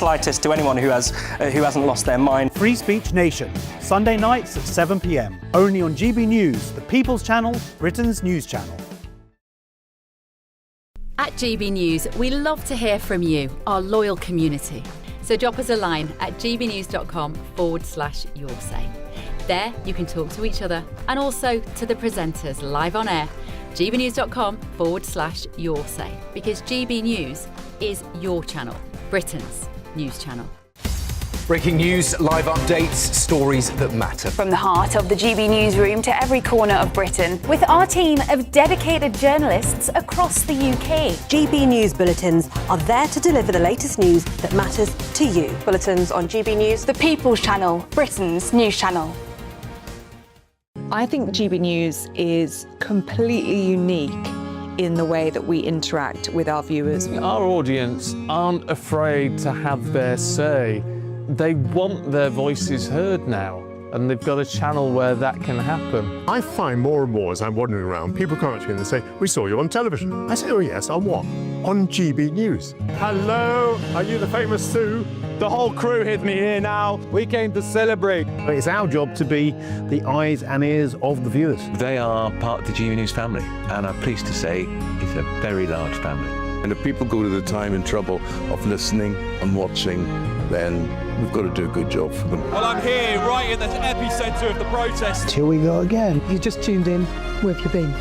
slightest to anyone who hasn't lost their mind. Free Speech Nation, Sunday nights at 7 p.m. Only on GB News, the People's Channel, Britain's news channel. At GB News, we love to hear from you, our loyal community. So drop us a line at gbnews.com/yoursay. There you can talk to each other and also to the presenters live on air. gbnews.com/yoursay, because GB News is your channel, Britain's news channel. Breaking news, live updates, stories that matter. From the heart of the GB newsroom to every corner of Britain, with our team of dedicated journalists across the UK. GB News bulletins are there to deliver the latest news that matters to you. Bulletins on GB News, The People's Channel, Britain's news channel. I think GB News is completely unique in the way that we interact with our viewers. Our audience aren't afraid to have their say. They want their voices heard now, and they've got a channel where that can happen. I find more and more as I'm wandering around, people come up to me and they say, "We saw you on television." I say, "Oh yes, on what?" "On GB News." Hello, are you the famous Sue? The whole crew hid me here now. We came to celebrate. It's our job to be the eyes and ears of the viewers. They are part of the GB News family, and I'm pleased to say it's a very large family. And if people go to the time and trouble of listening and watching, then we've got to do a good job for them. Well, I'm here right in the epicentre of the protest. Here we go again. You just tuned in. Where have you been?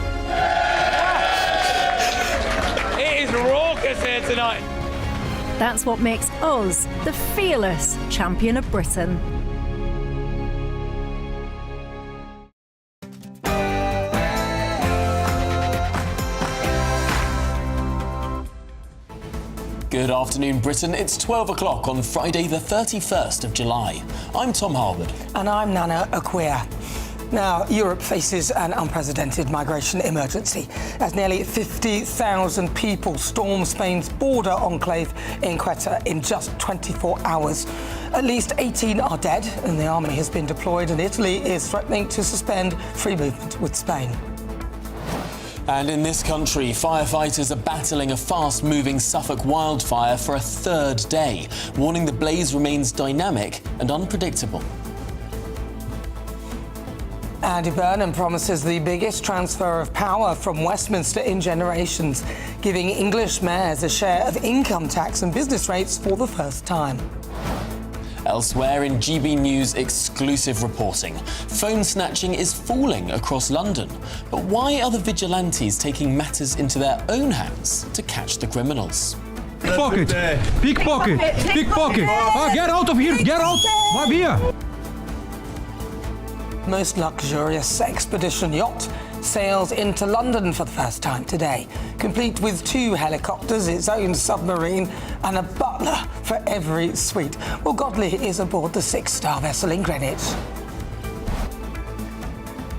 It is raucous here tonight. That's what makes us the fearless champion of Britain. Good afternoon, Britain. It's 12 o'clock on Friday, the 31st of July. I'm Tom Harwood. And I'm Nana Akua. Now, Europe faces an unprecedented migration emergency as nearly 50,000 people storm Spain's border enclave in Ceuta in just 24 hours. At least 18 are dead, and the army has been deployed, and Italy is threatening to suspend free movement with Spain. And in this country, firefighters are battling a fast-moving Suffolk wildfire for a third day, warning the blaze remains dynamic and unpredictable. Andy Burnham promises the biggest transfer of power from Westminster in generations, giving English mayors a share of income tax and business rates for the first time. Elsewhere in GB News exclusive reporting, phone snatching is falling across London. But why are the vigilantes taking matters into their own hands to catch the criminals? Pickpocket! Pickpocket! Pickpocket! Get out of here! Get out! Come here! Most luxurious expedition yacht sails into London for the first time today, complete with 2 helicopters, its own submarine and a butler for every suite. Well, Godley is aboard the 6-star vessel in Greenwich.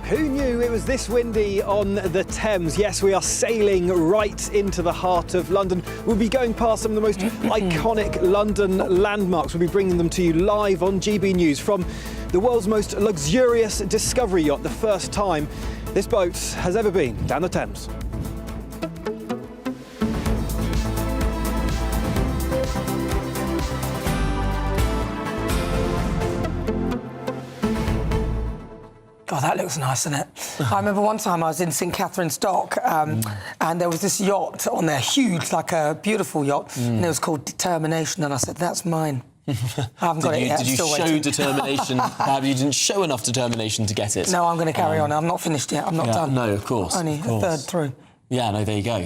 Who knew it was this windy on the Thames? Yes, we are sailing right into the heart of London. We'll be going past some of the most iconic London landmarks. We'll be bringing them to you live on GB News from the world's most luxurious discovery yacht, the first time this boat has ever been down the Thames. God, that looks nice, doesn't it? I remember one time I was in St Catherine's Dock and there was this yacht on there, huge, like a beautiful yacht, and it was called Determination, and I said, that's mine. I haven't got it yet. Did you show determination? You didn't show enough determination to get it. No, I'm going to carry on. I'm not finished yet. I'm not done. No, of course. Only a third through. Yeah, no, there you go.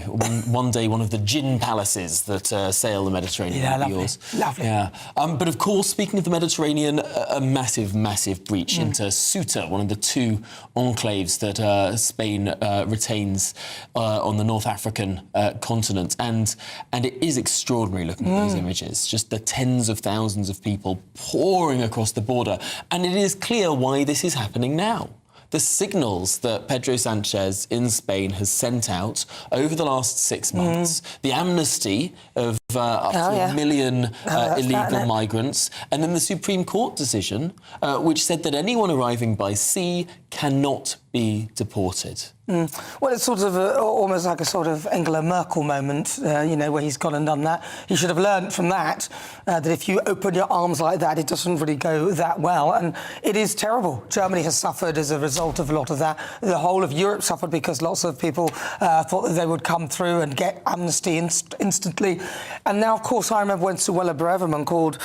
One day, one of the gin palaces that sail the Mediterranean will be yours. Lovely. Yeah. But of course, speaking of the Mediterranean, a massive, massive breach into Ceuta, one of the 2 enclaves that Spain retains on the North African continent. And it is extraordinary looking at these images, just the tens of thousands of people pouring across the border. And it is clear why this is happening now. The signals that Pedro Sanchez in Spain has sent out over the last 6 months, the amnesty of up to 1 million illegal migrants, and then the Supreme Court decision, which said that anyone arriving by sea cannot be deported. Well, it's sort of almost like a sort of Angela Merkel moment, where he's gone and done that. He should have learned from that, that if you open your arms like that, it doesn't really go that well. And it is terrible. Germany has suffered as a result of a lot of that. The whole of Europe suffered because lots of people thought that they would come through and get amnesty instantly. And now, of course, I remember when Suella Braverman called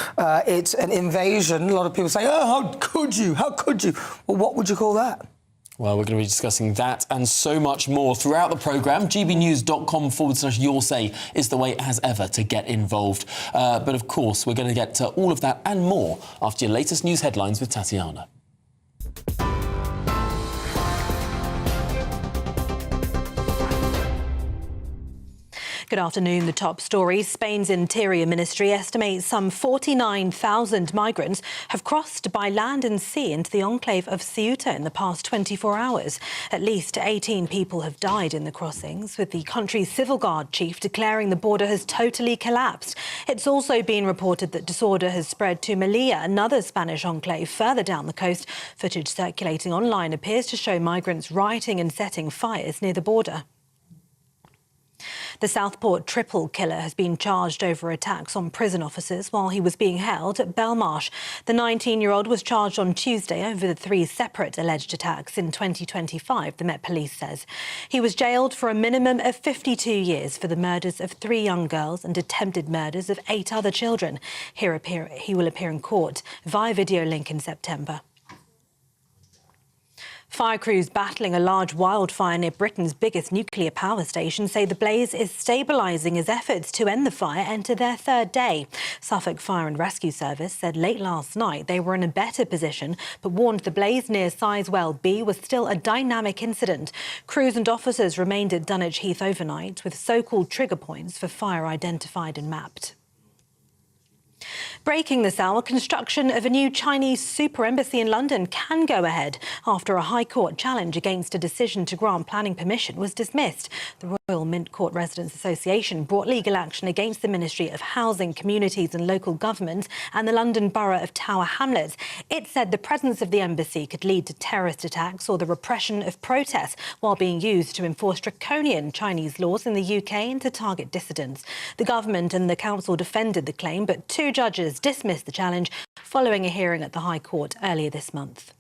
it an invasion. A lot of people say, oh, how could you? How could you? Well, what would you call that? Well, we're going to be discussing that and so much more throughout the programme. gbnews.com/your say is the way as ever to get involved. But of course, we're going to get to all of that and more after your latest news headlines with Tatiana. Good afternoon. The top story. Spain's Interior Ministry estimates some 49,000 migrants have crossed by land and sea into the enclave of Ceuta in the past 24 hours. At least 18 people have died in the crossings, with the country's civil guard chief declaring the border has totally collapsed. It's also been reported that disorder has spread to Melilla, another Spanish enclave further down the coast. Footage circulating online appears to show migrants rioting and setting fires near the border. The Southport triple killer has been charged over attacks on prison officers while he was being held at Belmarsh. The 19-year-old was charged on Tuesday over the 3 separate alleged attacks in 2025, the Met Police says. He was jailed for a minimum of 52 years for the murders of 3 young girls and attempted murders of 8 other children. He will appear in court via video link in September. Fire crews battling a large wildfire near Britain's biggest nuclear power station say the blaze is stabilising as efforts to end the fire enter their 3rd day. Suffolk Fire and Rescue Service said late last night they were in a better position, but warned the blaze near Sizewell B was still a dynamic incident. Crews and officers remained at Dunwich Heath overnight, with so-called trigger points for fire identified and mapped. Breaking this hour, construction of a new Chinese super embassy in London can go ahead after a High Court challenge against a decision to grant planning permission was dismissed. The Royal Mint Court Residents Association brought legal action against the Ministry of Housing, Communities and Local Government and the London Borough of Tower Hamlets. It said the presence of the embassy could lead to terrorist attacks or the repression of protests while being used to enforce draconian Chinese laws in the UK and to target dissidents. The government and the council defended the claim, but 2 judges dismissed the challenge following a hearing at the High Court earlier this month.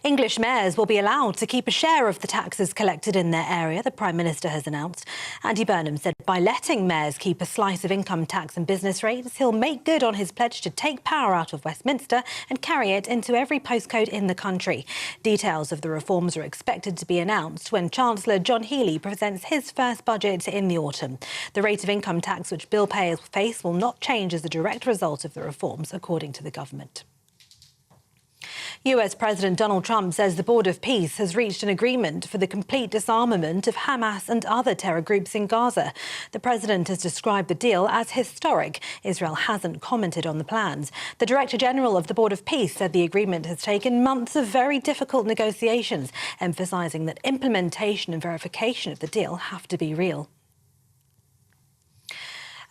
English mayors will be allowed to keep a share of the taxes collected in their area, the Prime Minister has announced. Andy Burnham said by letting mayors keep a slice of income tax and business rates, he'll make good on his pledge to take power out of Westminster and carry it into every postcode in the country. Details of the reforms are expected to be announced when Chancellor John Healey presents his first budget in the autumn. The rate of income tax which bill payers face will not change as a direct result of the reforms, according to the government. US President Donald Trump says the Board of Peace has reached an agreement for the complete disarmament of Hamas and other terror groups in Gaza. The president has described the deal as historic. Israel hasn't commented on the plans. The Director General of the Board of Peace said the agreement has taken months of very difficult negotiations, emphasising that implementation and verification of the deal have to be real.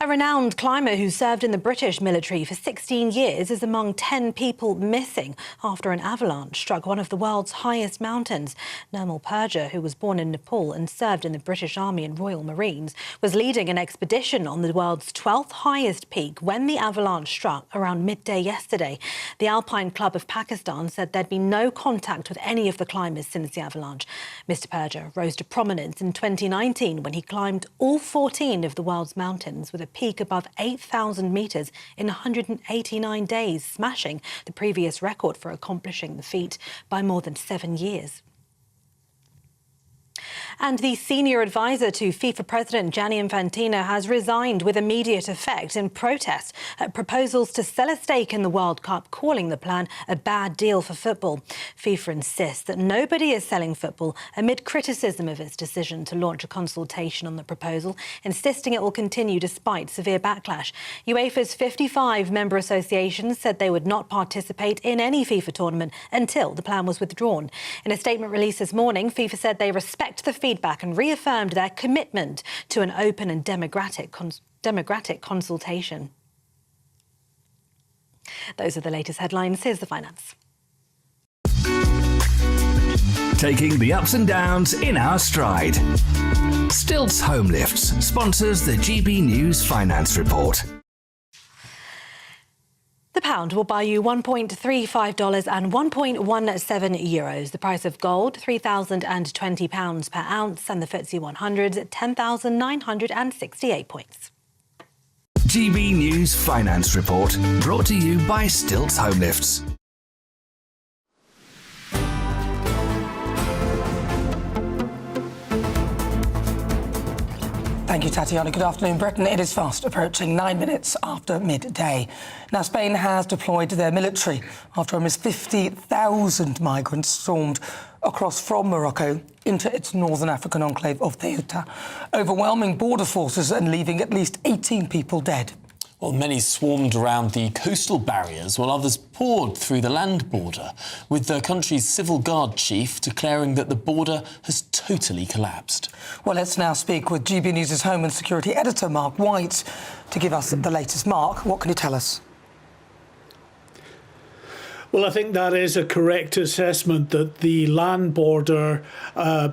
A renowned climber who served in the British military for 16 years is among 10 people missing after an avalanche struck one of the world's highest mountains. Nirmal Purja, who was born in Nepal and served in the British Army and Royal Marines, was leading an expedition on the world's 12th highest peak when the avalanche struck around midday yesterday. The Alpine Club of Pakistan said there'd been no contact with any of the climbers since the avalanche. Mr. Purja rose to prominence in 2019 when he climbed all 14 of the world's mountains with a peak above 8,000 metres in 189 days, smashing the previous record for accomplishing the feat by more than 7 years. And the senior advisor to FIFA President Gianni Infantino has resigned with immediate effect in protest at proposals to sell a stake in the World Cup, calling the plan a bad deal for football. FIFA insists that nobody is selling football amid criticism of its decision to launch a consultation on the proposal, insisting it will continue despite severe backlash. UEFA's 55 member associations said they would not participate in any FIFA tournament until the plan was withdrawn. In a statement released this morning, FIFA said they respect the feedback and reaffirmed their commitment to an open and democratic consultation. Those are the latest headlines. Here's the finance. taking the ups and downs in our stride. Stilts Home Lifts sponsors the GB News Finance Report. The pound will buy you $1.35 and €1.17. The price of gold, £3,020 per ounce, and the FTSE 100, 10,968 points. GB News Finance Report, brought to you by Stilts Home Lifts. Thank you, Tatiana. Good afternoon, Britain. It is fast approaching 9 minutes after midday. Now, Spain has deployed their military after almost 50,000 migrants stormed across from Morocco into its northern African enclave of Ceuta, overwhelming border forces and leaving at least 18 people dead. Well, many swarmed around the coastal barriers while others poured through the land border, with the country's civil guard chief declaring that the border has totally collapsed. Well, let's now speak with GB News' Home and Security Editor, Mark White, to give us the latest. Mark, what can you tell us? Well, I think that is a correct assessment, that the land border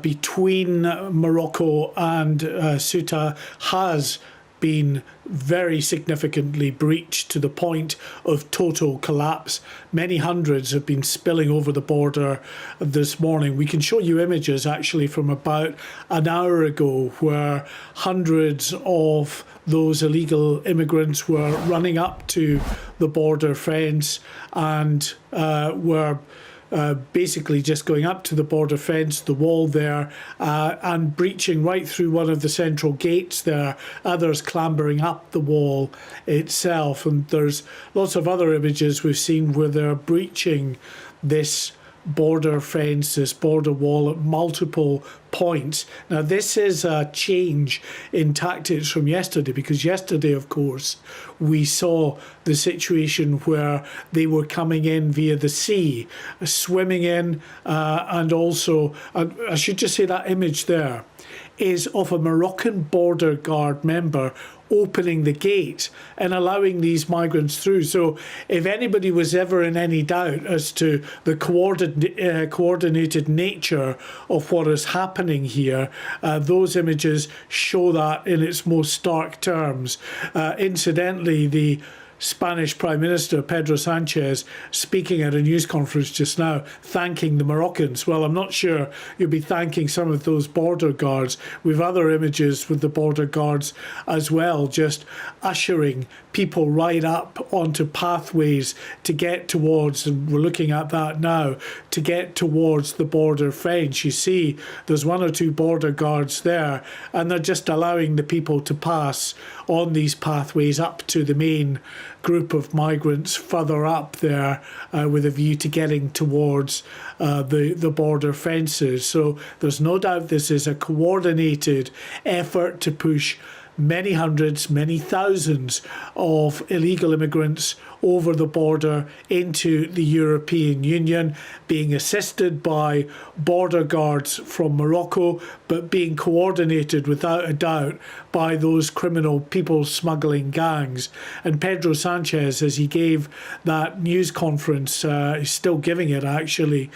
between Morocco and Ceuta has been very significantly breached to the point of total collapse. Many hundreds have been spilling over the border this morning. We can show you images actually from about an hour ago where hundreds of those illegal immigrants were running up to the border fence and were basically just going up to the border fence, the wall there, and breaching right through one of the central gates there, others clambering up the wall itself. And there's lots of other images we've seen where they're breaching this border fence, this border wall at multiple points. Now, this is a change in tactics from yesterday, because yesterday, of course, we saw the situation where they were coming in via the sea, swimming in, and also, I should just say that image there is of a Moroccan border guard member opening the gate and allowing these migrants through. So if anybody was ever in any doubt as to the coordinated nature of what is happening here, those images show that in its most stark terms. Incidentally, the Spanish Prime Minister Pedro Sanchez speaking at a news conference just now, thanking the Moroccans. Well, I'm not sure you'll be thanking some of those border guards. We've other images with the border guards as well, just ushering people right up onto pathways to get towards, and we're looking at that now, to get towards the border fence. You see there's one or two border guards there, and they're just allowing the people to pass on these pathways up to the main group of migrants further up there, with a view to getting towards the border fences. So there's no doubt this is a coordinated effort to push many hundreds, many thousands of illegal immigrants over the border into the European Union, being assisted by border guards from Morocco, but being coordinated without a doubt by those criminal people smuggling gangs. And Pedro Sanchez, as he gave that news conference, he's still giving it actually,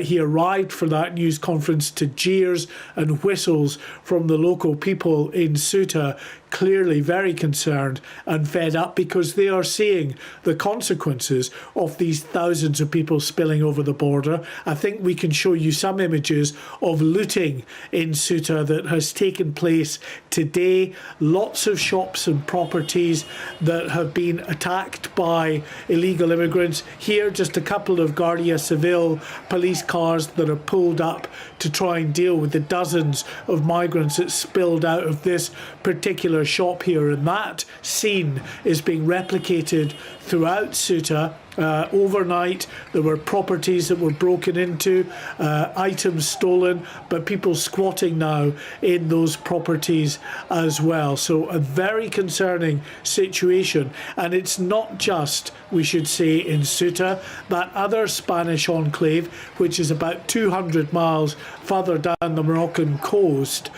he arrived for that news conference to jeers and whistles from the local people in Ceuta, clearly very concerned and fed up because they are seeing the consequences of these thousands of people spilling over the border. I think we can show you some images of looting in Ceuta that has taken place today. Lots of shops and properties that have been attacked by illegal immigrants. Here, just a couple of Guardia Civil police cars that are pulled up to try and deal with the dozens of migrants that spilled out of this particular shop here, and that scene is being replicated throughout Ceuta. Overnight, there were properties that were broken into, items stolen, but people squatting now in those properties as well. So a very concerning situation. And it's not just, we should say, in Ceuta, that other Spanish enclave, which is about 200 miles further down the Moroccan coast,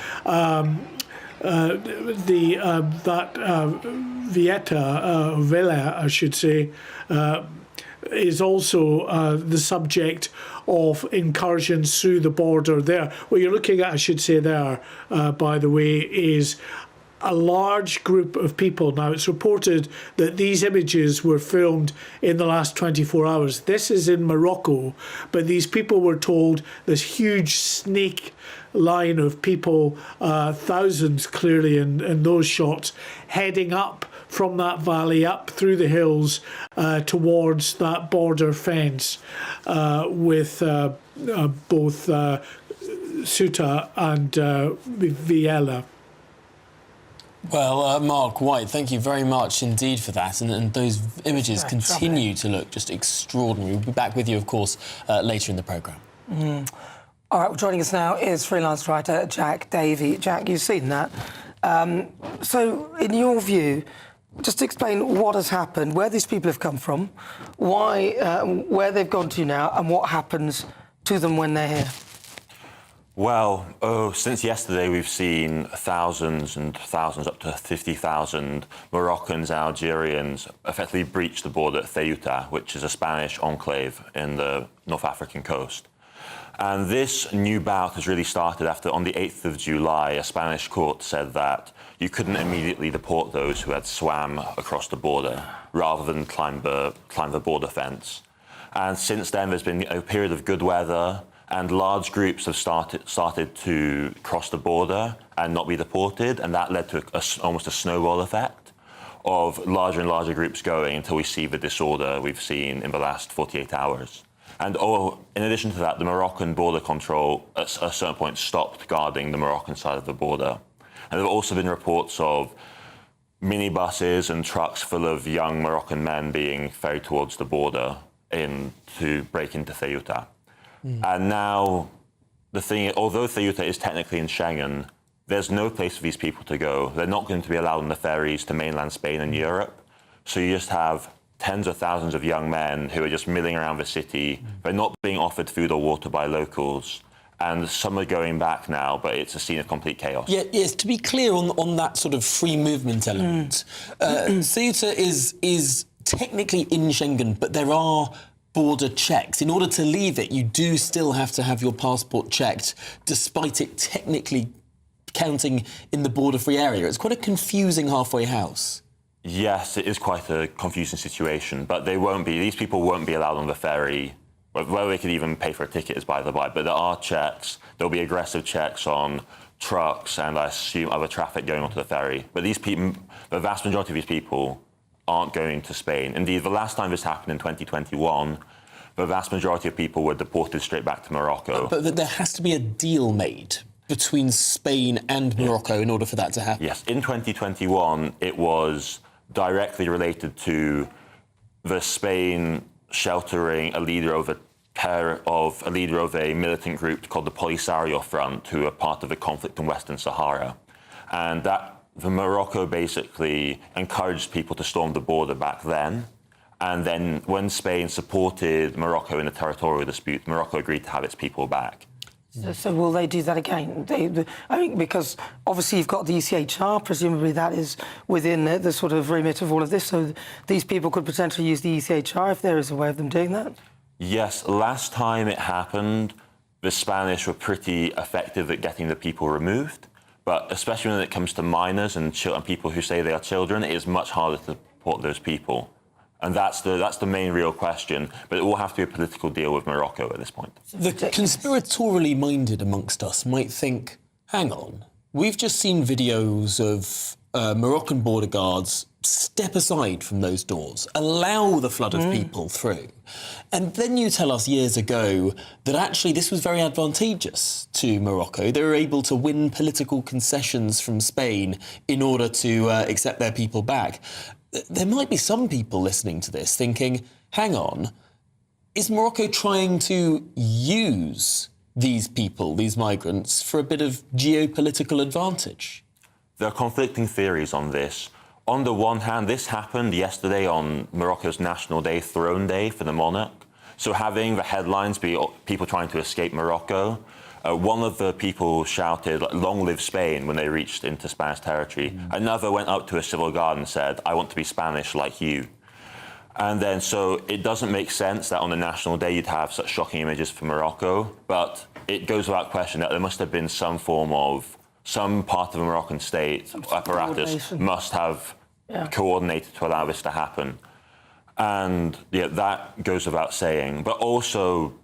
Villa, I should say, is also the subject of incursions through the border there. What you're looking at, I should say there, by the way, is a large group of people. Now, it's reported that these images were filmed in the last 24 hours. This is in Morocco, but these people were told this huge snake line of people, thousands clearly in those shots, heading up from that valley, up through the hills towards that border fence with both Ceuta and Viella. Well, Mark White, thank you very much indeed for that. And those images continue to look just extraordinary. We'll be back with you, of course, later in the programme. All right, well, joining us now is freelance writer Jack Davey. Jack, you've seen that. So, in your view, just explain what has happened, where these people have come from, why, where they've gone to now, and what happens to them when they're here. Well, since yesterday we've seen thousands and thousands, up to 50,000 Moroccans and Algerians effectively breach the border at Ceuta, which is a Spanish enclave in the North African coast. And this new bout has really started after, on the 8th of July, a Spanish court said that you couldn't immediately deport those who had swam across the border rather than climb the border fence. And since then, there's been a period of good weather, and large groups have started to cross the border and not be deported, and that led to almost a snowball effect of larger and larger groups going until we see the disorder we've seen in the last 48 hours. And in addition to that, the Moroccan border control at a certain point stopped guarding the Moroccan side of the border. And there have also been reports of minibuses and trucks full of young Moroccan men being ferried towards the border to break into Ceuta. And now, the thing, although Ceuta is technically in Schengen, there's no place for these people to go. They're not going to be allowed on the ferries to mainland Spain and Europe. So you just have tens of thousands of young men who are just milling around the city. They're not being offered food or water by locals. And some are going back now, but it's a scene of complete chaos. Yeah, yes, to be clear on that sort of free movement element, Ceuta is technically in Schengen, but there are border checks. In order to leave it, you do still have to have your passport checked, despite it technically counting in the border-free area. It's quite a confusing halfway house. Yes, it is quite a confusing situation, but these people won't be allowed on the ferry. Whether they could even pay for a ticket is by the by, but there are checks. There'll be aggressive checks on trucks and I assume other traffic going onto the ferry. But these people, the vast majority of these people aren't going to Spain. Indeed, the last time this happened in 2021, the vast majority of people were deported straight back to Morocco. But there has to be a deal made between Spain and Morocco in order for that to happen. Yes, in 2021, it was directly related to the Spain sheltering a leader of a militant group called the Polisario Front, who are part of the conflict in Western Sahara. And the Morocco basically encouraged people to storm the border back then. And then when Spain supported Morocco in a territorial dispute, Morocco agreed to have its people back. So will they do that again? I mean, because obviously you've got the ECHR, presumably that is within the sort of remit of all of this, so these people could potentially use the ECHR if there is a way of them doing that? Yes, last time it happened, the Spanish were pretty effective at getting the people removed. But especially when it comes to minors and people who say they are children, it is much harder to deport those people. And that's the main real question. But it will have to be a political deal with Morocco at this point. The conspiratorially minded amongst us might think, hang on, we've just seen videos of Moroccan border guards step aside from those doors, allow the flood of people through. And then you tell us years ago that actually this was very advantageous to Morocco. They were able to win political concessions from Spain in order to accept their people back. There might be some people listening to this thinking, hang on, is Morocco trying to use these people, these migrants, for a bit of geopolitical advantage? There are conflicting theories on this. On the one hand, this happened yesterday on Morocco's National Day, Throne Day for the monarch. So having the headlines be people trying to escape Morocco, one of the people shouted, "Long live Spain," when they reached into Spanish territory. Another went up to a civil guard and said, "I want to be Spanish like you." And then, so it doesn't make sense that on the National Day you'd have such shocking images from Morocco, but it goes without question that there must have been some part of the Moroccan state apparatus must have coordinated to allow this to happen. And yeah, that goes without saying. But also,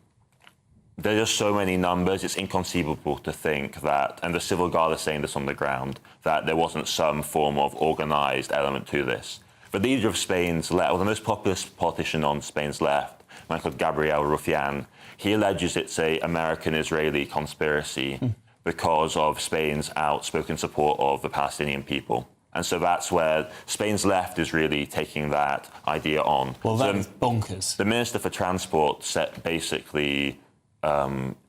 there are just so many numbers, it's inconceivable to think that, and the Civil Guard is saying this on the ground, that there wasn't some form of organised element to this. The leader of Spain's left, or the most popular politician on Spain's left, a man called Gabriel Rufián, he alleges it's an American-Israeli conspiracy because of Spain's outspoken support of the Palestinian people. And so that's where Spain's left is really taking that idea on. Well, that's bonkers. The Minister for Transport basically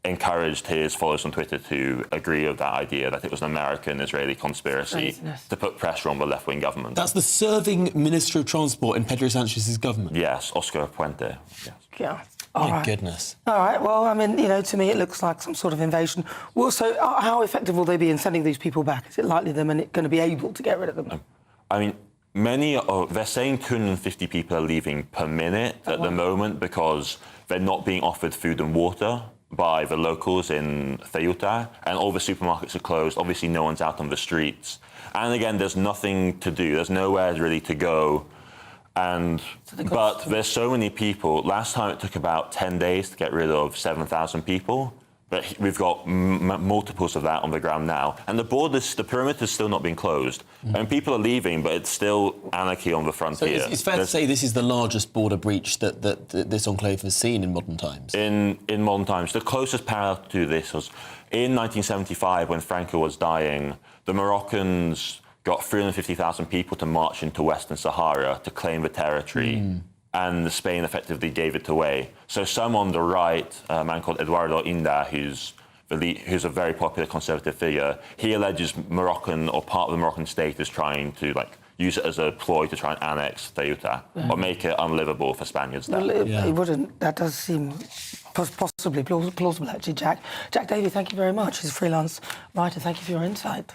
encouraged his followers on Twitter to agree with that idea, that it was an American-Israeli conspiracy to put pressure on the left-wing government. That's the serving Minister of Transport in Pedro Sanchez's government? Yes, Oscar Puente. Yes. Yeah. My goodness. All right, well, I mean, to me it looks like some sort of invasion. Well, so how effective will they be in sending these people back? Is it likely they're going to be able to get rid of them? I mean, they're saying 250 people are leaving per minute at the moment because they're not being offered food and water by the locals in Ceuta, and all the supermarkets are closed. Obviously, no one's out on the streets. And again, there's nothing to do. There's nowhere really to go. But there's so many people. Last time it took about 10 days to get rid of 7,000 people. But we've got multiples of that on the ground now. And the perimeter's still not been closed. And people are leaving, but it's still anarchy on the frontier. So it's fair to say this is the largest border breach that this enclave has seen in modern times? In modern times. The closest parallel to this was in 1975, when Franco was dying, the Moroccans got 350,000 people to march into Western Sahara to claim the territory. And Spain effectively gave it away. So some on the right, a man called Eduardo Inda, who's a very popular conservative figure, he alleges Moroccan, or part of the Moroccan state, is trying to use it as a ploy to try and annex Ceuta or make it unlivable for Spaniards there. Well, it wouldn't. That does seem possibly plausible, actually, Jack. Jack Davey, thank you very much. He's a freelance writer. Thank you for your insight.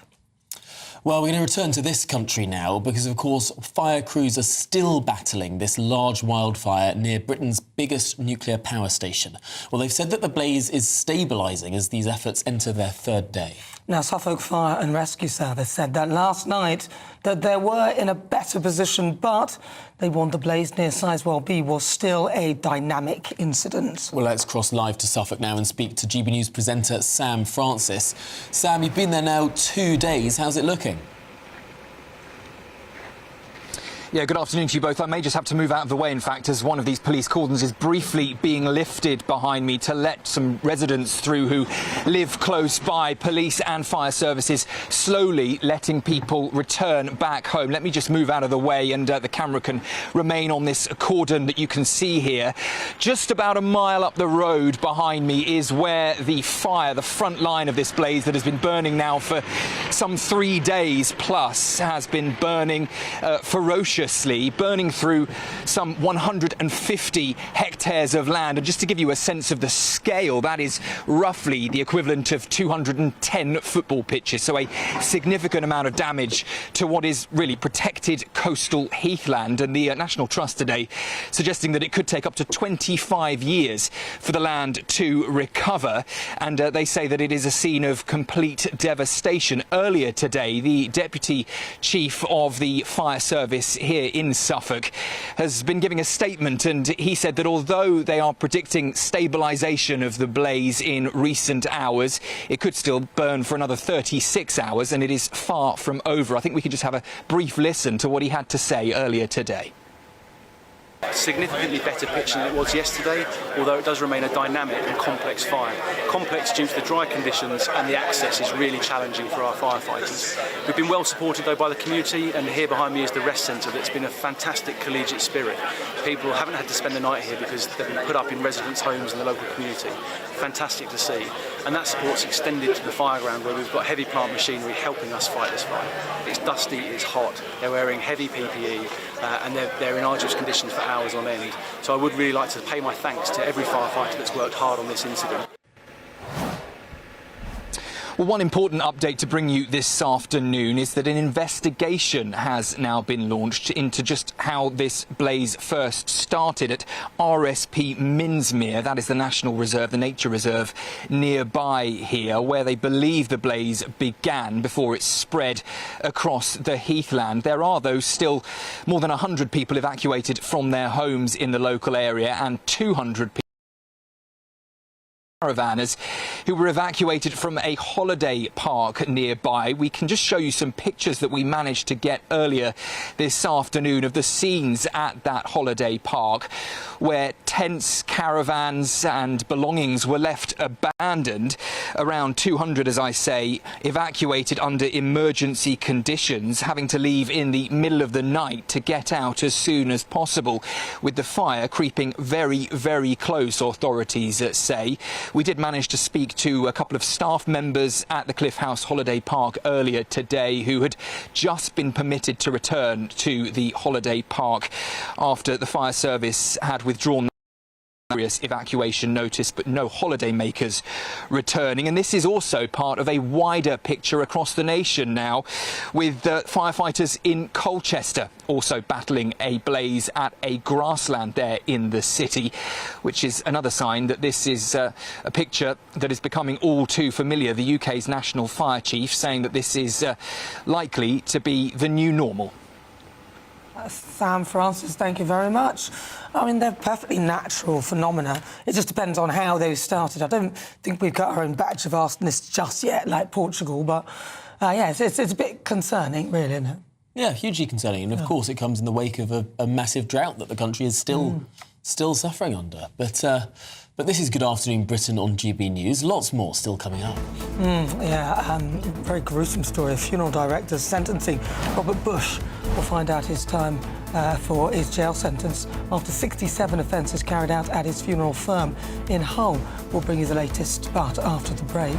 Well, we're going to return to this country now because, of course, fire crews are still battling this large wildfire near Britain's biggest nuclear power station. Well, they've said that the blaze is stabilising as these efforts enter their third day. Now, Suffolk Fire and Rescue Service said that last night that they were in a better position, but they warned the blaze near Sizewell B was still a dynamic incident. Well, let's cross live to Suffolk now and speak to GB News presenter Sam Francis. Sam, you've been there now 2 days. How's it looking? Yeah, good afternoon to you both. I may just have to move out of the way, in fact, as one of these police cordons is briefly being lifted behind me to let some residents through who live close by. Police and fire services slowly letting people return back home. Let me just move out of the way and the camera can remain on this cordon that you can see here. Just about a mile up the road behind me is where the fire, the front line of this blaze that has been burning now for some 3 days plus, has been burning ferociously, burning through some 150 hectares of land. And just to give you a sense of the scale, that is roughly the equivalent of 210 football pitches. So a significant amount of damage to what is really protected coastal heathland. And the National Trust today suggesting that it could take up to 25 years for the land to recover. And they say that it is a scene of complete devastation. Earlier today, the Deputy Chief of the Fire Service here in Suffolk has been giving a statement, and he said that although they are predicting stabilisation of the blaze in recent hours, it could still burn for another 36 hours, and it is far from over. I think we could just have a brief listen to what he had to say earlier today. Significantly better pitch than it was yesterday, although it does remain a dynamic and complex fire. Complex due to the dry conditions, and the access is really challenging for our firefighters. We've been well supported though by the community, and here behind me is the rest centre that's been a fantastic collegiate spirit. People haven't had to spend the night here because they've been put up in residents' homes in the local community. Fantastic to see. And that support's extended to the fireground where we've got heavy plant machinery helping us fight this fire. It's dusty, it's hot, they're wearing heavy PPE and they're in arduous conditions for hours on end. So I would really like to pay my thanks to every firefighter that's worked hard on this incident. Well, one important update to bring you this afternoon is that an investigation has now been launched into just how this blaze first started at RSP Minsmere. That is the National Reserve, the nature reserve nearby here, where they believe the blaze began before it spread across the heathland. There are, though, still more than 100 people evacuated from their homes in the local area and 200 people caravanners who were evacuated from a holiday park nearby. We can just show you some pictures that we managed to get earlier this afternoon of the scenes at that holiday park, where tents, caravans and belongings were left abandoned. Around 200, as I say, evacuated under emergency conditions, having to leave in the middle of the night to get out as soon as possible, with the fire creeping very, very close, authorities say. We did manage to speak to a couple of staff members at the Cliff House Holiday Park earlier today who had just been permitted to return to the holiday park after the fire service had withdrawn evacuation notice, but no holidaymakers returning. And this is also part of a wider picture across the nation now, with firefighters in Colchester also battling a blaze at a grassland there in the city, which is another sign that this is a picture that is becoming all too familiar. The UK's National Fire Chief saying that this is likely to be the new normal. Sam Francis, thank you very much. I mean, they're perfectly natural phenomena. It just depends on how they started. I don't think we've got our own batch of arsonists just yet, like Portugal, but yeah, it's a bit concerning, really, isn't it? Yeah, hugely concerning. And of course, it comes in the wake of a massive drought that the country is still suffering under. But this is Good Afternoon Britain on GB News. Lots more still coming up. Very gruesome story. A funeral director sentencing Robert Bush. We'll find out his time for his jail sentence after 67 offences carried out at his funeral firm in Hull. We'll bring you the latest, but after the break.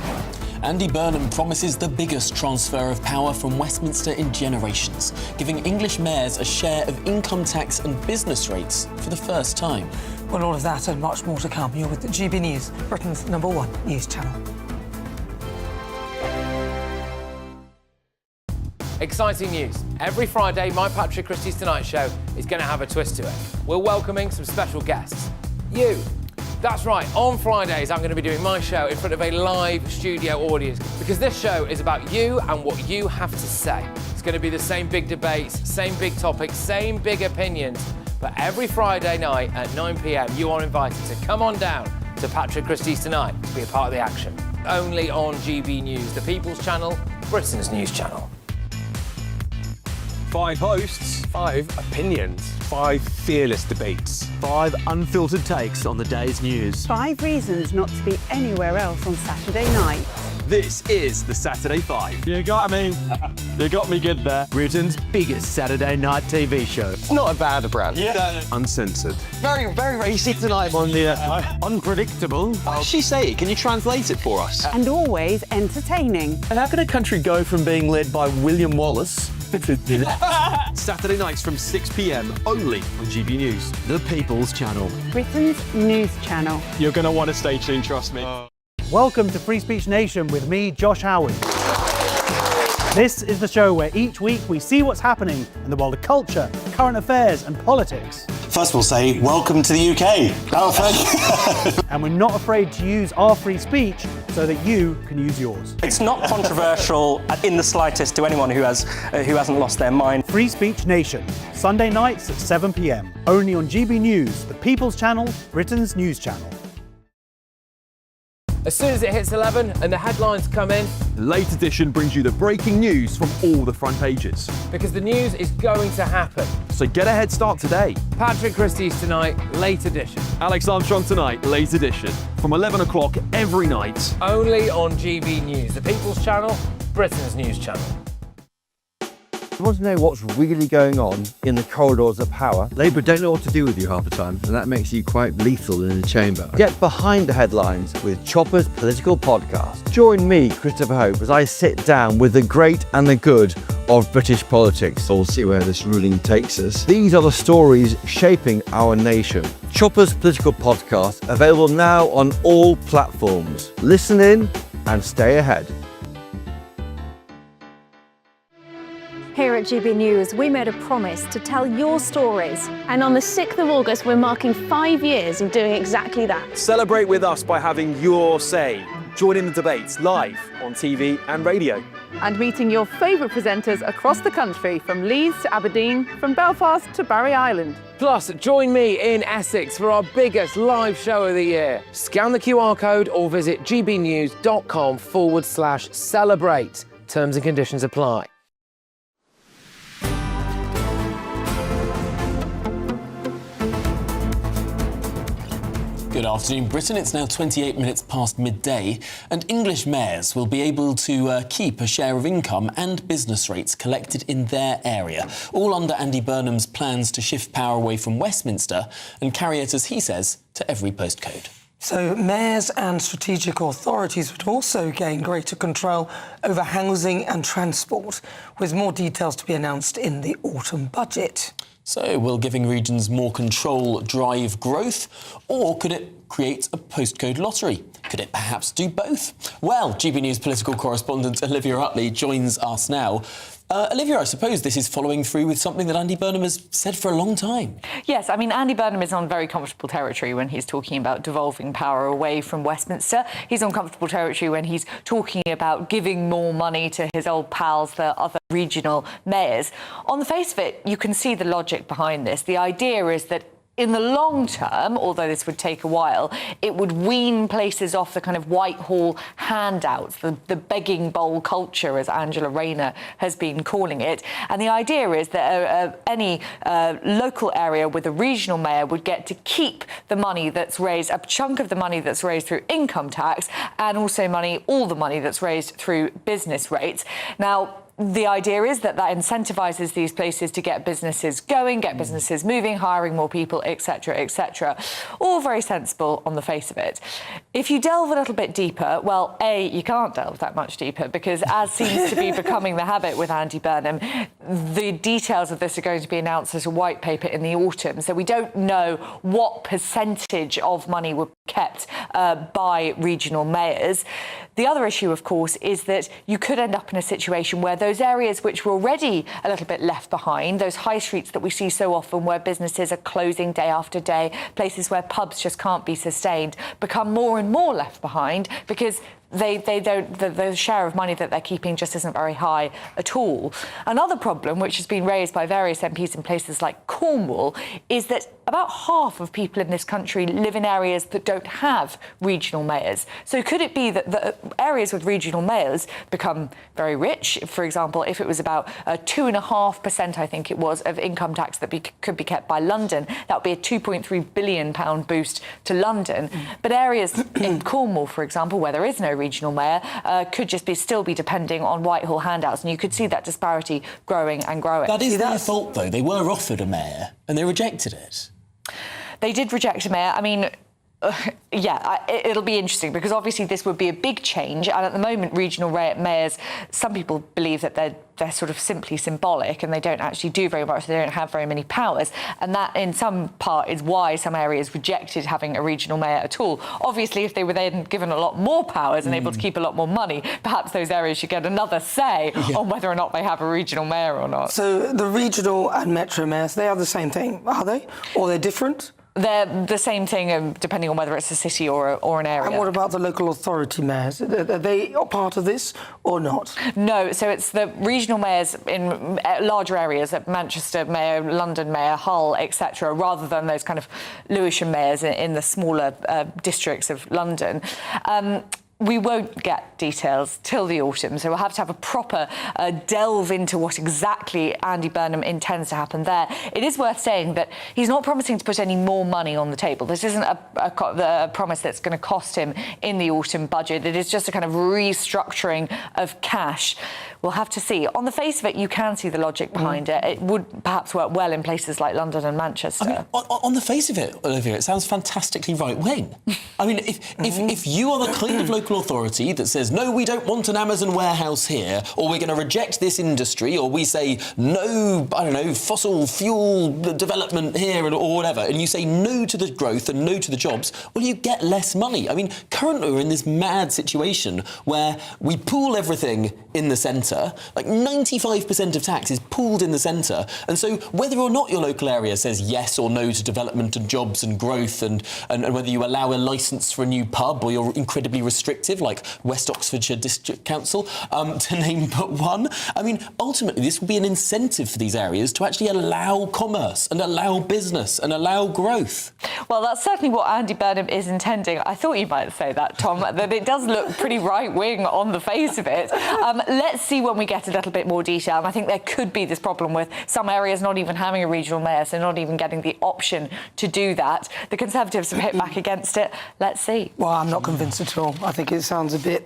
Andy Burnham promises the biggest transfer of power from Westminster in generations, giving English mayors a share of income tax and business rates for the first time. Well, all of that and much more to come. You're with the GB News, Britain's #1 news channel. Exciting news. Every Friday, my Patrick Christie's Tonight Show is going to have a twist to it. We're welcoming some special guests. You. That's right, on Fridays I'm going to be doing my show in front of a live studio audience, because this show is about you and what you have to say. It's going to be the same big debates, same big topics, same big opinions, but every Friday night at 9 p.m. you are invited to come on down to Patrick Christie's Tonight to be a part of the action. Only on GB News, the People's Channel, Britain's news channel. 5 hosts, 5 opinions, 5 fearless debates, 5 unfiltered takes on the day's news. 5 reasons not to be anywhere else on Saturday night. This is the Saturday 5. You got me good there. Britain's biggest Saturday night TV show. It's not a bad brand. Yeah. Uncensored. Very, very racy tonight on the unpredictable. What did she say? Can you translate it for us? And always entertaining. And how can a country go from being led by William Wallace Saturday nights from 6 p.m. only on GB News. The People's Channel. Britain's news channel. You're going to want to stay tuned, trust me. Welcome to Free Speech Nation with me, Josh Harwood. This is the show where each week we see what's happening in the world of culture, current affairs and politics. First we'll say, welcome to the UK. Oh, thank you. And we're not afraid to use our free speech so that you can use yours. It's not controversial in the slightest to anyone who hasn't lost their mind. Free Speech Nation, Sunday nights at 7 p.m. Only on GB News, the People's Channel, Britain's news channel. As soon as it hits 11 and the headlines come in, The Late Edition brings you the breaking news from all the front pages. because the news is going to happen. So get a head start today. Patrick Christie's Tonight, Late Edition. Alex Armstrong Tonight, Late Edition. From 11 o'clock every night. Only on GB News, the People's Channel, Britain's news channel. You want to know what's really going on in the corridors of power? Labour don't know what to do with you half the time, and that makes you quite lethal in the chamber. Get behind the headlines with Chopper's Political Podcast. Join me, Christopher Hope, as I sit down with the great and the good of British politics. We'll see where this ruling takes us. These are the stories shaping our nation. Chopper's Political Podcast, available now on all platforms. Listen in and stay ahead. at GB News, we made a promise to tell your stories. And on the 6th of August, we're marking 5 years of doing exactly that. Celebrate with us by having your say. Join in the debates live on TV and radio. And meeting your favourite presenters across the country, from Leeds to Aberdeen, from Belfast to Barry Island. Plus, join me in Essex for our biggest live show of the year. Scan the QR code or visit gbnews.com/celebrate. Terms and conditions apply. Good afternoon, Britain. It's now 28 minutes past midday, and English mayors will be able to keep a share of income and business rates collected in their area, all under Andy Burnham's plans to shift power away from Westminster and carry it, as he says, to every postcode. So mayors and strategic authorities would also gain greater control over housing and transport, with more details to be announced in the autumn budget. So, will giving regions more control drive growth, or could it create a postcode lottery? Could it perhaps do both? Well, GB News political correspondent Olivia Utley joins us now. Olivia, I suppose this is following through with something that Andy Burnham has said for a long time. Yes, I mean, Andy Burnham is on very comfortable territory when he's talking about devolving power away from Westminster. He's on comfortable territory when he's talking about giving more money to his old pals, the other regional mayors. On the face of it, you can see the logic behind this. The idea is that in the long term, although this would take a while, it would wean places off the kind of Whitehall handouts, the begging bowl culture, as Angela Rayner has been calling it. And the idea is that any local area with a regional mayor would get to keep the money that's raised, a chunk of the money that's raised through income tax, and also all the money that's raised through business rates. Now, the idea is that incentivises these places to get businesses going, get businesses moving, hiring more people, etc., etc. All very sensible on the face of it. If you delve a little bit deeper, well, A, you can't delve that much deeper because, as seems to be becoming the habit with Andy Burnham, the details of this are going to be announced as a white paper in the autumn. So we don't know what percentage of money would be kept by regional mayors. The other issue, of course, is that you could end up in a situation where those areas which were already a little bit left behind, those high streets that we see so often where businesses are closing day after day, places where pubs just can't be sustained, become more and more left behind because the share of money that they're keeping just isn't very high at all. Another problem, which has been raised by various MPs in places like Cornwall, is that about half of people in this country live in areas that don't have regional mayors. So could it be that the areas with regional mayors become very rich? For example, if it was about 2.5%, I think it was, of income tax that could be kept by London, that would be a £2.3 billion boost to London. But areas in Cornwall, for example, where there is no regional mayor, could just still be depending on Whitehall handouts, and you could see that disparity growing and growing. That is their fault, though. They were offered a mayor and they rejected it. They did reject a mayor. I mean, it'll be interesting because obviously this would be a big change, and at the moment regional mayors, some people believe that they're sort of simply symbolic and they don't actually do very much, they don't have very many powers, and that in some part is why some areas rejected having a regional mayor at all. Obviously, if they were then given a lot more powers and able to keep a lot more money, perhaps those areas should get another say on whether or not they have a regional mayor or not. So the regional and metro mayors, they are the same thing, are they? Or they're different? They're the same thing, depending on whether it's a city or an area. And what about the local authority mayors? Are they part of this or not? No, so it's the regional mayors in larger areas, like Manchester Mayor, London Mayor, Hull, etc., rather than those kind of Lewisham mayors in the smaller districts of London. We won't get details till the autumn, so we'll have to have a proper delve into what exactly Andy Burnham intends to happen there. It is worth saying that he's not promising to put any more money on the table. This isn't a promise that's going to cost him in the autumn budget. It is just a kind of restructuring of cash. We'll have to see. On the face of it, you can see the logic behind it. It would perhaps work well in places like London and Manchester. I mean, on the face of it, Olivia, it sounds fantastically right-wing. I mean, if you are the kind of local local authority that says, no, we don't want an Amazon warehouse here, or we're going to reject this industry, or we say no, I don't know, fossil fuel development here or whatever, and you say no to the growth and no to the jobs, well, you get less money. I mean, currently we're in this mad situation where we pool everything in the centre, like 95% of tax is pooled in the centre, and so whether or not your local area says yes or no to development and jobs and growth and whether you allow a licence for a new pub or you're incredibly restrictive, like West Oxfordshire District Council, to name but one. I mean, ultimately, this will be an incentive for these areas to actually allow commerce and allow business and allow growth. Well, that's certainly what Andy Burnham is intending. I thought you might say that, Tom, that it does look pretty right-wing on the face of it. Let's see when we get a little bit more detail. And I think there could be this problem with some areas not even having a regional mayor, so not even getting the option to do that. The Conservatives have hit back against it. Let's see. Well, I'm not convinced at all. I think it sounds a bit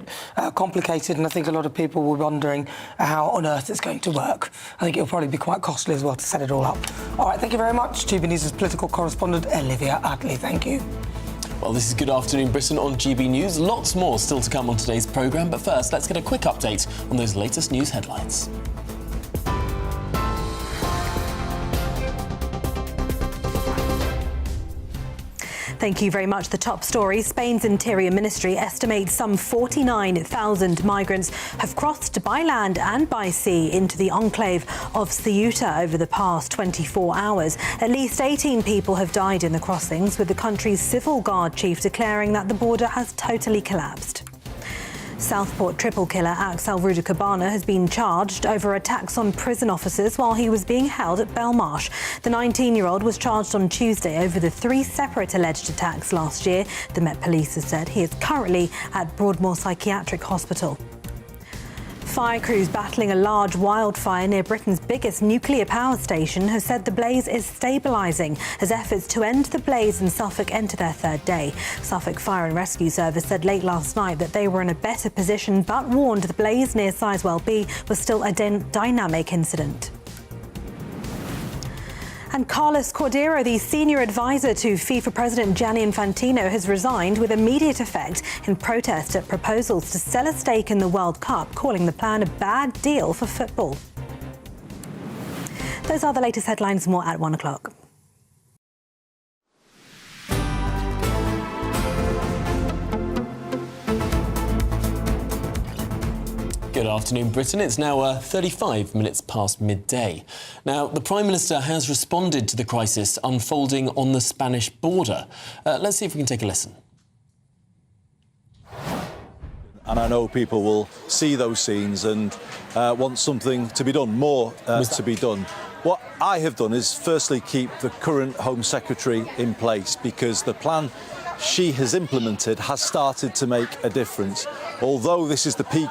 complicated, and I think a lot of people were wondering how on earth it's going to work. I think it'll probably be quite costly as well to set it all up. All right, thank you very much. GBNews' political correspondent Olivia Atley. Thank you. Well, this is Good Afternoon Britain on GB News. Lots more still to come on today's programme, but first, let's get a quick update on those latest news headlines. Thank you very much. The top story. Spain's Interior Ministry estimates some 49,000 migrants have crossed by land and by sea into the enclave of Ceuta over the past 24 hours. At least 18 people have died in the crossings, with the country's civil guard chief declaring that the border has totally collapsed. Southport triple killer Axel Rudakabana has been charged over attacks on prison officers while he was being held at Belmarsh. The 19-year-old was charged on Tuesday over the 3 separate alleged attacks last year. The Met Police has said he is currently at Broadmoor Psychiatric Hospital. Fire crews battling a large wildfire near Britain's biggest nuclear power station have said the blaze is stabilising as efforts to end the blaze in Suffolk enter their 3rd day. Suffolk Fire and Rescue Service said late last night that they were in a better position, but warned the blaze near Sizewell B was still a dynamic incident. And Carlos Cordeiro, the senior advisor to FIFA President Gianni Infantino, has resigned with immediate effect in protest at proposals to sell a stake in the World Cup, calling the plan a bad deal for football. Those are the latest headlines. More at 1 o'clock. Good afternoon, Britain. It's now 35 minutes past midday. Now, the Prime Minister has responded to the crisis unfolding on the Spanish border. Let's see if we can take a listen. And I know people will see those scenes and want something to be done, more to be done. What I have done is firstly keep the current Home Secretary in place, because the plan she has implemented has started to make a difference. Although this is the peak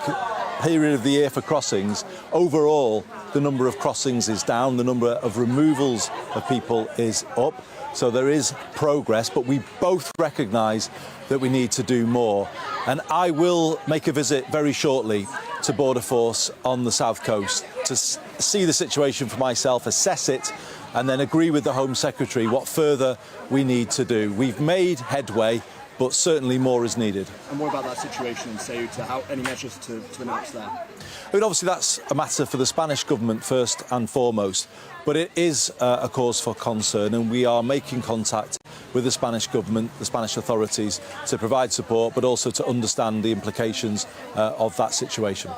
period of the year for crossings, overall the number of crossings is down, the number of removals of people is up. So there is progress, but we both recognise that we need to do more. And I will make a visit very shortly to Border Force on the south coast to see the situation for myself, assess it, and then agree with the Home Secretary what further we need to do. We've made headway, but certainly more is needed. And what about that situation in Ceuta? Any measures to announce there? I mean, obviously that's a matter for the Spanish government first and foremost, but it is a cause for concern, and we are making contact with the Spanish government, the Spanish authorities, to provide support, but also to understand the implications of that situation.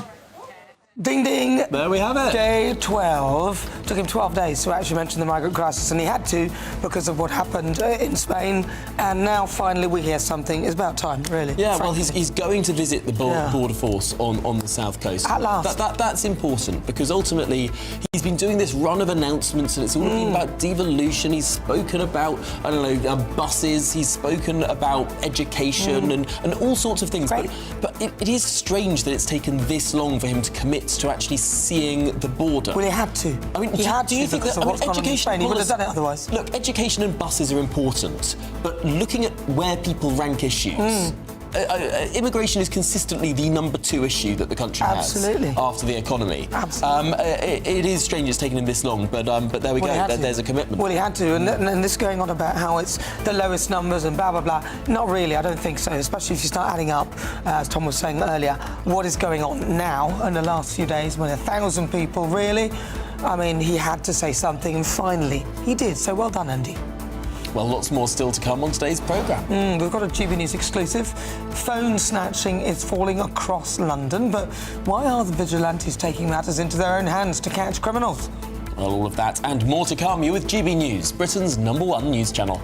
Ding, ding. There we have it. Day 12. Took him 12 days to actually mention the migrant crisis, and he had to because of what happened in Spain. And now, finally, we hear something. It's about time, really. Yeah, well, he's going to visit the Border Force on the south coast. At last. That's important, because ultimately he's been doing this run of announcements, and it's all been about devolution. He's spoken about, I don't know, buses. He's spoken about education and all sorts of things. Right. But it is strange that it's taken this long for him to commit to actually seeing the border. Well, he had to. I mean, he had do you think that education? He would have done it otherwise. Look, education and buses are important, but looking at where people rank issues. immigration is consistently the number 2 issue that the country has after the economy. Absolutely. It is strange it's taken him this long, but there we go. There's a commitment. Well, he had to, and this going on about how it's the lowest numbers and blah, blah, blah. Not really, I don't think so, especially if you start adding up, as Tom was saying earlier, what is going on now in the last few days when 1,000 people, really? I mean, he had to say something, and finally he did. So well done, Andy. Well, lots more still to come on today's programme. We've got a GBNews exclusive. Phone snatching is falling across London, but why are the vigilantes taking matters into their own hands to catch criminals? Well, all of that and more to come. You're with GB News, Britain's #1 news channel.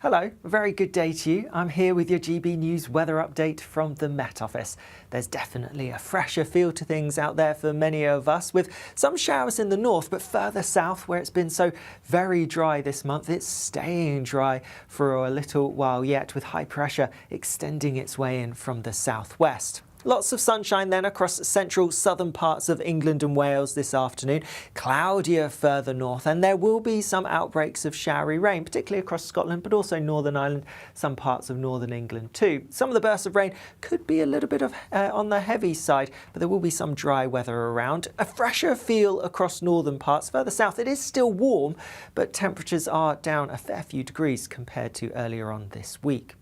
Hello, a very good day to you. I'm here with your GB News weather update from the Met Office. There's definitely a fresher feel to things out there for many of us, with some showers in the north, but further south where it's been so very dry this month, it's staying dry for a little while yet, with high pressure extending its way in from the southwest. Lots of sunshine then across central southern parts of England and Wales this afternoon. Cloudier further north, and there will be some outbreaks of showery rain, particularly across Scotland, but also Northern Ireland, some parts of northern England too. Some of the bursts of rain could be a little bit of on the heavy side, but there will be some dry weather around. A fresher feel across northern parts. Further south, it is still warm, but temperatures are down a fair few degrees compared to earlier on this week.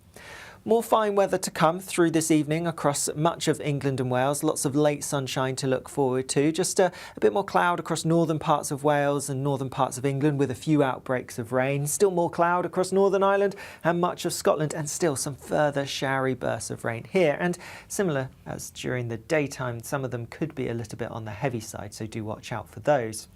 More fine weather to come through this evening across much of England and Wales. Lots of late sunshine to look forward to. Just a bit more cloud across northern parts of Wales and northern parts of England, with a few outbreaks of rain. Still more cloud across Northern Ireland and much of Scotland, and still some further showery bursts of rain here. And similar as during the daytime, some of them could be a little bit on the heavy side, so do watch out for those.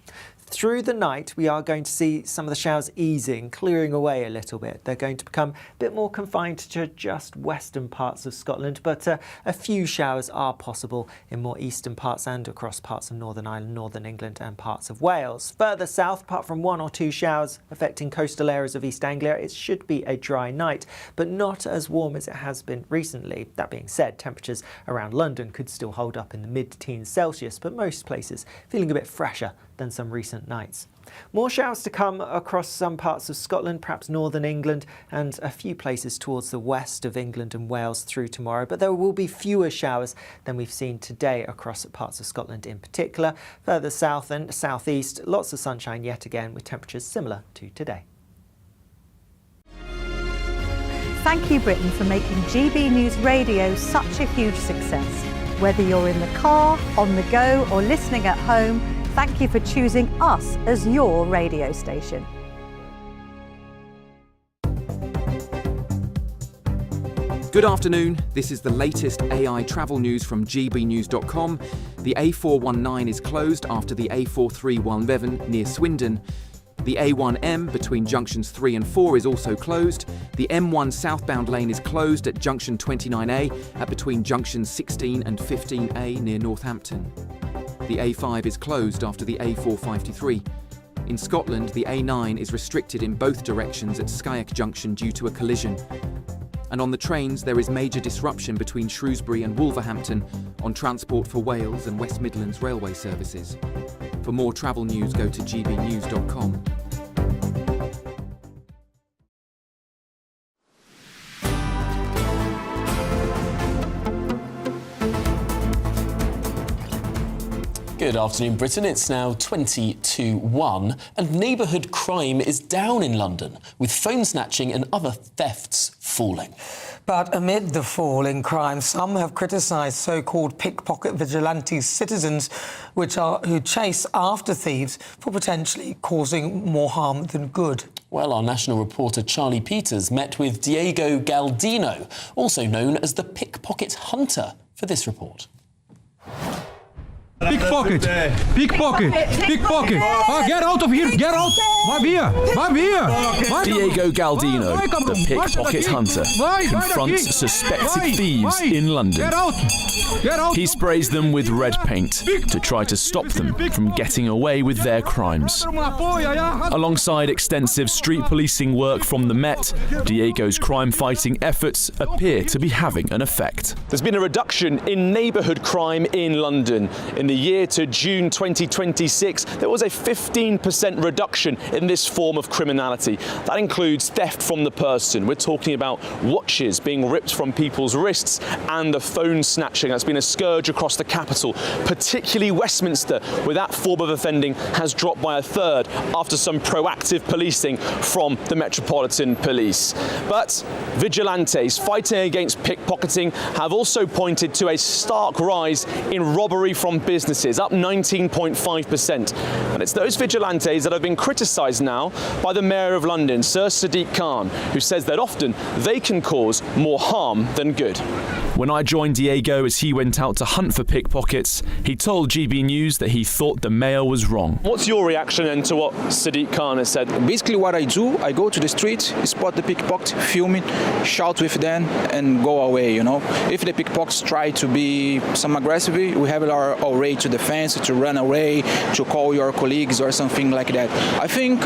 Through the night, we are going to see some of the showers easing, clearing away a little bit. They're going to become a bit more confined to just western parts of Scotland, but a few showers are possible in more eastern parts and across parts of Northern Ireland, Northern England and parts of Wales. Further south, apart from 1 or 2 showers affecting coastal areas of East Anglia, it should be a dry night, but not as warm as it has been recently. That being said, temperatures around London could still hold up in the mid-teens Celsius, but most places feeling a bit fresher than some recent nights. More showers to come across some parts of Scotland, perhaps northern England, and a few places towards the west of England and Wales through tomorrow, but there will be fewer showers than we've seen today across parts of Scotland in particular. Further south and southeast, lots of sunshine yet again, with temperatures similar to today. Thank you, Britain, for making GB News Radio such a huge success. Whether you're in the car, on the go, or listening at home, thank you for choosing us as your radio station. Good afternoon. This is the latest AI travel news from gbnews.com. The A419 is closed after the A431 near Swindon. The A1M between junctions 3 and 4 is also closed. The M1 southbound lane is closed at junction 29A at between junctions 16 and 15A near Northampton. The A5 is closed after the A453. In Scotland, the A9 is restricted in both directions at Skyach Junction due to a collision. And on the trains, there is major disruption between Shrewsbury and Wolverhampton on Transport for Wales and West Midlands railway services. For more travel news, go to gbnews.com. Good afternoon, Britain. It's now 20:01, and neighbourhood crime is down in London, with phone snatching and other thefts falling. But amid the fall in crime, some have criticised so-called pickpocket vigilante citizens, who chase after thieves for potentially causing more harm than good. Well, our national reporter Charlie Peters met with Diego Galdino, also known as the pickpocket hunter, for this report. Pickpocket! Pickpocket! Pickpocket! Get out of here! Get out! Diego Galdino, the pickpocket hunter, confronts suspected thieves in London. Get out! Get out! He sprays them with red paint to try to stop them from getting away with their crimes. Alongside extensive street policing work from the Met, Diego's crime-fighting efforts appear to be having an effect. There's been a reduction in neighbourhood crime in London. In the year to June 2026, there was a 15% reduction in this form of criminality. That includes theft from the person. We're talking about watches being ripped from people's wrists and the phone snatching. That's been a scourge across the capital, particularly Westminster, where that form of offending has dropped by a third after some proactive policing from the Metropolitan Police. But vigilantes fighting against pickpocketing have also pointed to a stark rise in robbery from businesses, up 19.5%. And it's those vigilantes that have been criticised now by the Mayor of London, Sir Sadiq Khan, who says that often they can cause more harm than good. When I joined Diego as he went out to hunt for pickpockets, he told GB News that he thought the mayor was wrong. What's your reaction then to what Sadiq Khan has said? Basically what I do, I go to the street, spot the pickpocket, film it, shout with them and go away, you know. If the pickpockets try to be some aggressive, we have our way to defense, to run away, to call your colleagues or something like that. I think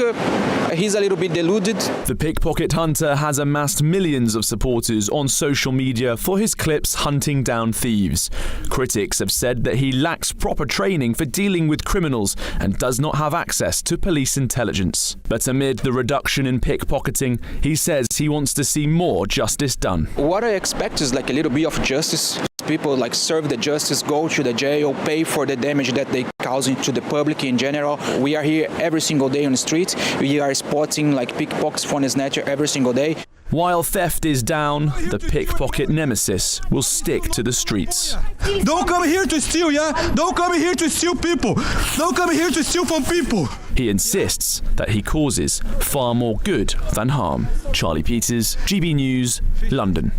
he's a little bit deluded. The pickpocket hunter has amassed millions of supporters on social media for his clips hunting down thieves. Critics have said that he lacks proper training for dealing with criminals and does not have access to police intelligence. But amid the reduction in pickpocketing, he says he wants to see more justice done. What I expect is like a little bit of justice. People like serve the justice, go to the jail, pay for the damage that they causing to the public in general. We are here every single day on the street. We are spotting like pickpockets, phone snatcher every single day. While theft is down, the pickpocket nemesis will stick to the streets. Don't come here to steal, yeah? Don't come here to steal people. Don't come here to steal from people. He insists that he causes far more good than harm. Charlie Peters, GB News, London.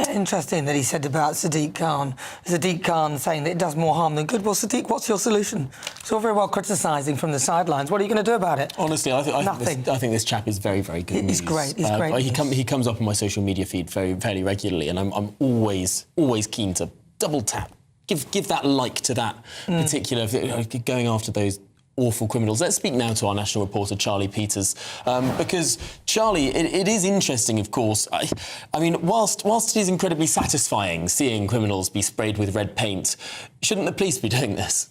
Interesting that he said about Sadiq Khan saying that it does more harm than good. Well, Sadiq, what's your solution? It's all very well criticising from the sidelines. What are you going to do about it? Honestly, I think this chap is very, very good. He's great. He's great. He comes up on my social media feed fairly regularly, and I'm always keen to double tap, give that like to that particular going after those awful criminals. Let's speak now to our national reporter, Charlie Peters, because, Charlie, it is interesting, of course. I mean, whilst it is incredibly satisfying seeing criminals be sprayed with red paint, shouldn't the police be doing this?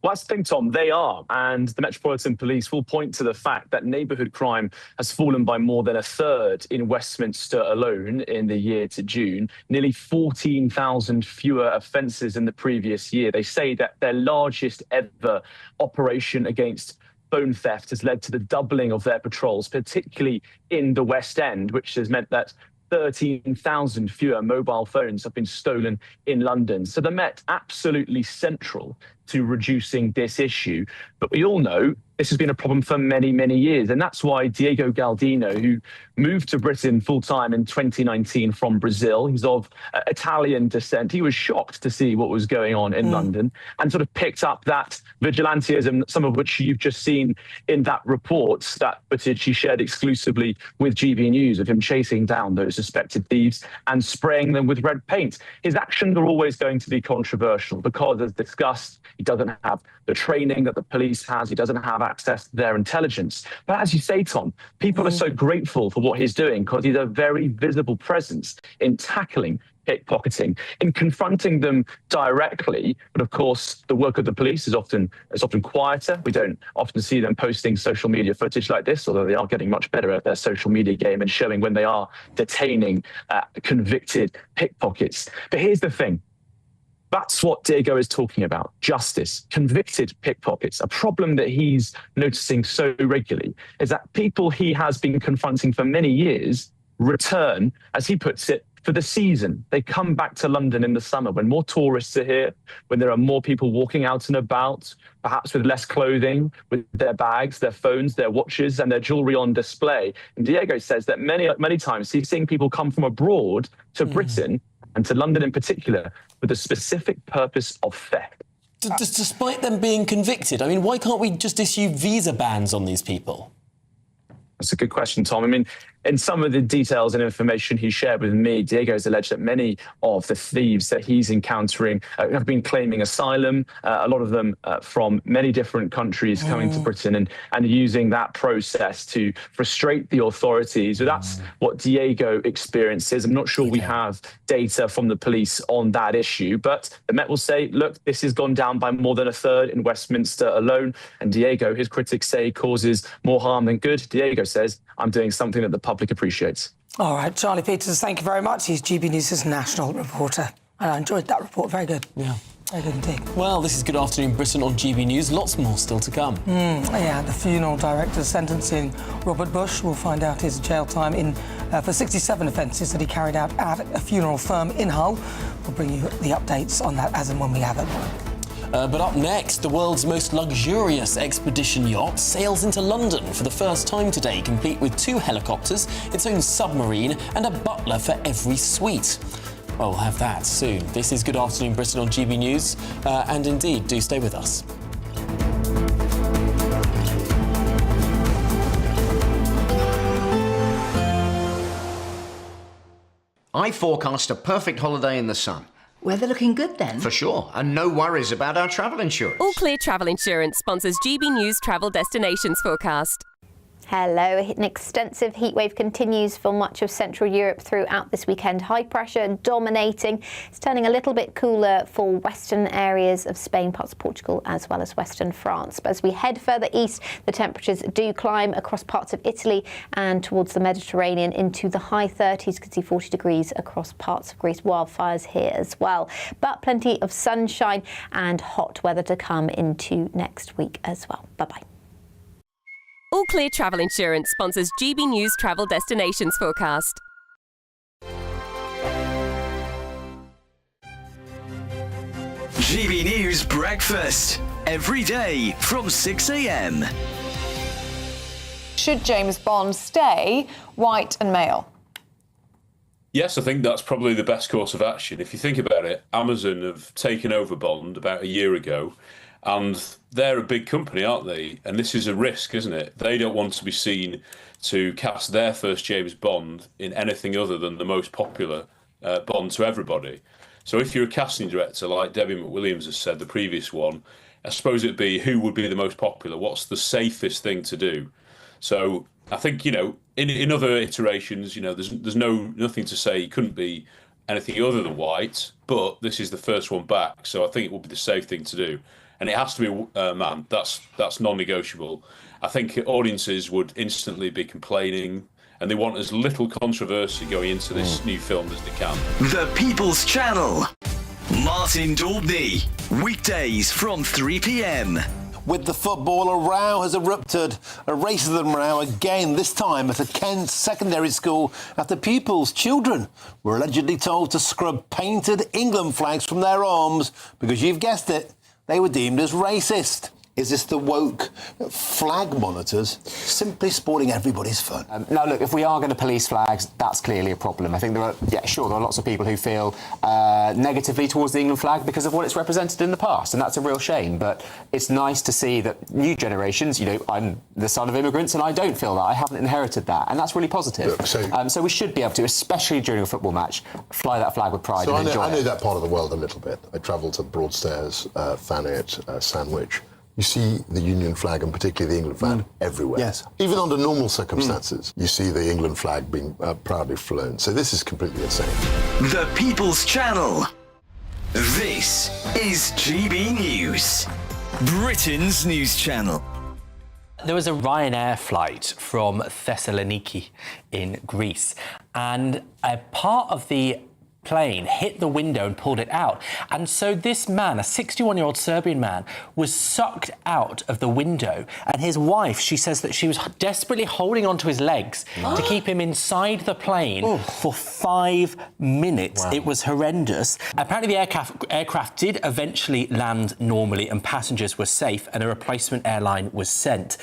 Well, that's the thing, Tom. They are. And the Metropolitan Police will point to the fact that neighbourhood crime has fallen by more than a third in Westminster alone in the year to June. Nearly 14,000 fewer offences in the previous year. They say that their largest ever operation against phone theft has led to the doubling of their patrols, particularly in the West End, which has meant that 13,000 fewer mobile phones have been stolen in London. So the Met absolutely central to reducing this issue. But we all know this has been a problem for many, many years. And that's why Diego Galdino, who moved to Britain full-time in 2019 from Brazil, he's of Italian descent, he was shocked to see what was going on in London and sort of picked up that vigilantism, some of which you've just seen in that report, that footage he shared exclusively with GB News of him chasing down those suspected thieves and spraying them with red paint. His actions are always going to be controversial because, as discussed, he doesn't have the training that the police has. He doesn't have access to their intelligence. But as you say, Tom, people are so grateful for what he's doing because he's a very visible presence in tackling pickpocketing, in confronting them directly. But of course, the work of the police is often quieter. We don't often see them posting social media footage like this, although they are getting much better at their social media game and showing when they are detaining convicted pickpockets. But here's the thing. That's what Diego is talking about. Justice, convicted pickpockets. A problem that he's noticing so regularly is that people he has been confronting for many years return, as he puts it, for the season. They come back to London in the summer when more tourists are here, when there are more people walking out and about, perhaps with less clothing, with their bags, their phones, their watches and their jewellery on display. And Diego says that many times he's seeing people come from abroad to Britain and to London in particular with the specific purpose of theft. Despite them being convicted, I mean, why can't we just issue visa bans on these people? That's a good question, Tom. I mean, In some of the details and information he shared with me, Diego has alleged that many of the thieves that he's encountering have been claiming asylum, a lot of them from many different countries coming to Britain and using that process to frustrate the authorities. So that's what Diego experiences. I'm not sure we have data from the police on that issue, but the Met will say, look, this has gone down by more than a third in Westminster alone. And Diego, his critics say, causes more harm than good. Diego says, I'm doing something that the public appreciates. All right, Charlie Peters, thank you very much. He's GB News' national reporter. And I enjoyed that report. Very good. Yeah. Very good indeed. Well, this is Good Afternoon Britain on GB News. Lots more still to come. Yeah, the funeral director sentencing Robert Bush will find out his jail time for 67 offences that he carried out at a funeral firm in Hull. We'll bring you the updates on that as and when we have it. But up next, the world's most luxurious expedition yacht sails into London for the first time today, complete with 2 helicopters, its own submarine and a butler for every suite. Well, we'll have that soon. This is Good Afternoon Britain on GB News, and indeed, do stay with us. I forecast a perfect holiday in the sun. Weather looking good then? For sure, and no worries about our travel insurance. All Clear Travel Insurance sponsors GB News Travel Destinations forecast. Hello. An extensive heatwave continues for much of Central Europe throughout this weekend. High pressure dominating. It's turning a little bit cooler for western areas of Spain, parts of Portugal, as well as western France. But as we head further east, the temperatures do climb across parts of Italy and towards the Mediterranean into the high 30s. You can see 40 degrees across parts of Greece. Wildfires here as well. But plenty of sunshine and hot weather to come into next week as well. Bye-bye. All Clear Travel Insurance sponsors GB News Travel Destinations forecast. GB News Breakfast, every day from 6 a.m. Should James Bond stay white and male? Yes, I think that's probably the best course of action. If you think about it, Amazon have taken over Bond about a year ago, and they're a big company, aren't they? And this is a risk, isn't it? They don't want to be seen to cast their first James Bond in anything other than the most popular Bond to everybody. So if you're a casting director, like Debbie McWilliams has said, the previous one, I suppose it'd be who would be the most popular? What's the safest thing to do? So I think, you know, in other iterations, you know, there's nothing to say he couldn't be anything other than white, but this is the first one back, so I think it will be the safe thing to do. And it has to be a man. That's non-negotiable. I think audiences would instantly be complaining, and they want as little controversy going into this new film as they can. The People's Channel. Martin Daubney. Weekdays from 3 p.m. With the football, a row has erupted. A racism row again, this time at a Kent secondary school after pupils' children were allegedly told to scrub painted England flags from their arms because, you've guessed it, they were deemed as racist. Is this the woke flag monitors simply spoiling everybody's fun? Now, look, if we are going to police flags, that's clearly a problem. I think there are lots of people who feel negatively towards the England flag because of what it's represented in the past, and that's a real shame. But it's nice to see that new generations, you know, I'm the son of immigrants, and I don't feel that. I haven't inherited that, and that's really positive. Look, so we should be able to, especially during a football match, fly that flag with pride and enjoy it. I know that part of the world a little bit. I travelled to Broadstairs, Thanet, Sandwich. You see the Union flag, and particularly the England flag, everywhere. Yes. Even under normal circumstances, you see the England flag being proudly flown. So this is completely insane. The People's Channel. This is GB News, Britain's news channel. There was a Ryanair flight from Thessaloniki in Greece, and a part of the plane hit the window and pulled it out. And so this man, a 61-year-old Serbian man, was sucked out of the window. And his wife, she says that she was desperately holding onto his legs to keep him inside the plane for 5 minutes. Wow. It was horrendous. Apparently the aircraft did eventually land normally and passengers were safe and a replacement airline was sent.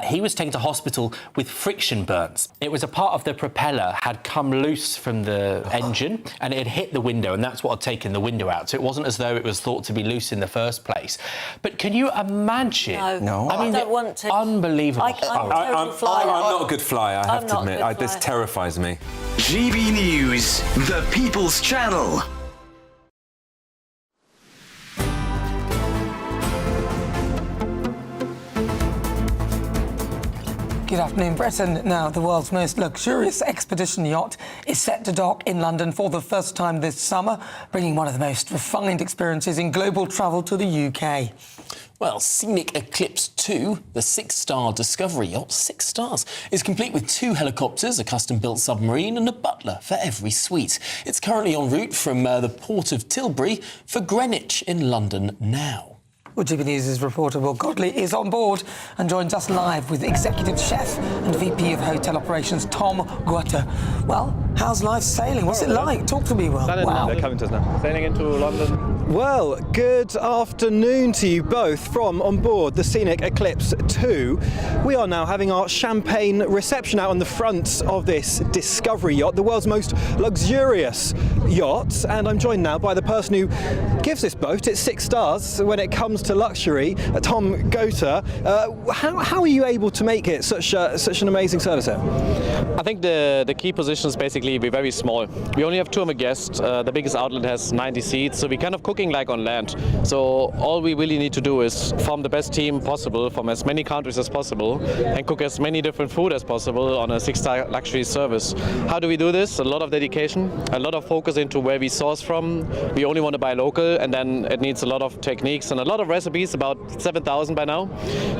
he was taken to hospital with friction burns. It was a part of the propeller had come loose from the engine and it had hit the window, and that's what had taken the window out. So it wasn't as though it was thought to be loose in the first place. But can you imagine? No. I mean, I don't want to. Unbelievable. I'm not a good flyer, I have to admit. This terrifies me. GB News, the People's Channel. Good afternoon, Britain. Now, the world's most luxurious expedition yacht is set to dock in London for the first time this summer, bringing one of the most refined experiences in global travel to the UK. Well, Scenic Eclipse 2, the 6-star Discovery yacht, 6 stars, is complete with 2 helicopters, a custom-built submarine and a butler for every suite. It's currently en route from the port of Tilbury for Greenwich in London now. Well, GBNews' reporter Will Godley is on board and joins us live with Executive Chef and VP of Hotel Operations Tom Guetta. Well, how's life sailing? What's it like? Talk to me, Will. Wow. They're coming to us now. Sailing into London. Well, good afternoon to you both from on board the Scenic Eclipse 2. We are now having our champagne reception out on the front of this Discovery yacht, the world's most luxurious yacht. And I'm joined now by the person who gives this boat its 6 stars when it comes to luxury, Tom Guetta. How are you able to make it such an amazing service here? I think the key position is basically we're very small. We only have 200 guests. The biggest outlet has 90 seats, so we're kind of cooking like on land. So all we really need to do is form the best team possible from as many countries as possible and cook as many different food as possible on a 6-star luxury service. How do we do this? A lot of dedication, a lot of focus into where we source from. We only want to buy local, and then it needs a lot of techniques and a lot of recipes, about 7,000 by now,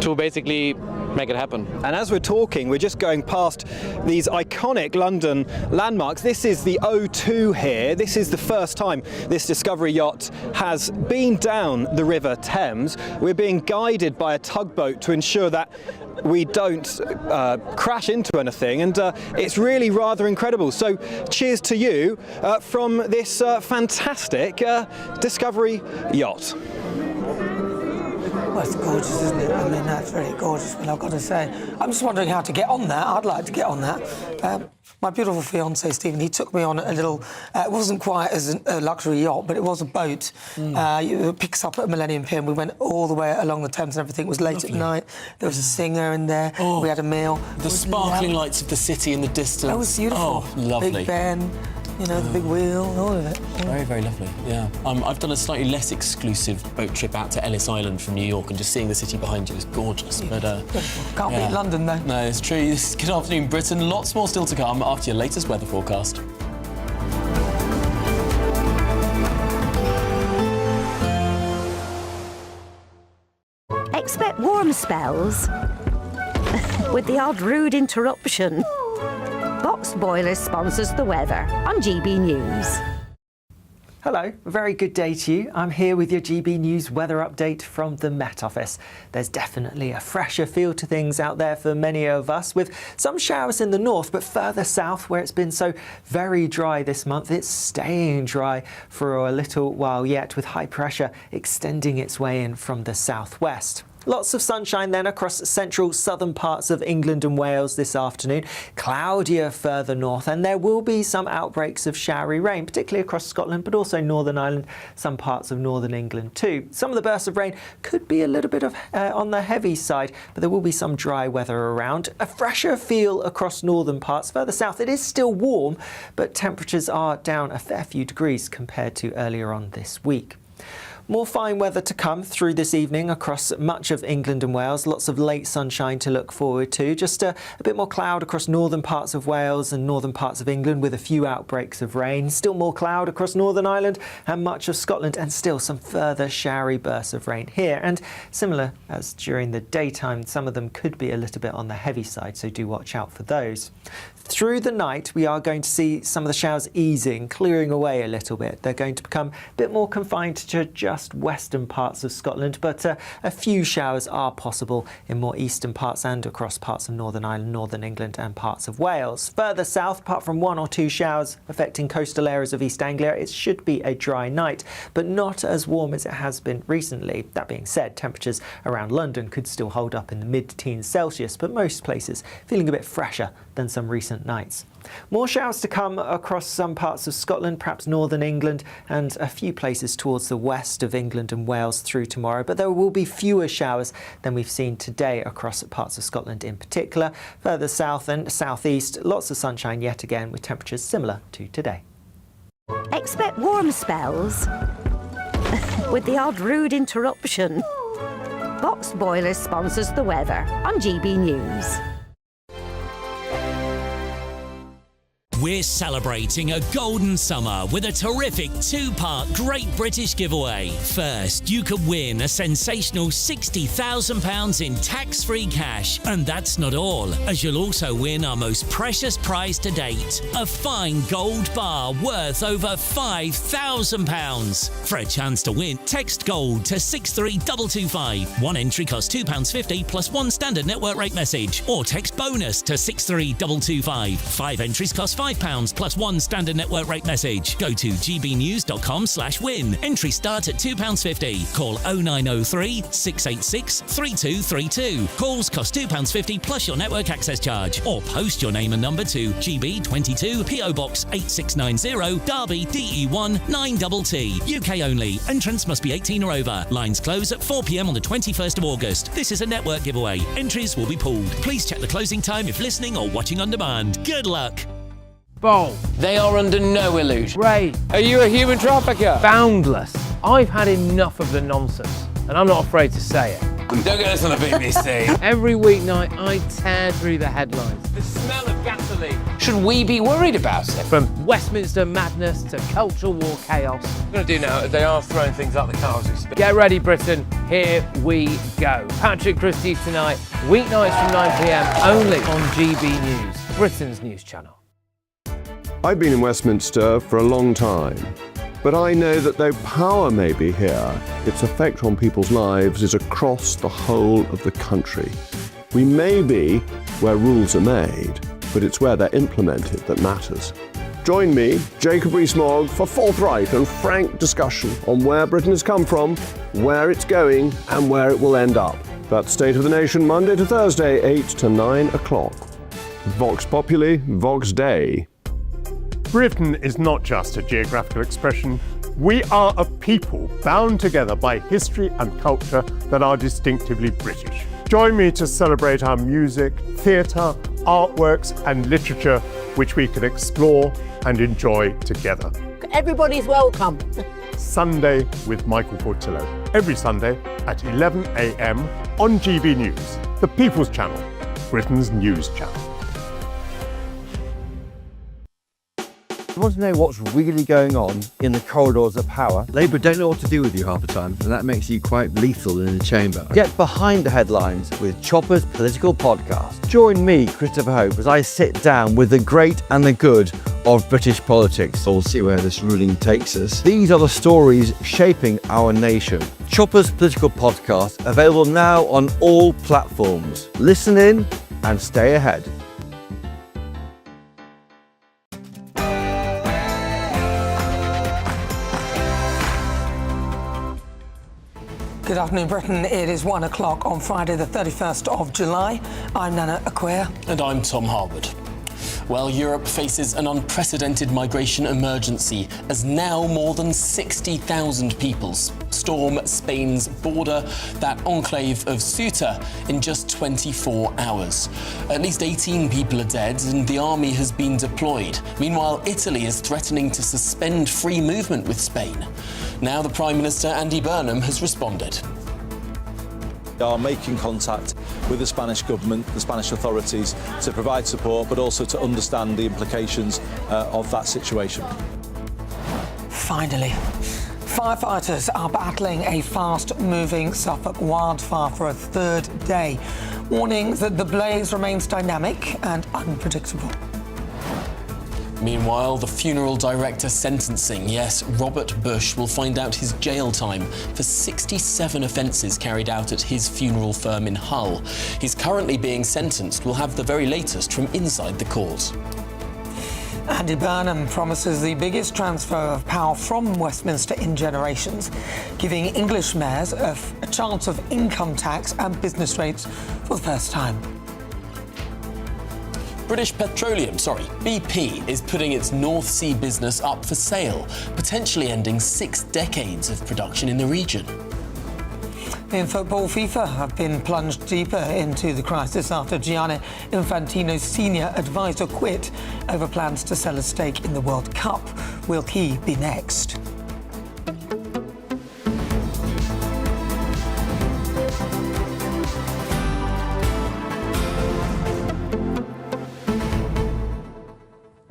to basically make it happen. And as we're talking, we're just going past these iconic London landmarks. This is the O2 here. This is the first time this Discovery yacht has been down the River Thames. We're being guided by a tugboat to ensure that we don't crash into anything, and it's really rather incredible. So cheers to you from this fantastic Discovery yacht. Well, it's gorgeous, isn't it? I mean, that's very gorgeous, but I've got to say. I'm just wondering how to get on that. I'd like to get on that. My beautiful fiancé, Stephen, he took me on a little... it wasn't quite as a luxury yacht, but it was a boat. It picks up at Millennium Pier, and we went all the way along the Thames and everything. It was late at night. There was a singer in there. We had a meal. The sparkling lights of the city in the distance. That was beautiful. Oh, lovely. Big Ben. You know, the big wheel, all of it. Very, very lovely, yeah. I've done a slightly less exclusive boat trip out to Ellis Island from New York, and just seeing the city behind you is gorgeous. But can't beat London, though. No, it's true. Good afternoon, Britain. Lots more still to come after your latest weather forecast. Expect warm spells with the odd rude interruption. Box Boilers sponsors the weather on GB News. Hello, a very good day to you. I'm here with your GB News weather update from the Met Office. There's definitely a fresher feel to things out there for many of us, with some showers in the north, but further south where it's been so very dry this month, it's staying dry for a little while yet, with high pressure extending its way in from the southwest. Lots of sunshine then across central southern parts of England and Wales this afternoon. Cloudier further north, and there will be some outbreaks of showery rain, particularly across Scotland, but also Northern Ireland, some parts of northern England too. Some of the bursts of rain could be a little bit of on the heavy side, but there will be some dry weather around. A fresher feel across northern parts. Further south, it is still warm, but temperatures are down a fair few degrees compared to earlier on this week. More fine weather to come through this evening across much of England and Wales. Lots of late sunshine to look forward to. Just a bit more cloud across northern parts of Wales and northern parts of England, with a few outbreaks of rain. Still more cloud across Northern Ireland and much of Scotland, and still some further showery bursts of rain here. And similar as during the daytime, some of them could be a little bit on the heavy side, so do watch out for those. Through the night, we are going to see some of the showers easing, clearing away a little bit. They're going to become a bit more confined to just just western parts of Scotland, but a few showers are possible in more eastern parts and across parts of Northern Ireland, Northern England and parts of Wales. Further south, apart from 1 or 2 showers affecting coastal areas of East Anglia, it should be a dry night, but not as warm as it has been recently. That being said, temperatures around London could still hold up in the mid-teens Celsius, but most places feeling a bit fresher than some recent nights. More showers to come across some parts of Scotland, perhaps northern England and a few places towards the west of England and Wales through tomorrow, but there will be fewer showers than we've seen today across parts of Scotland in particular. Further south and southeast, lots of sunshine yet again with temperatures similar to today. Expect warm spells with the odd rude interruption. Boxed Boilers sponsors the weather on GB News. We're celebrating a golden summer with a terrific 2-part Great British giveaway. First, you could win a sensational £60,000 in tax-free cash. And that's not all, as you'll also win our most precious prize to date, a fine gold bar worth over £5,000. For a chance to win, text GOLD to 63225. One entry costs £2.50 plus one standard network rate message. Or text BONUS to 63225. 5 entries cost £5 plus one standard network rate message. Go to gbnews.com/win. Entry start at £2.50. Call 0903 686 3232. Calls cost £2.50 plus your network access charge. Or post your name and number to GB22 PO Box 8690 Derby DE1 9TT. UK only. Entrance must be 18 or over. Lines close at 4 p.m. on the 21st of August. This is a network giveaway. Entries will be pulled. Please check the closing time if listening or watching on demand. Good luck. Bold. They are under no illusion. Ray. Are you a human trafficker? Boundless. I've had enough of the nonsense, and I'm not afraid to say it. Don't get us on the BBC. Every weeknight, I tear through the headlines. The smell of gasoline. Should we be worried about it? From Westminster madness to cultural war chaos. What we're going to do now is they are throwing things out the car as we speak. Get ready, Britain. Here we go. Patrick Christie's tonight, weeknights from 9 p.m. only on GB News, Britain's news channel. I've been in Westminster for a long time, but I know that though power may be here, its effect on people's lives is across the whole of the country. We may be where rules are made, but it's where they're implemented that matters. Join me, Jacob Rees-Mogg, for forthright and frank discussion on where Britain has come from, where it's going, and where it will end up. That's State of the Nation, Monday to Thursday, 8 to 9 o'clock. Vox Populi, Vox Dei. Britain is not just a geographical expression. We are a people bound together by history and culture that are distinctively British. Join me to celebrate our music, theatre, artworks and literature, which we can explore and enjoy together. Everybody's welcome. Sunday with Michael Portillo. Every Sunday at 11 a.m. on GB News, the People's Channel, Britain's news channel. You want to know what's really going on in the corridors of power? Labour don't know what to do with you half the time, and that makes you quite lethal in the chamber. Get behind the headlines with Chopper's Political Podcast. Join me, Christopher Hope, as I sit down with the great and the good of British politics. We'll see where this ruling takes us. These are the stories shaping our nation. Chopper's Political Podcast, available now on all platforms. Listen in and stay ahead. Good afternoon, Britain. It is 1 o'clock on Friday, the 31st of July. I'm Nana Akua. And I'm Tom Harwood. Well, Europe faces an unprecedented migration emergency as now more than 60,000 people storm Spain's border, that enclave of Ceuta, in just 24 hours. At least 18 people are dead and the army has been deployed. Meanwhile, Italy is threatening to suspend free movement with Spain. Now the Prime Minister, Andy Burnham, has responded. We are making contact with the Spanish government, the Spanish authorities, to provide support, but also to understand the implications of that situation. Finally, firefighters are battling a fast-moving Suffolk wildfire for a third day, warning that the blaze remains dynamic and unpredictable. Meanwhile, the funeral director sentencing. Yes, Robert Bush will find out his jail time for 67 offences carried out at his funeral firm in Hull. He's currently being sentenced. We'll have the very latest from inside the court. Andy Burnham promises the biggest transfer of power from Westminster in generations, giving English mayors a chance of income tax and business rates for the first time. British Petroleum, BP, is putting its North Sea business up for sale, potentially ending 6 decades of production in the region. In football, FIFA have been plunged deeper into the crisis after Gianni Infantino's senior advisor quit over plans to sell a stake in the World Cup. Will he be next?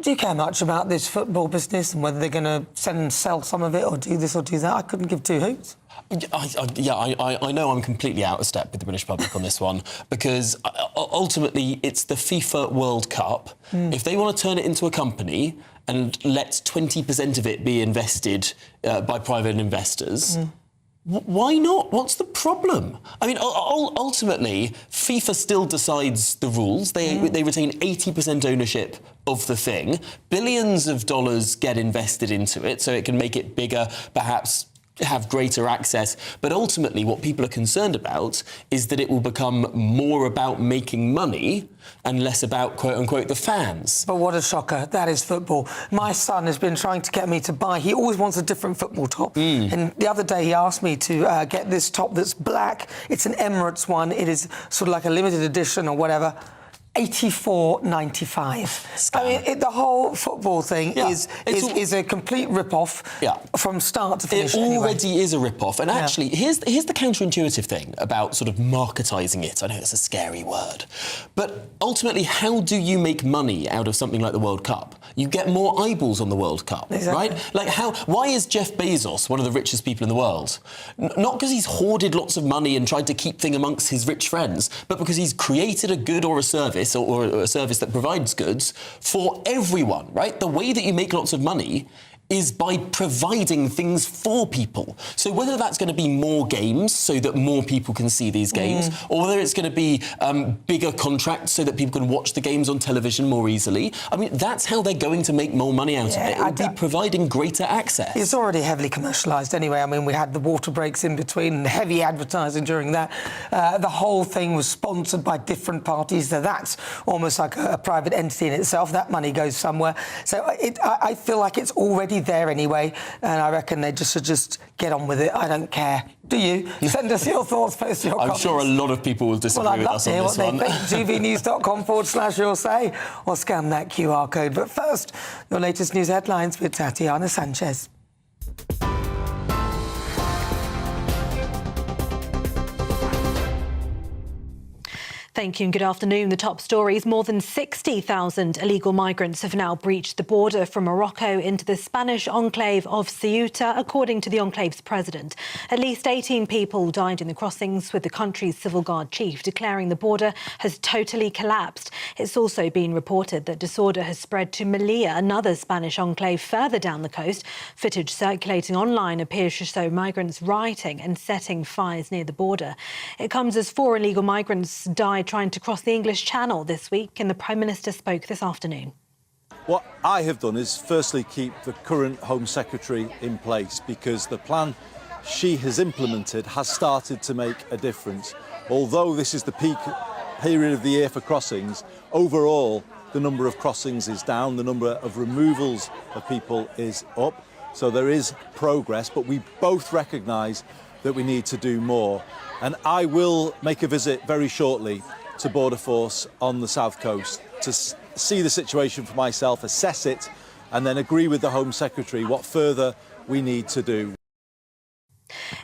Do you care much about this football business and whether they're going to sell some of it or do this or do that? I couldn't give two hoots. I know I'm completely out of step with the British public on this one because ultimately it's the FIFA World Cup. If they want to turn it into a company and let 20% of it be invested by private investors, why not? What's the problem? I mean, ultimately, FIFA still decides the rules. They retain 80% ownership of the thing. Billions of dollars get invested into it, so it can make it bigger, perhaps have greater access. But ultimately, what people are concerned about is that it will become more about making money and less about, quote-unquote, the fans. But what a shocker. That is football. My son has been trying to get me to buy... He always wants a different football top. And the other day he asked me to get this top that's black. It's an Emirates one. It is sort of like a limited edition or whatever. $84.95. I mean, the whole football thing is a complete rip-off from start to finish. It already is a rip-off. And actually, here's the counterintuitive thing about sort of marketising it. I know it's a scary word. But ultimately, how do you make money out of something like the World Cup? You get more eyeballs on the World Cup, right? Like, why is Jeff Bezos one of the richest people in the world? Not because he's hoarded lots of money and tried to keep things amongst his rich friends, but because he's created a good or a service or a service that provides goods for everyone, right? The way that you make lots of money is by providing things for people. So whether that's going to be more games so that more people can see these games, or whether it's going to be bigger contracts so that people can watch the games on television more easily, I mean, that's how they're going to make more money out of it. It will be providing greater access. It's already heavily commercialised anyway. I mean, we had the water breaks in between and heavy advertising during that. The whole thing was sponsored by different parties, so that's almost like a private entity in itself. That money goes somewhere. So I feel like it's already there anyway, and I reckon they should just get on with it. I don't care. Do you? Send us your thoughts, post your comments. I'm sure a lot of people will disagree with us on this one. Well, I'd love to hear what they think. GBNews.com/your say, or scan that QR code. But first, your latest news headlines with Tatiana Sanchez. Thank you and good afternoon. The top stories. More than 60,000 illegal migrants have now breached the border from Morocco into the Spanish enclave of Ceuta, according to the enclave's president. At least 18 people died in the crossings, with the country's civil guard chief declaring the border has totally collapsed. It's also been reported that disorder has spread to Melilla, another Spanish enclave further down the coast. Footage circulating online appears to show migrants rioting and setting fires near the border. It comes as 4 illegal migrants died trying to cross the English Channel this week, and the Prime Minister spoke this afternoon. What I have done is firstly keep the current Home Secretary in place, because the plan she has implemented has started to make a difference. Although this is the peak period of the year for crossings, overall the number of crossings is down, the number of removals of people is up. So there is progress, but we both recognise that we need to do more. And I will make a visit very shortly to Border Force on the South Coast to see the situation for myself, assess it, and then agree with the Home Secretary what further we need to do.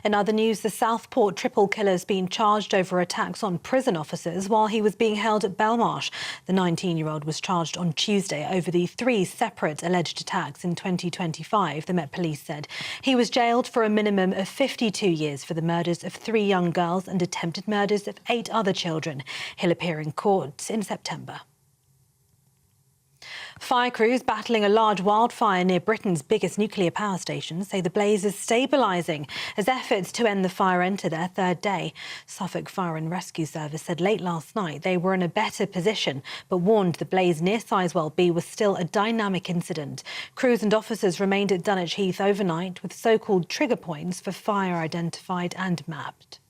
In other news, the Southport triple killer has been charged over attacks on prison officers while he was being held at Belmarsh. The 19-year-old was charged on Tuesday over the 3 separate alleged attacks in 2025, the Met Police said. He was jailed for a minimum of 52 years for the murders of 3 young girls and attempted murders of 8 other children. He'll appear in court in September. Fire crews battling a large wildfire near Britain's biggest nuclear power station say the blaze is stabilising as efforts to end the fire enter their third day. Suffolk Fire and Rescue Service said late last night they were in a better position, but warned the blaze near Sizewell B was still a dynamic incident. Crews and officers remained at Dunwich Heath overnight with so-called trigger points for fire identified and mapped.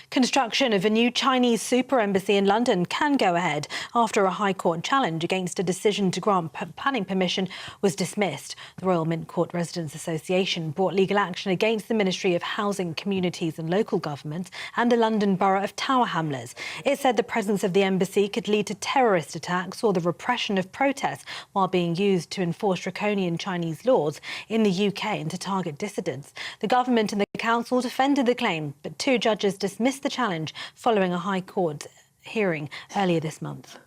Construction of a new Chinese super embassy in London can go ahead after a High Court challenge against a decision to grant planning permission was dismissed. The Royal Mint Court Residents Association brought legal action against the Ministry of Housing, Communities and Local Government and the London Borough of Tower Hamlets. It said the presence of the embassy could lead to terrorist attacks or the repression of protests while being used to enforce draconian Chinese laws in the UK and to target dissidents. The government and the council defended the claim, but two judges dismissed the challenge following a High Court hearing earlier this month.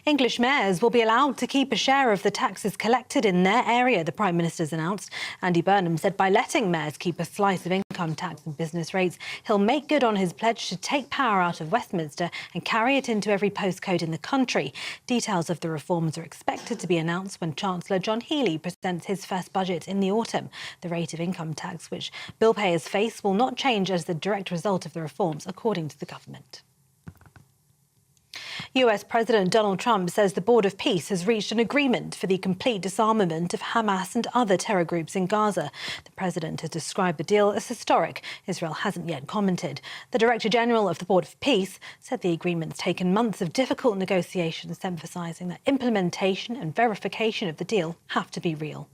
English mayors will be allowed to keep a share of the taxes collected in their area, the Prime Minister's announced. Andy Burnham said by letting mayors keep a slice of income tax and business rates, he'll make good on his pledge to take power out of Westminster and carry it into every postcode in the country. Details of the reforms are expected to be announced when Chancellor John Healey presents his first budget in the autumn. The rate of income tax which bill payers face will not change as the direct result of the reforms, according to the government. US President Donald Trump says the Board of Peace has reached an agreement for the complete disarmament of Hamas and other terror groups in Gaza. The president has described the deal as historic. Israel hasn't yet commented. The Director General of the Board of Peace said the agreement's taken months of difficult negotiations, emphasising that implementation and verification of the deal have to be real.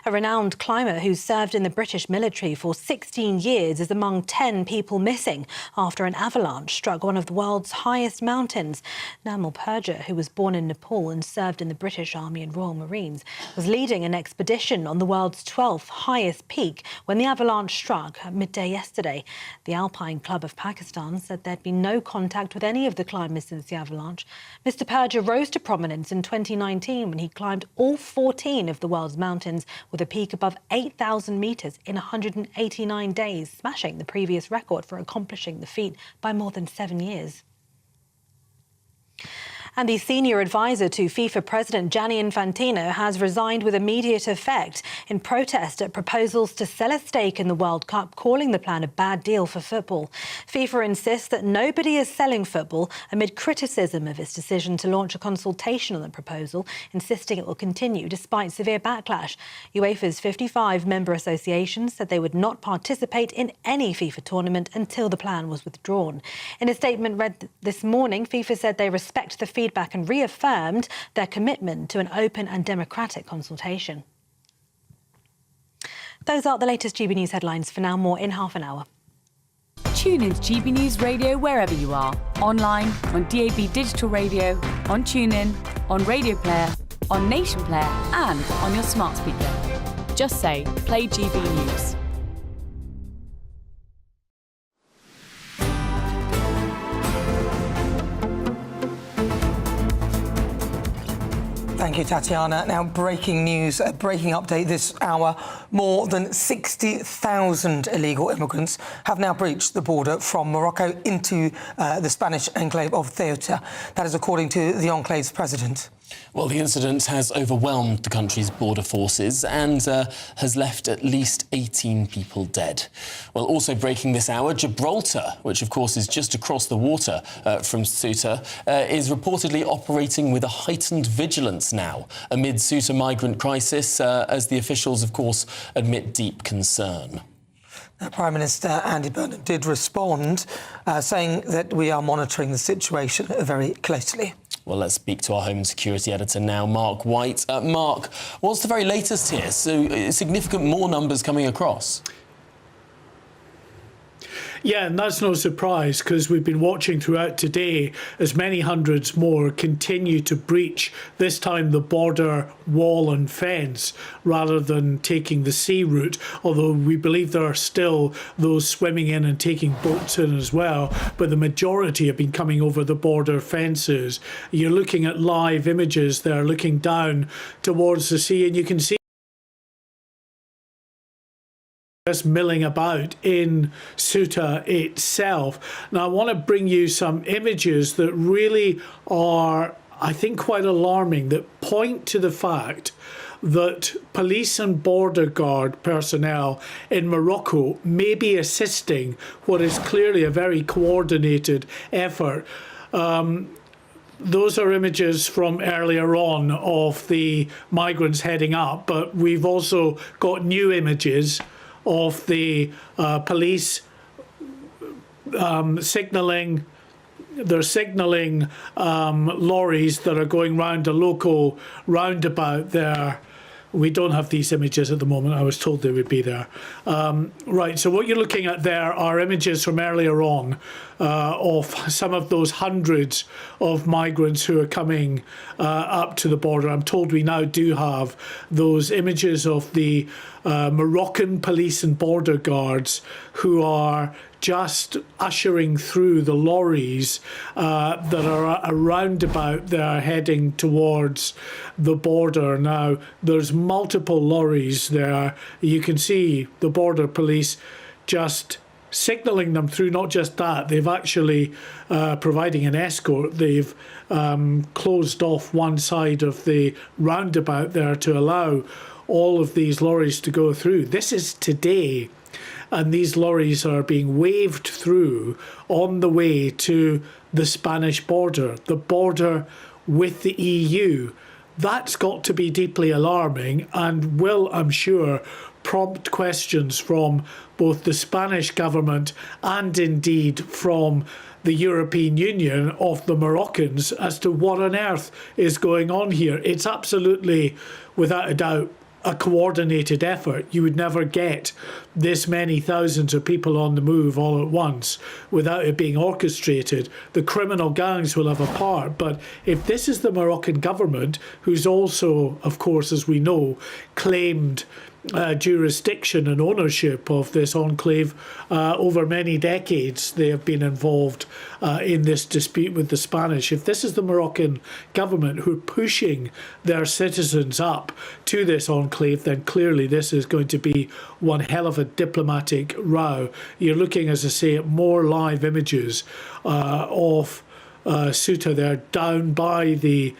A renowned climber who served in the British military for 16 years is among 10 people missing after an avalanche struck one of the world's highest mountains. Namal Purja, who was born in Nepal and served in the British Army and Royal Marines, was leading an expedition on the world's 12th highest peak when the avalanche struck at midday yesterday. The Alpine Club of Pakistan said there'd been no contact with any of the climbers since the avalanche. Mr. Purja rose to prominence in 2019 when he climbed all 14 of the world's mountains with a peak above 8,000 metres in 189 days, smashing the previous record for accomplishing the feat by more than 7 years. And the senior advisor to FIFA President Gianni Infantino has resigned with immediate effect in protest at proposals to sell a stake in the World Cup, calling the plan a bad deal for football. FIFA insists that nobody is selling football amid criticism of its decision to launch a consultation on the proposal, insisting it will continue despite severe backlash. UEFA's 55 member associations said they would not participate in any FIFA tournament until the plan was withdrawn. In a statement read this morning, FIFA said they respect the feedback and reaffirmed their commitment to an open and democratic consultation. Those are the latest GB News headlines. For now, more in half an hour. Tune into GB News Radio wherever you are. Online, on DAB digital radio, on TuneIn, on Radio Player, on Nation Player and on your smart speaker. Just say, play GB News. Thank you, Tatiana. Now, breaking news, a breaking update this hour. More than 60,000 illegal immigrants have now breached the border from Morocco into the Spanish enclave of Ceuta. That is according to the enclave's president. Well, the incident has overwhelmed the country's border forces and has left at least 18 people dead. Well, also breaking this hour, Gibraltar, which of course is just across the water from Ceuta, is reportedly operating with a heightened vigilance now amid Ceuta migrant crisis, as the officials, of course, admit deep concern. Prime Minister Andy Burnham did respond, saying that we are monitoring the situation very closely. Well, let's speak to our Home and Security Editor now, Mark White. Mark, what's the very latest here? So significant more numbers coming across. Yeah, and that's no surprise because we've been watching throughout today as many hundreds more continue to breach, this time the border wall and fence, rather than taking the sea route, although we believe there are still those swimming in and taking boats in as well, but the majority have been coming over the border fences. You're looking at live images there, looking down towards the sea, and you can see just milling about in Ceuta itself. Now, I want to bring you some images that really are, I think, quite alarming, that point to the fact that police and border guard personnel in Morocco may be assisting what is clearly a very coordinated effort. Those are images from earlier on of the migrants heading up, but we've also got new images of the police signalling. They're signalling lorries that are going round a local roundabout there. We don't have these images at the moment. I was told they would be there. Right, so what you're looking at there are images from earlier on of some of those hundreds of migrants who are coming up to the border. I'm told we now do have those images of the Moroccan police and border guards who are just ushering through the lorries that are around about there heading towards the border. Now, there's multiple lorries there. You can see the border police just signalling them through. Not just that, they've actually providing an escort. They've closed off one side of the roundabout there to allow all of these lorries to go through. This is today. And these lorries are being waved through on the way to the Spanish border, the border with the EU. That's got to be deeply alarming and will, I'm sure, prompt questions from both the Spanish government and indeed from the European Union of the Moroccans as to what on earth is going on here. It's absolutely, without a doubt, a coordinated effort. You would never get this many thousands of people on the move all at once without it being orchestrated. The criminal gangs will have a part, but if this is the Moroccan government, who's also, of course, as we know, claimed jurisdiction and ownership of this enclave over many decades, they have been involved in this dispute with the Spanish. If this is the Moroccan government who are pushing their citizens up to this enclave, then clearly this is going to be one hell of a diplomatic row. You're looking, as I say, at more live images of Ceuta there down by the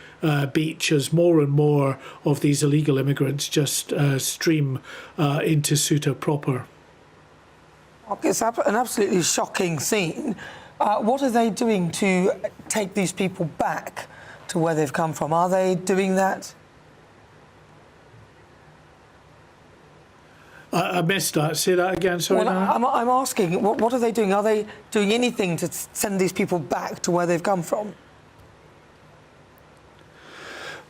beach as more and more of these illegal immigrants just stream into Ceuta proper. It's an absolutely shocking scene. What are they doing to take these people back to where they've come from? Are they doing that? I missed that. Say that again, sorry. Well, I'm asking, what are they doing? Are they doing anything to send these people back to where they've come from?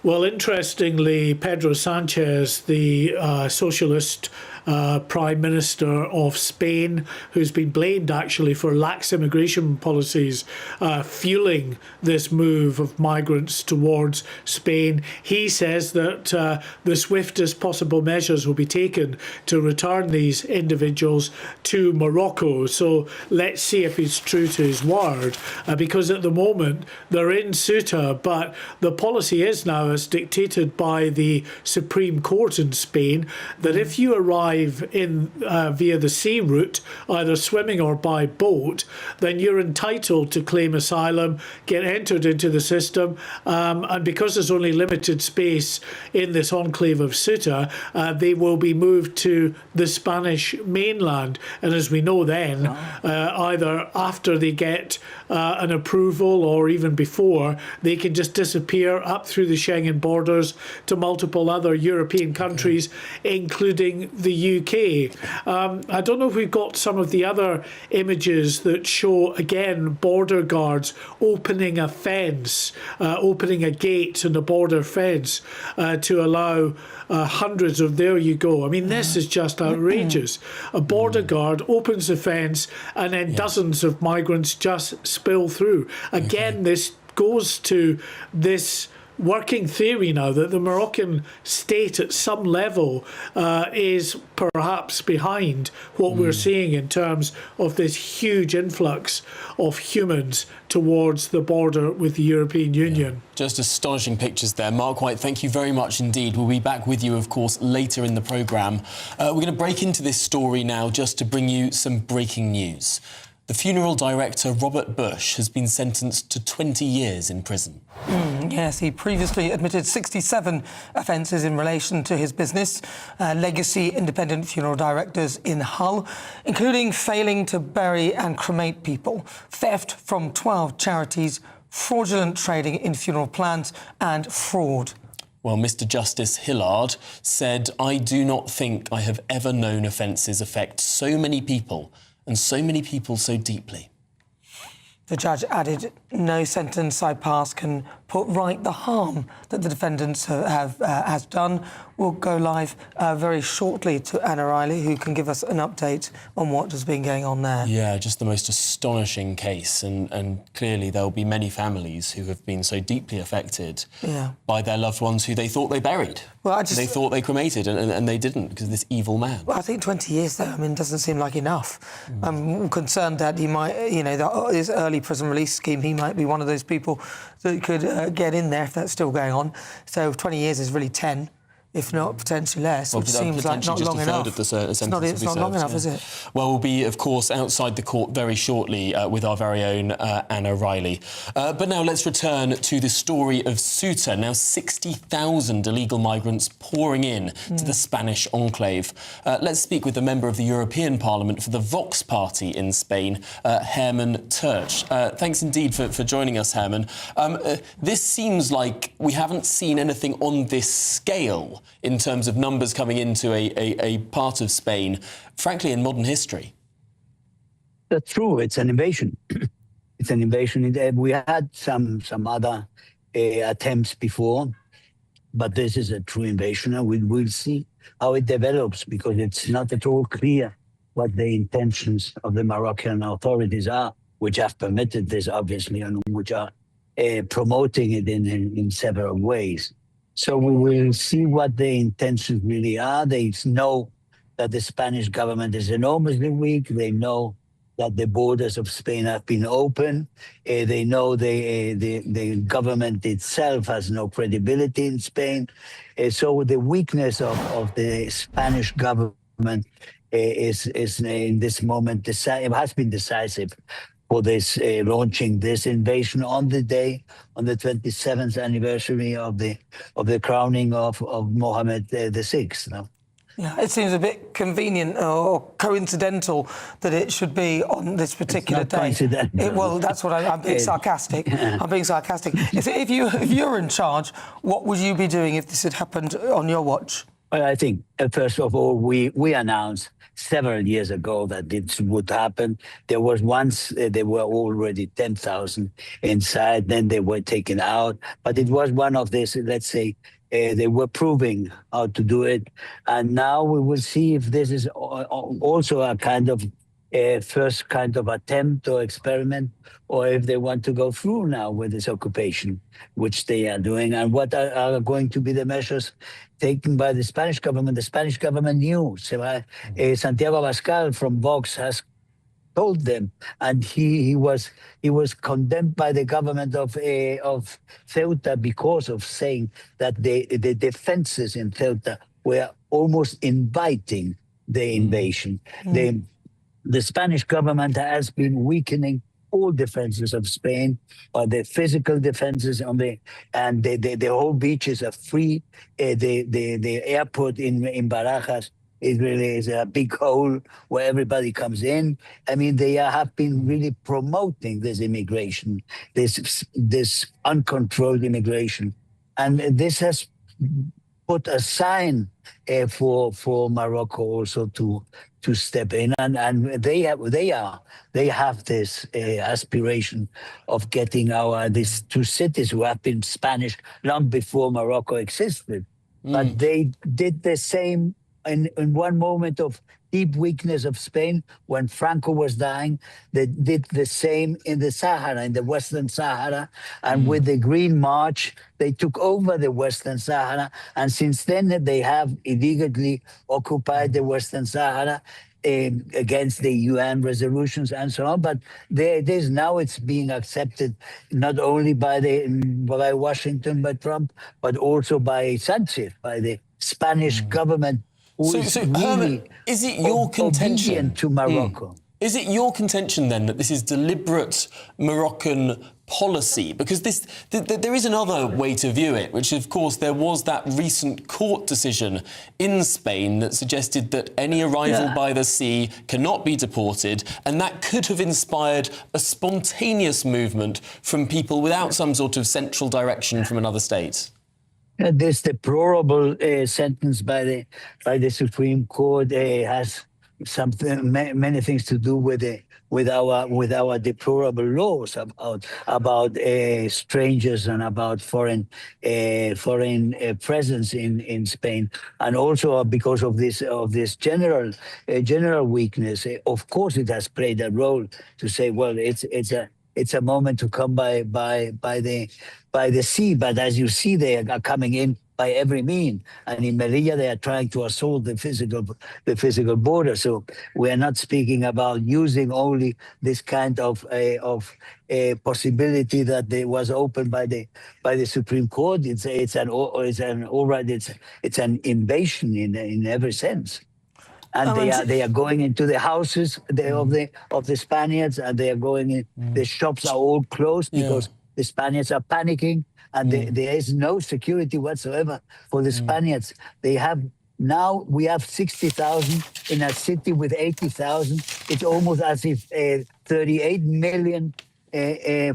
Well, interestingly, Pedro Sanchez, the socialist Prime Minister of Spain, who's been blamed actually for lax immigration policies, fueling this move of migrants towards Spain. He says that the swiftest possible measures will be taken to return these individuals to Morocco. So let's see if he's true to his word, because at the moment they're in Ceuta, but the policy is now, as dictated by the Supreme Court in Spain, that if you arrive in via the sea route, either swimming or by boat, then you're entitled to claim asylum, get entered into the system, and because there's only limited space in this enclave of Ceuta, they will be moved to the Spanish mainland. And as we know then, either after they get an approval or even before, they can just disappear up through the Schengen borders to multiple other European countries, including the UK. I don't know if we've got some of the other images that show, again, border guards opening a fence, opening a gate and a border fence to allow hundreds of, there you go. I mean, this is just outrageous. A border guard opens the fence and then dozens of migrants just spill through. Again, this goes to this working theory now that the Moroccan state at some level is perhaps behind what we're seeing in terms of this huge influx of humans towards the border with the European Union. Just astonishing pictures there. Mark White, thank you very much indeed. We'll be back with you, of course, later in the programme. We're going to break into this story now just to bring you some breaking news. The funeral director, Robert Bush, has been sentenced to 20 years in prison. Yes, he previously admitted 67 offences in relation to his business, Legacy Independent Funeral Directors in Hull, including failing to bury and cremate people, theft from 12 charities, fraudulent trading in funeral plans and fraud. Well, Mr Justice Hillard said, "I do not think I have ever known offences affect so many people and so many people so deeply." The judge added, "No sentence I pass can put right the harm that the defendants has done." We'll go live very shortly to Anna Riley, who can give us an update on what has been going on there. Yeah, just the most astonishing case, and clearly there'll be many families who have been so deeply affected by their loved ones who they thought they buried. Well, they thought they cremated, and they didn't because of this evil man. Well, I think 20 years, though, I mean, doesn't seem like enough. I'm concerned that he might, you know, his early prison release scheme, he might be one of those people that could get in there if that's still going on. So 20 years is really 10. If not potentially less, which seems like not long enough. It's not long enough, is it? Well, we'll be, of course, outside the court very shortly with our very own Anna Riley. But now let's return to the story of Ceuta. Now 60,000 illegal migrants pouring in to the Spanish enclave. Let's speak with the member of the European Parliament for the Vox Party in Spain, Herman Terch. Thanks indeed for joining us, Herman. This seems like we haven't seen anything on this scale in terms of numbers coming into a part of Spain, frankly, in modern history. That's true. It's an invasion. It's an invasion. We had some other attempts before, but this is a true invasion, and we'll see how it develops, because it's not at all clear what the intentions of the Moroccan authorities are, which have permitted this, obviously, and which are promoting it in several ways. So we will see what the intentions really are. They know that the Spanish government is enormously weak. They know that the borders of Spain have been open. They know the government itself has no credibility in Spain. So the weakness of the Spanish government is in this moment, has been decisive for this launching this invasion on the 27th anniversary of the crowning of Mohammed VI. No? Yeah, it seems a bit convenient or coincidental that it should be on this particular day. Coincidental. Well, that's what I'm being sarcastic. I'm being sarcastic. If you're in charge, what would you be doing if this had happened on your watch? Well, I think first of all, we announced several years ago that this would happen. There was once, there were already 10,000 inside, then they were taken out. But it was one of this, let's say, they were proving how to do it. And now we will see if this is also a kind of first kind of attempt or experiment, or if they want to go through now with this occupation, which they are doing, and what are going to be the measures taken by the Spanish government. The Spanish government knew. Santiago Abascal from Vox has told them, and he was condemned by the government of Ceuta because of saying that the defenses in Ceuta were almost inviting the invasion. The Spanish government has been weakening all defenses of Spain, or the physical defenses and the whole beaches are free. The airport in Barajas is a big hole where everybody comes in. I mean, they have been really promoting this immigration, this uncontrolled immigration, and this has put a sign for Morocco also to step in, and they have this aspiration of getting these two cities who have been Spanish long before Morocco existed, but they did the same in one moment of deep weakness of Spain when Franco was dying. They did the same in the Sahara, in the Western Sahara. And with the Green March, they took over the Western Sahara. And since then, they have illegally occupied the Western Sahara against the UN resolutions and so on. But there it is now. It's being accepted not only by Washington, by Trump, but also by Sanchez, by the Spanish government, who is really Herman, is it your contention obedient to Morocco. Is it your contention then that this is deliberate Moroccan policy? Because there is another way to view it, which of course there was that recent court decision in Spain that suggested that any arrival by the sea cannot be deported, and that could have inspired a spontaneous movement from people without some sort of central direction from another state. This deplorable sentence by the Supreme Court has many things to do with our deplorable laws about strangers and about foreign presence in Spain, and also because of this general weakness. Of course, it has played a role to say, well, it's a moment to come by the sea, but as you see, they are coming in by every mean, and in Melilla they are trying to assault the physical border. So we are not speaking about using only this kind of a possibility that was opened by the Supreme Court. It's an invasion in every sense. And they are going into the houses of the Spaniards, and they are going in. The shops are all closed because the Spaniards are panicking, and there is no security whatsoever for the Spaniards. We have 60,000 in a city with 80,000. It's almost as if 38 million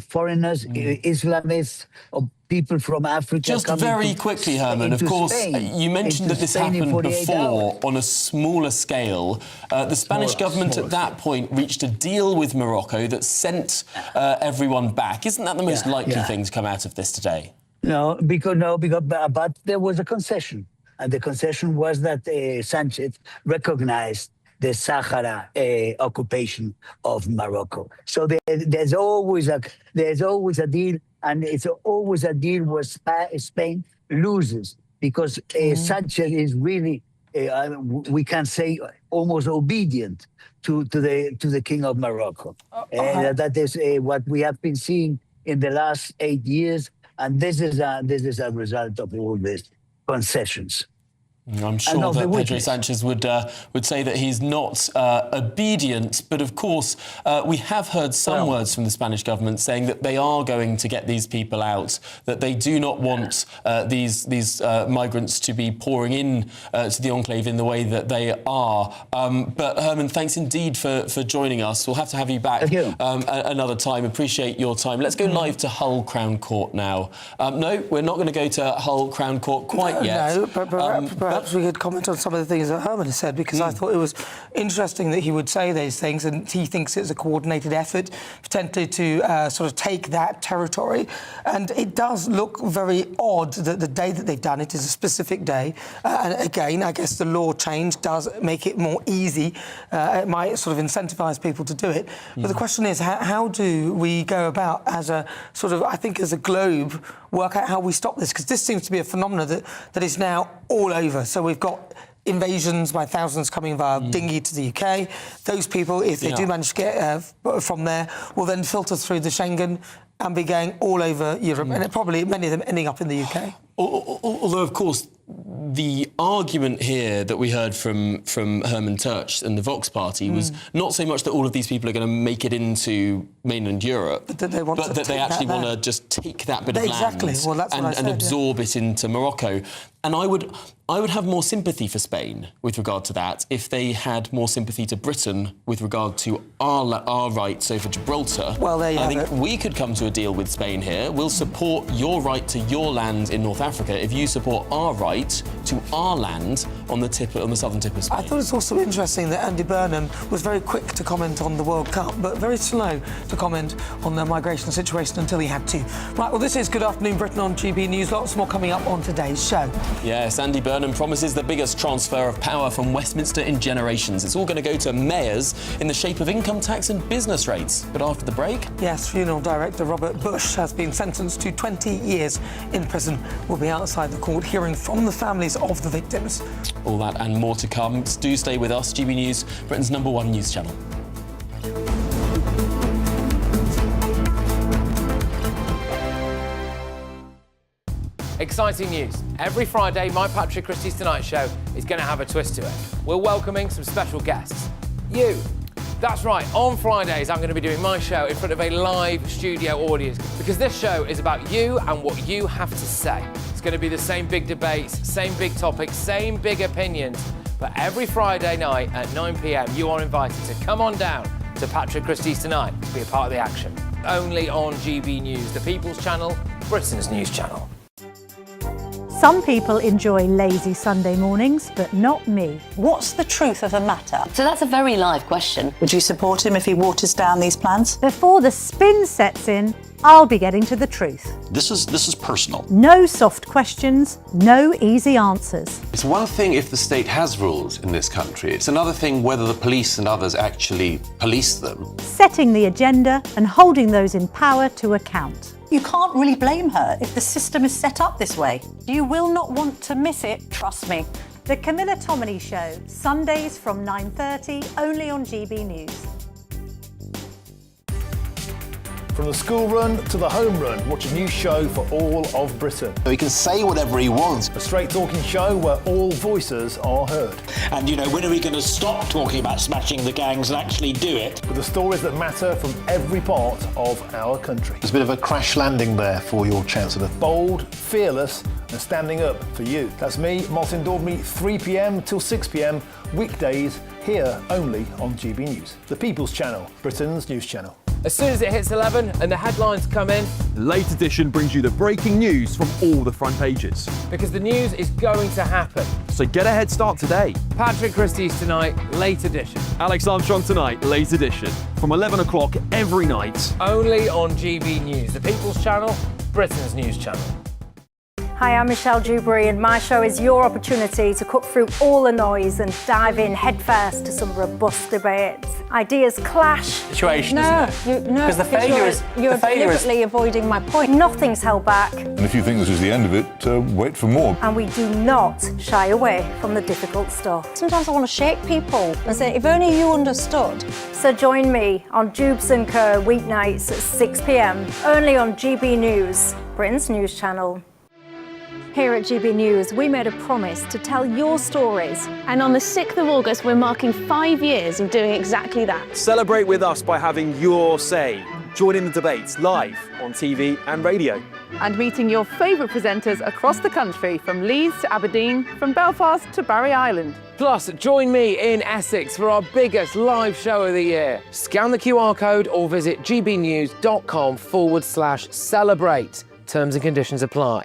foreigners, Islamists, or people from Africa. Just very quickly, Herman, of course, you mentioned that this happened before on a smaller scale. The Spanish government at that point reached a deal with Morocco that sent everyone back. Isn't that the most likely thing to come out of this today? But there was a concession. And the concession was that Sanchez recognized the Sahara occupation of Morocco. So there's always a deal, and it's always a deal where Spain loses, because Sanchez is really, we can say, almost obedient to the King of Morocco. That is what we have been seeing in the last 8 years, and this is a result of all these concessions. I'm sure that Pedro Sanchez would say that he's not obedient, but of course we have heard some words from the Spanish government saying that they are going to get these people out, that they do not want these migrants to be pouring in to the enclave in the way that they are. But Herman, thanks indeed for joining us. We'll have to have you back another time. Appreciate your time. Let's go live to Hull Crown Court now. No, we're not going to go to Hull Crown Court quite yet. No, but perhaps we could comment on some of the things that Herman has said, because I thought it was interesting that he would say those things, and he thinks it's a coordinated effort, potentially to sort of take that territory. And it does look very odd that the day that they've done it is a specific day. And again, I guess the law change does make it more easy. It might sort of incentivise people to do it. But the question is, how do we go about, as a sort of, I think, as a globe, work out how we stop this? Because this seems to be a phenomenon that is now all over. So we've got invasions by thousands coming via dinghy to the UK. Those people, if they do manage to get from there, will then filter through the Schengen and be going all over Europe, and probably many of them ending up in the UK. Although, of course, the argument here that we heard from Herman Tertsch and the Vox Party was not so much that all of these people are going to make it into mainland Europe, but that they actually want to just take that bit of land and absorb it into Morocco. And I would have more sympathy for Spain with regard to that if they had more sympathy to Britain with regard to our rights over Gibraltar. Well, there you have it. I think we could come to a deal with Spain here. We'll support your right to your land in North Africa if you support our right to our land on the southern tip of Spain. I thought it's also interesting that Andy Burnham was very quick to comment on the World Cup, but very slow to comment on the migration situation until he had to. Right, well, this is Good Afternoon Britain on GB News. Lots more coming up on today's show. Yes, Andy Burnham promises the biggest transfer of power from Westminster in generations. It's all going to go to mayors in the shape of income tax and business rates. But after the break... Yes, funeral director Robert Bush has been sentenced to 20 years in prison. Will be outside the court hearing from the families of the victims. All that and more to come. Do stay with us. GB News, Britain's #1 news channel. Exciting news. Every Friday, my Patrick Christie's Tonight show is going to have a twist to it. We're welcoming some special guests. You. That's right, on Fridays I'm going to be doing my show in front of a live studio audience because this show is about you and what you have to say. It's going to be the same big debates, same big topics, same big opinions. But every Friday night at 9 p.m, you are invited to come on down to Patrick Christie's Tonight to be a part of the action. Only on GB News, the People's Channel, Britain's news channel. Some people enjoy lazy Sunday mornings, but not me. What's the truth of the matter? So that's a very live question. Would you support him if he waters down these plans? Before the spin sets in, I'll be getting to the truth. This is personal. No soft questions, no easy answers. It's one thing if the state has rules in this country. It's another thing whether the police and others actually police them. Setting the agenda and holding those in power to account. You can't really blame her if the system is set up this way. You will not want to miss it, trust me. The Camilla Tominey Show, Sundays from 9:30, only on GB News. From the school run to the home run, watch a new show for all of Britain. He can say whatever he wants. A straight talking show where all voices are heard. And you know, when are we going to stop talking about smashing the gangs and actually do it? With the stories that matter from every part of our country. There's a bit of a crash landing there for your Chancellor. Bold, fearless and standing up for you. That's me, Martin Daubney, 3 p.m. till 6 p.m, weekdays, here only on GB News. The People's Channel, Britain's news channel. As soon as it hits 11 and the headlines come in, the Late Edition brings you the breaking news from all the front pages. Because the news is going to happen. So get a head start today. Patrick Christie's Tonight, Late Edition. Alex Armstrong Tonight, Late Edition. From 11 o'clock every night. Only on GB News, the People's Channel, Britain's news channel. Hi, I'm Michelle Dewberry and my show is your opportunity to cut through all the noise and dive in headfirst to some robust debates. Ideas clash. Situation, isn't it? Because the failure is... You're deliberately avoiding my point. Nothing's held back. And if you think this is the end of it, wait for more. And we do not shy away from the difficult stuff. Sometimes I want to shake people and say, if only you understood. So join me on Jubes & Co. weeknights at 6 p.m, only on GB News, Britain's news channel. Here at GB News, we made a promise to tell your stories. And on the 6th of August, we're marking 5 years of doing exactly that. Celebrate with us by having your say. Join in the debates live on TV and radio. And meeting your favourite presenters across the country, from Leeds to Aberdeen, from Belfast to Barry Island. Plus, join me in Essex for our biggest live show of the year. Scan the QR code or visit gbnews.com/celebrate. Terms and conditions apply.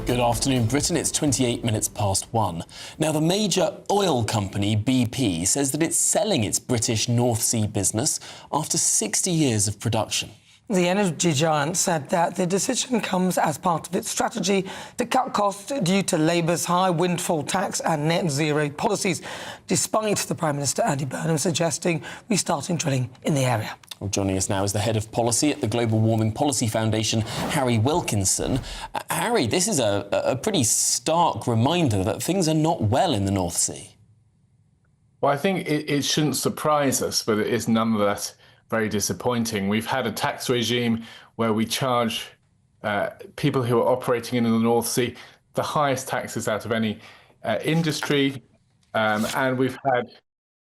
Good afternoon, Britain. It's 28 minutes past 1. Now, the major oil company, BP, says that it's selling its British North Sea business after 60 years of production. The energy giant said that the decision comes as part of its strategy to cut costs due to Labour's high windfall tax and net zero policies, despite the Prime Minister Andy Burnham suggesting restarting drilling in the area. Well, joining us now is the head of policy at the Global Warming Policy Foundation, Harry Wilkinson. Harry, this is a pretty stark reminder that things are not well in the North Sea. Well, I think it shouldn't surprise us, but it is nonetheless very disappointing. We've had a tax regime where we charge people who are operating in the North Sea the highest taxes out of any industry, and we've had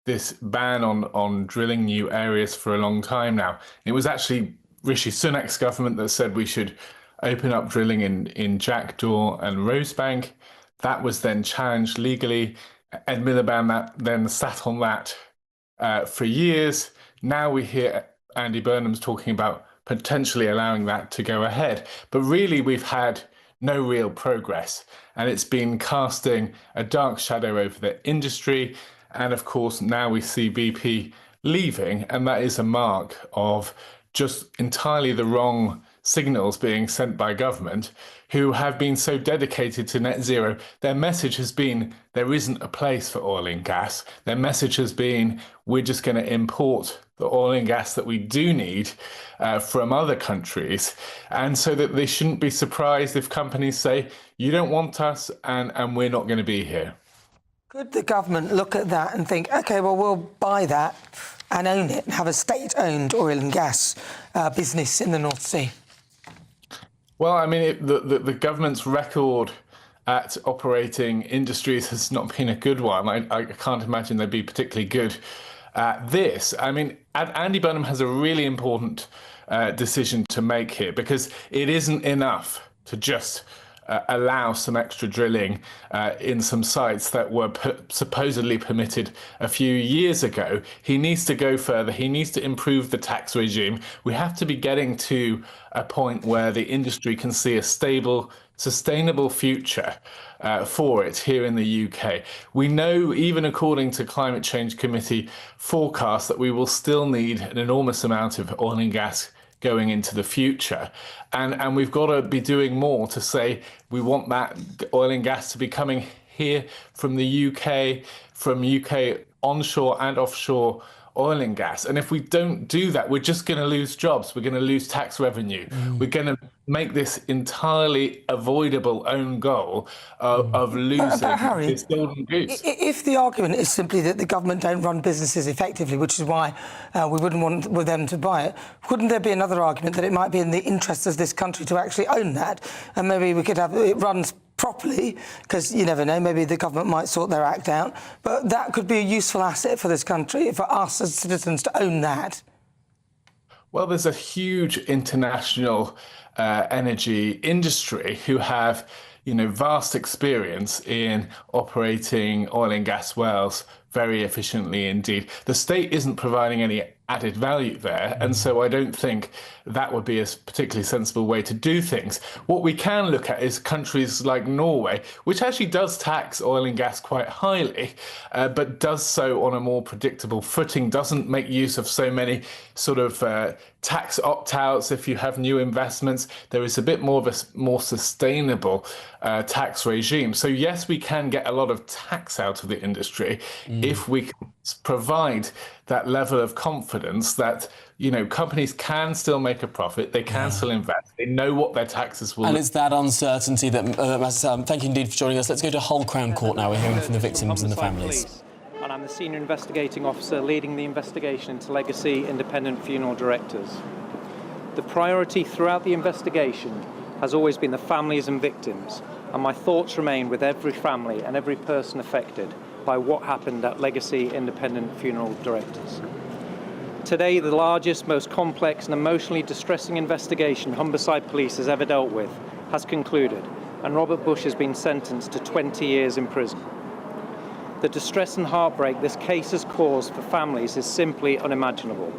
this ban on drilling new areas for a long time now. It was actually Rishi Sunak's government that said we should open up drilling in Jackdaw and Rosebank. That was then challenged legally. Ed Miliband then sat on that for years. Now we hear Andy Burnham's talking about potentially allowing that to go ahead. But really, we've had no real progress, and it's been casting a dark shadow over the industry. And of course, now we see BP leaving, and that is a mark of just entirely the wrong signals being sent by government, who have been so dedicated to net zero. Their message has been there isn't a place for oil and gas. Their message has been we're just going to import the oil and gas that we do need from other countries. And so that they shouldn't be surprised if companies say, you don't want us and we're not going to be here. Could the government look at that and think, OK, well, we'll buy that and own it and have a state-owned oil and gas business in the North Sea? Well, I mean, the government's record at operating industries has not been a good one. I can't imagine they'd be particularly good at this. I mean, Andy Burnham has a really important decision to make here, because it isn't enough to just allow some extra drilling in some sites that were supposedly permitted a few years ago. He needs to go further. He needs to improve the tax regime. We have to be getting to a point where the industry can see a stable, sustainable future for it here in the UK. We know, even according to Climate Change Committee forecasts, that we will still need an enormous amount of oil and gas going into the future. And we've got to be doing more to say we want that oil and gas to be coming here from the UK, from UK onshore and offshore oil and gas. And if we don't do that, we're just going to lose jobs. We're going to lose tax revenue. We're going to make this entirely avoidable own goal of losing Harry, this golden goose. If the argument is simply that the government don't run businesses effectively, which is why we wouldn't want them to buy it, couldn't there be another argument that it might be in the interests of this country to actually own that? And maybe we could have it runs properly, because you never know, maybe the government might sort their act out. But that could be a useful asset for this country, for us as citizens to own that. Well, there's a huge international energy industry who have, vast experience in operating oil and gas wells very efficiently indeed. The state isn't providing any added value there, and so I don't think that would be a particularly sensible way to do things. What we can look at is countries like Norway, which actually does tax oil and gas quite highly, but does so on a more predictable footing, doesn't make use of so many sort of tax opt-outs if you have new investments. There is a bit more of a more sustainable tax regime. So yes, we can get a lot of tax out of the industry if we can provide that level of confidence that companies can still make a profit, they can still invest, they know what their taxes will. And it's that uncertainty that thank you indeed for joining us. Let's go to Hull Crown Court now. We're hearing from the victims and the families. And I'm the Senior Investigating Officer leading the investigation into Legacy Independent Funeral Directors. The priority throughout the investigation has always been the families and victims, and my thoughts remain with every family and every person affected by what happened at Legacy Independent Funeral Directors. Today, the largest, most complex and emotionally distressing investigation Humberside Police has ever dealt with has concluded, and Robert Bush has been sentenced to 20 years in prison. The distress and heartbreak this case has caused for families is simply unimaginable.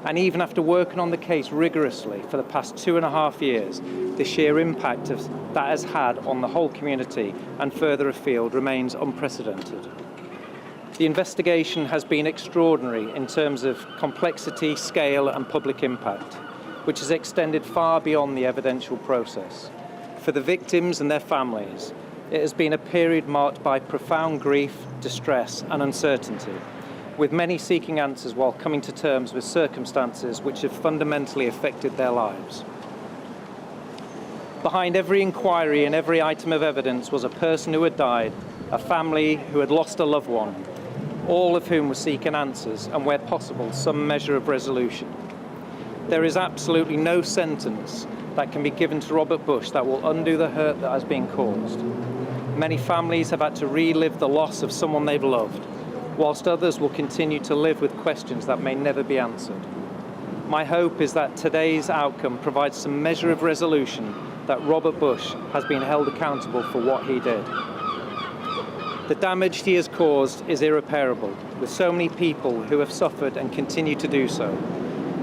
And even after working on the case rigorously for the past 2.5 years, the sheer impact that has had on the whole community and further afield remains unprecedented. The investigation has been extraordinary in terms of complexity, scale and public impact, which has extended far beyond the evidential process. For the victims and their families, it has been a period marked by profound grief, distress and uncertainty, with many seeking answers while coming to terms with circumstances which have fundamentally affected their lives. Behind every inquiry and every item of evidence was a person who had died, a family who had lost a loved one, all of whom were seeking answers and, where possible, some measure of resolution. There is absolutely no sentence that can be given to Robert Bush that will undo the hurt that has been caused. Many families have had to relive the loss of someone they've loved, whilst others will continue to live with questions that may never be answered. My hope is that today's outcome provides some measure of resolution that Robert Bush has been held accountable for what he did. The damage he has caused is irreparable, with so many people who have suffered and continue to do so.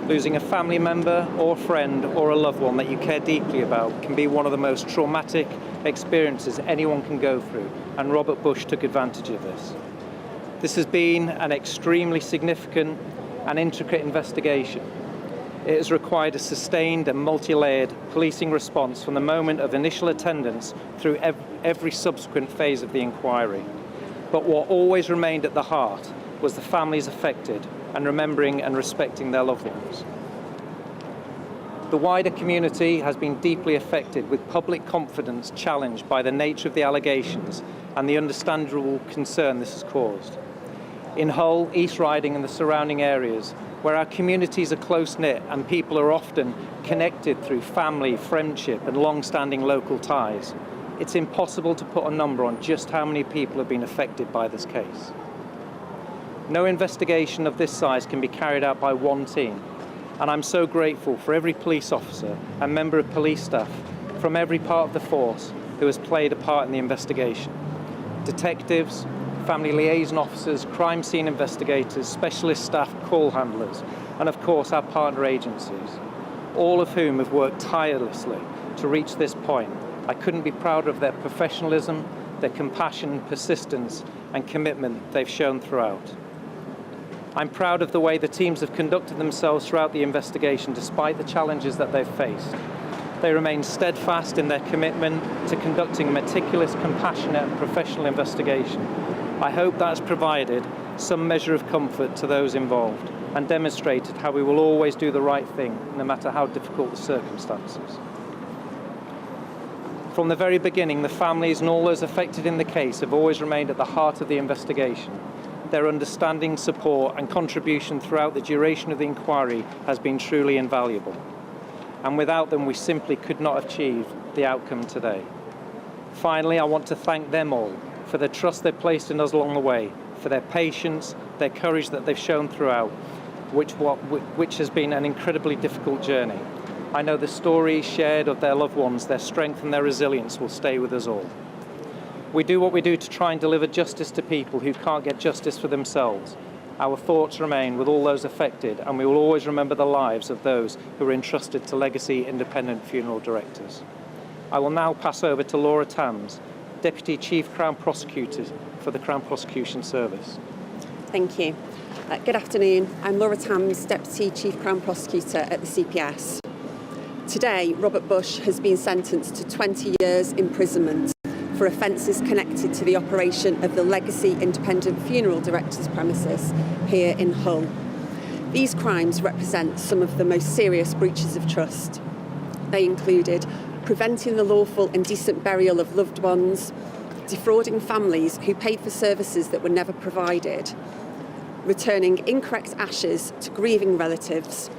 Losing a family member or friend or a loved one that you care deeply about can be one of the most traumatic experiences anyone can go through, and Robert Bush took advantage of this. This has been an extremely significant and intricate investigation. It has required a sustained and multi-layered policing response from the moment of initial attendance through every subsequent phase of the inquiry. But what always remained at the heart was the families affected and remembering and respecting their loved ones. The wider community has been deeply affected, with public confidence challenged by the nature of the allegations and the understandable concern this has caused. In Hull, East Riding and the surrounding areas, where our communities are close-knit and people are often connected through family, friendship and long-standing local ties, it's impossible to put a number on just how many people have been affected by this case. No investigation of this size can be carried out by one team, and I'm so grateful for every police officer and member of police staff from every part of the force who has played a part in the investigation. Detectives, family liaison officers, crime scene investigators, specialist staff, call handlers, and of course our partner agencies, all of whom have worked tirelessly to reach this point. I couldn't be prouder of their professionalism, their compassion, persistence, and commitment they've shown throughout. I'm proud of the way the teams have conducted themselves throughout the investigation despite the challenges that they've faced. They remain steadfast in their commitment to conducting a meticulous, compassionate and professional investigation. I hope that has provided some measure of comfort to those involved and demonstrated how we will always do the right thing, no matter how difficult the circumstances. From the very beginning, the families and all those affected in the case have always remained at the heart of the investigation. Their understanding, support and contribution throughout the duration of the inquiry has been truly invaluable. And without them, we simply could not have achieved the outcome today. Finally, I want to thank them all for the trust they've placed in us along the way, for their patience, their courage that they've shown throughout, which has been an incredibly difficult journey. I know the stories shared of their loved ones, their strength and their resilience will stay with us all. We do what we do to try and deliver justice to people who can't get justice for themselves. Our thoughts remain with all those affected, and we will always remember the lives of those who are entrusted to legacy independent funeral directors. I will now pass over to Laura Tams, Deputy Chief Crown Prosecutor for the Crown Prosecution Service. Thank you. Good afternoon. I'm Laura Tams, Deputy Chief Crown Prosecutor at the CPS. Today, Robert Bush has been sentenced to 20 years imprisonment for offences connected to the operation of the Legacy Independent Funeral Directors premises here in Hull. These crimes represent some of the most serious breaches of trust. They included preventing the lawful and decent burial of loved ones, defrauding families who paid for services that were never provided, returning incorrect ashes to grieving relatives,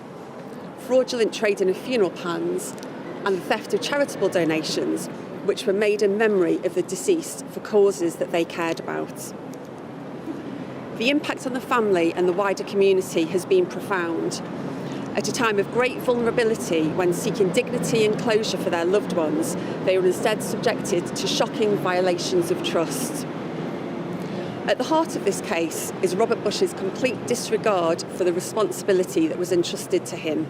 fraudulent trading of funeral plans, and the theft of charitable donations which were made in memory of the deceased for causes that they cared about. The impact on the family and the wider community has been profound. At a time of great vulnerability, when seeking dignity and closure for their loved ones, they were instead subjected to shocking violations of trust. At the heart of this case is Robert Bush's complete disregard for the responsibility that was entrusted to him.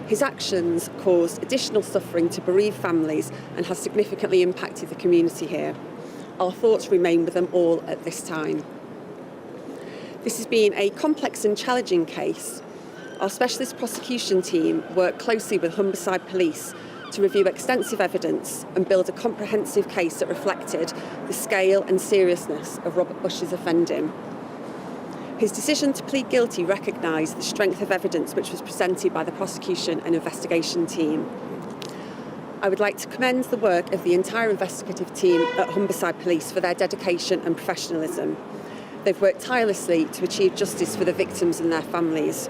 His actions caused additional suffering to bereaved families and has significantly impacted the community here. Our thoughts remain with them all at this time. This has been a complex and challenging case. Our specialist prosecution team worked closely with Humberside Police to review extensive evidence and build a comprehensive case that reflected the scale and seriousness of Robert Bush's offending. His decision to plead guilty recognised the strength of evidence which was presented by the prosecution and investigation team. I would like to commend the work of the entire investigative team at Humberside Police for their dedication and professionalism. They've worked tirelessly to achieve justice for the victims and their families.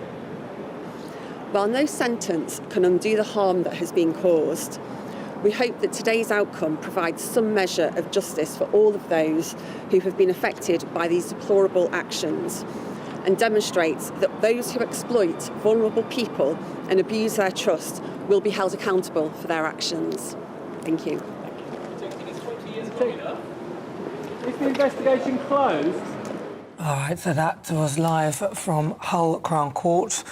While no sentence can undo the harm that has been caused, we hope that today's outcome provides some measure of justice for all of those who have been affected by these deplorable actions and demonstrates that those who exploit vulnerable people and abuse their trust will be held accountable for their actions. Thank you. Is the investigation closed? All right, so that was live from Hull Crown Court.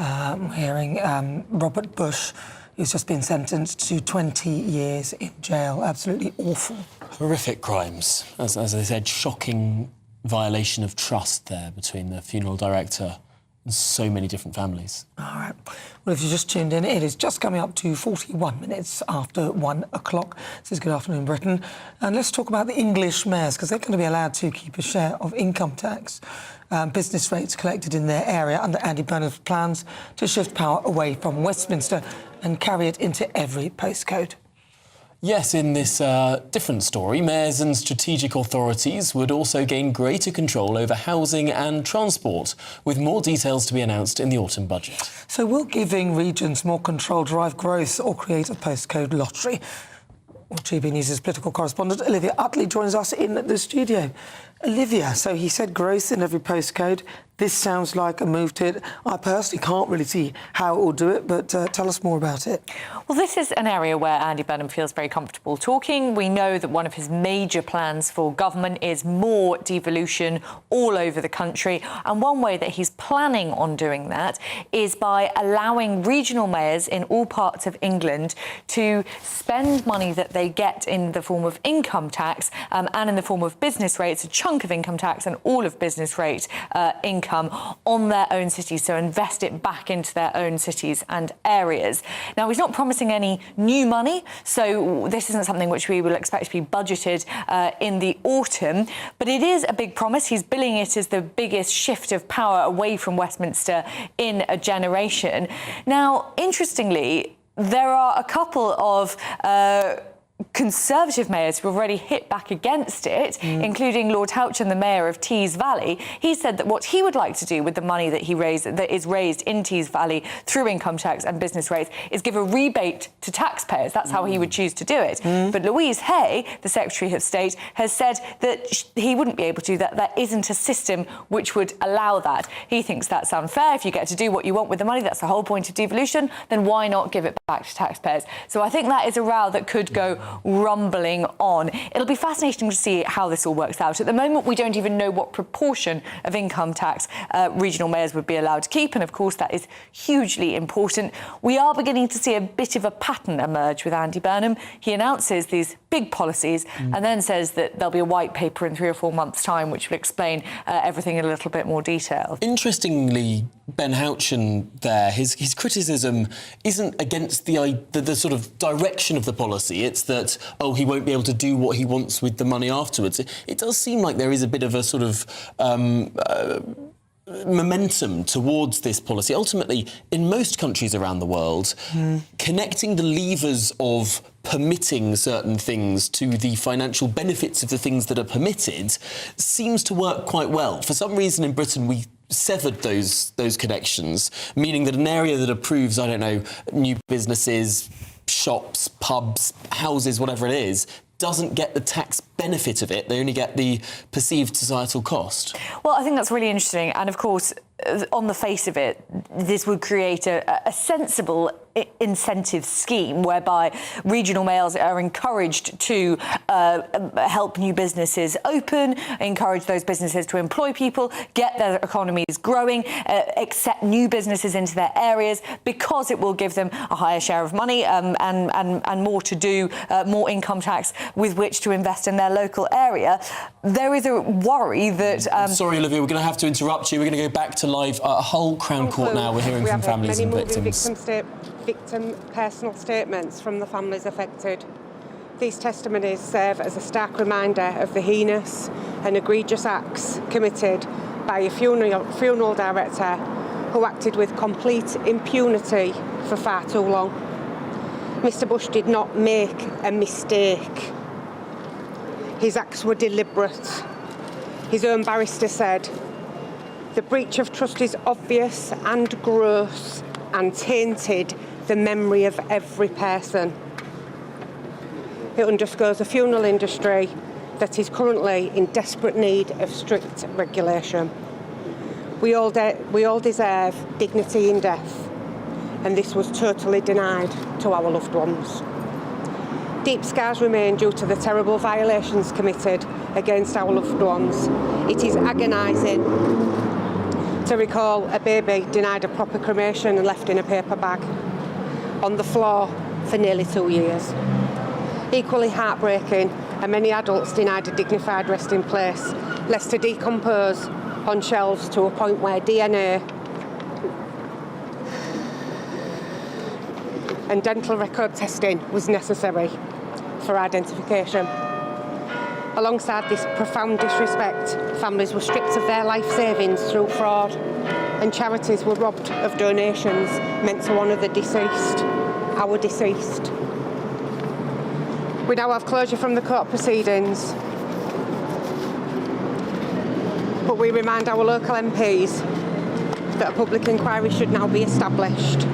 We're hearing Robert Bush, who's just been sentenced to 20 years in jail. Absolutely awful. Horrific crimes. As I said, shocking violation of trust there between the funeral director and so many different families. All right. Well, if you just tuned in, it is just coming up to 41 minutes after 1 o'clock. This is Good Afternoon Britain. And let's talk about the English mayors, because they're going to be allowed to keep a share of income tax. Business rates collected in their area under Andy Burnham's plans to shift power away from Westminster and carry it into every postcode. Yes, in this different story, mayors and strategic authorities would also gain greater control over housing and transport, with more details to be announced in the autumn budget. So will giving regions more control drive growth or create a postcode lottery? Well, GB News' political correspondent Olivia Utley joins us in the studio. Olivia, so he said growth in every postcode. This sounds like a move to it. I personally can't really see how it will do it, but tell us more about it. Well, this is an area where Andy Burnham feels very comfortable talking. We know that one of his major plans for government is more devolution all over the country. And one way that he's planning on doing that is by allowing regional mayors in all parts of England to spend money that they get in the form of income tax and in the form of business rates, a chunk of income tax and all of business rate income on their own cities, so invest it back into their own cities and areas. Now, he's not promising any new money, so this isn't something which we will expect to be budgeted in the autumn, but it is a big promise. He's billing it as the biggest shift of power away from Westminster in a generation. Now, interestingly, there are a couple of Conservative mayors who have already hit back against it, including Lord Houchen, the mayor of Tees Valley. He said that what he would like to do with the money that is raised in Tees Valley through income tax and business rates is give a rebate to taxpayers. That's how he would choose to do it. But Louise Hay, the Secretary of State, has said that he wouldn't be able to do that. There isn't a system which would allow that. He thinks that's unfair. If you get to do what you want with the money, that's the whole point of devolution, then why not give it back to taxpayers? So I think that is a row that could go rumbling on. It'll be fascinating to see how this all works out. At the moment, we don't even know what proportion of income tax regional mayors would be allowed to keep, and of course that is hugely important. We are beginning to see a bit of a pattern emerge with Andy Burnham. He announces these big policies and then says that there'll be a white paper in 3 or 4 months' time which will explain everything in a little bit more detail. Interestingly, Ben Houchen there, his criticism isn't against the sort of direction of the policy. It's that, he won't be able to do what he wants with the money afterwards. It does seem like there is a bit of a sort of momentum towards this policy. Ultimately, in most countries around the world, connecting the levers of permitting certain things to the financial benefits of the things that are permitted seems to work quite well. For some reason in Britain, we severed those connections, meaning that an area that approves, I don't know, new businesses, shops, pubs, houses, whatever it is, doesn't get the tax benefit of it. They only get the perceived societal cost. Well, I think that's really interesting. And of course, on the face of it, this would create a sensible incentive scheme whereby regional mayors are encouraged to help new businesses open, encourage those businesses to employ people, get their economies growing, accept new businesses into their areas, because it will give them a higher share of money and more to do, more income tax with which to invest in their local area. There is a worry that... Sorry, Olivia, we're going to have to interrupt you. We're going to go back to live Hull Crown Court now. We're hearing from families and victims. Victim personal statements from the families affected. These testimonies serve as a stark reminder of the heinous and egregious acts committed by a funeral director who acted with complete impunity for far too long. Mr. Bush did not make a mistake. His acts were deliberate. His own barrister said, "The breach of trust is obvious and gross and tainted the memory of every person." It underscores a funeral industry that is currently in desperate need of strict regulation. We all deserve dignity in death, and this was totally denied to our loved ones. Deep scars remain due to the terrible violations committed against our loved ones. It is agonising to recall a baby denied a proper cremation and left in a paper bag on the floor for nearly 2 years. Equally heartbreaking are many adults denied a dignified resting place, left to decompose on shelves to a point where DNA and dental record testing was necessary for identification. Alongside this profound disrespect, families were stripped of their life savings through fraud, and charities were robbed of donations meant to honour the deceased, our deceased. We now have closure from the court proceedings, but we remind our local MPs that a public inquiry should now be established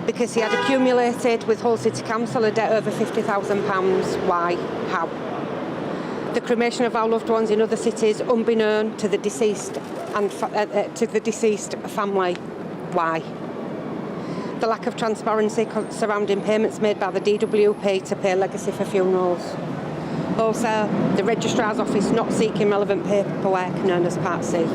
because he had accumulated with Hull City Council a debt over £50,000. Why? How? The cremation of our loved ones in other cities, unbeknown to the deceased and to the deceased family. Why? The lack of transparency surrounding payments made by the DWP to pay legacy for funerals. Also, the Registrar's Office not seeking relevant paperwork known as Part C.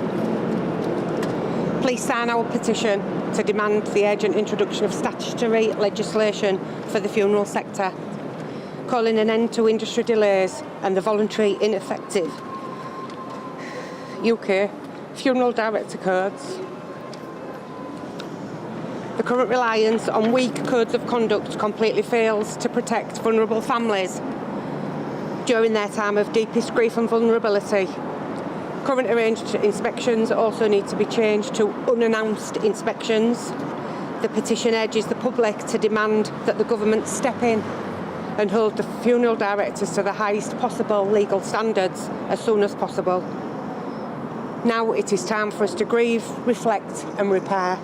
Please sign our petition to demand the urgent introduction of statutory legislation for the funeral sector, calling an end to industry delays and the voluntary, ineffective UK funeral director codes. The current reliance on weak codes of conduct completely fails to protect vulnerable families during their time of deepest grief and vulnerability. Current arranged inspections also need to be changed to unannounced inspections. The petition urges the public to demand that the government step in and hold the funeral directors to the highest possible legal standards as soon as possible. Now it is time for us to grieve, reflect and repair.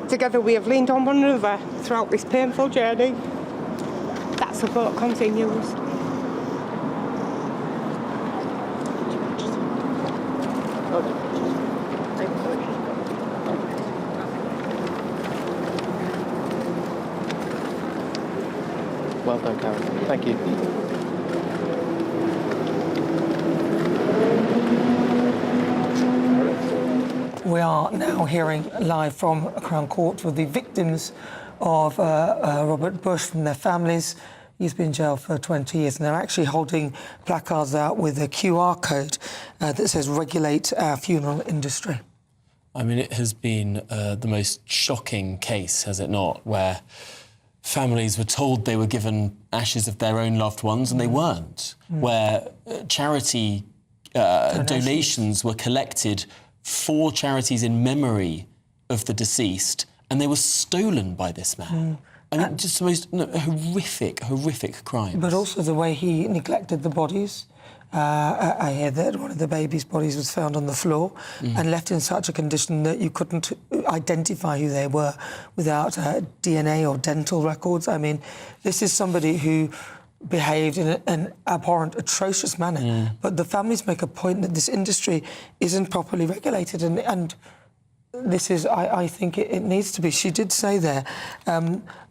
Together we have leaned on one another throughout this painful journey. That support continues. Well done, Karen. Thank you. We are now hearing live from Crown Court with the victims of Robert Bush from their families. He's been in jail for 20 years and they're actually holding placards out with a QR code that says regulate our funeral industry. I mean, it has been the most shocking case, has it not, where families were told they were given ashes of their own loved ones and they weren't, where charity donations were collected for charities in memory of the deceased and they were stolen by this man. I mean, just the most horrific crime. But also the way he neglected the bodies. I hear that one of the baby's bodies was found on the floor and left in such a condition that you couldn't identify who they were without DNA or dental records. I mean, this is somebody who behaved in an abhorrent, atrocious manner. But the families make a point that this industry isn't properly regulated and this is, I think it needs to be. She did say there,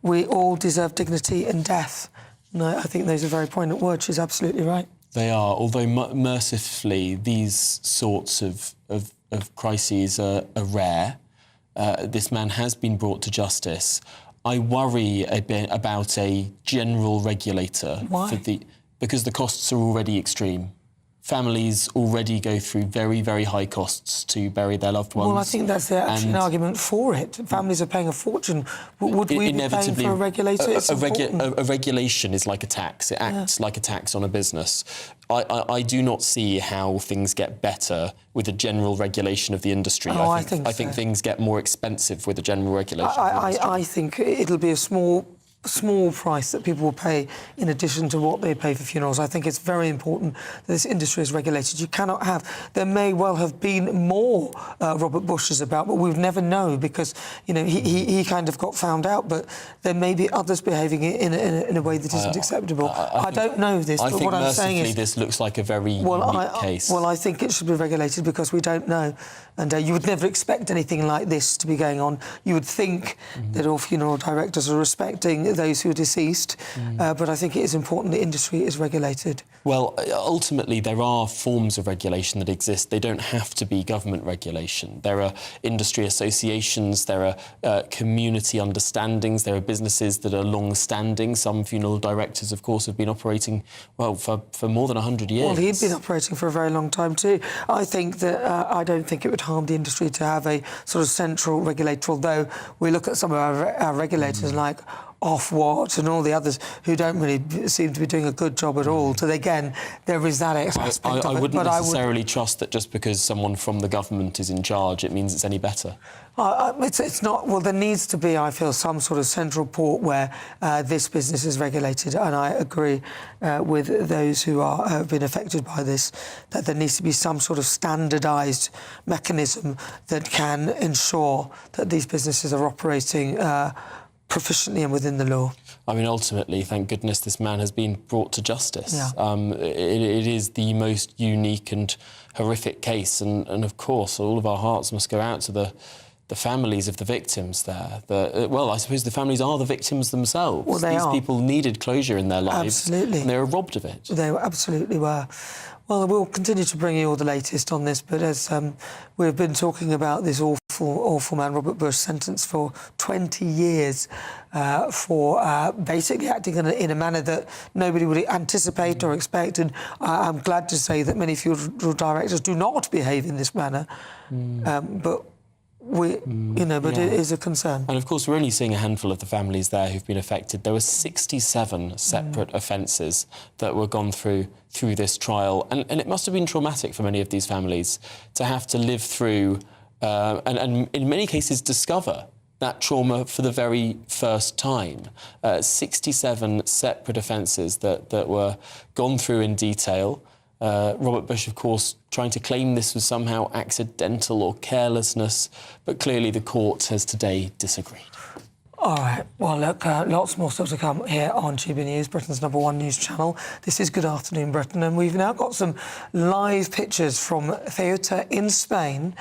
we all deserve dignity in death. And I think those are very poignant words. She's absolutely right. They are, although mercifully these sorts of crises are rare. This man has been brought to justice. I worry a bit about a general regulator. Why? Because the costs are already extreme. Families already go through very, very high costs to bury their loved ones. Well, I think that's actually an argument for it. Families are paying a fortune. Would we be paying for a regulator? A regulation is like a tax. It acts like a tax on a business. I do not see how things get better with a general regulation of the industry. I think things get more expensive with a general regulation. I think it'll be a small price that people will pay in addition to what they pay for funerals. I think it's very important that this industry is regulated. You cannot have... There may well have been more Robert Bushes about, but we'll never know because, you know, he kind of got found out, but there may be others behaving in a way that isn't acceptable. I don't know this, but what I'm saying is... this looks like a very unique case. Well, I think it should be regulated because we don't know. And you would never expect anything like this to be going on. You would think that all funeral directors are respecting those who are deceased, but I think it is important the industry is regulated. Well, ultimately, there are forms of regulation that exist. They don't have to be government regulation. There are industry associations, there are community understandings, there are businesses that are long-standing. Some funeral directors, of course, have been operating, well, for more than 100 years. Well, he'd been operating for a very long time too. I think that I don't think it would harm the industry to have a sort of central regulator, although we look at some of our regulators like Ofwat and all the others who don't really seem to be doing a good job at all. So again, there is that aspect of it. I wouldn't necessarily trust that just because someone from the government is in charge, it means it's any better. It's not. Well, there needs to be, I feel, some sort of central port where this business is regulated, and I agree with those who have been affected by this, that there needs to be some sort of standardised mechanism that can ensure that these businesses are operating proficiently and within the law. I mean, ultimately, thank goodness this man has been brought to justice. Yeah. It is the most unique and horrific case, and of course, all of our hearts must go out to the families of the victims there. Well, I suppose the families are the victims themselves. Well, they are. These people needed closure in their lives. Absolutely. And they were robbed of it. They absolutely were. Well, we'll continue to bring you all the latest on this, but as we've been talking about this awful man, Robert Bush, sentenced for 20 years for basically acting in a manner that nobody would anticipate or expect, and I'm glad to say that many funeral directors do not behave in this manner, but it is a concern. And of course, we're only seeing a handful of the families there who've been affected. There were 67 separate offences that were gone through this trial, and it must have been traumatic for many of these families to have to live through and in many cases discover that trauma for the very first time. 67 separate offences that were gone through in detail. Robert Bush, of course, trying to claim this was somehow accidental or carelessness, but clearly the court has today disagreed. All right, well, look, lots more stuff to come here on GBNews, Britain's #1 news channel. This is Good Afternoon Britain, and we've now got some live pictures from Ceuta in Spain,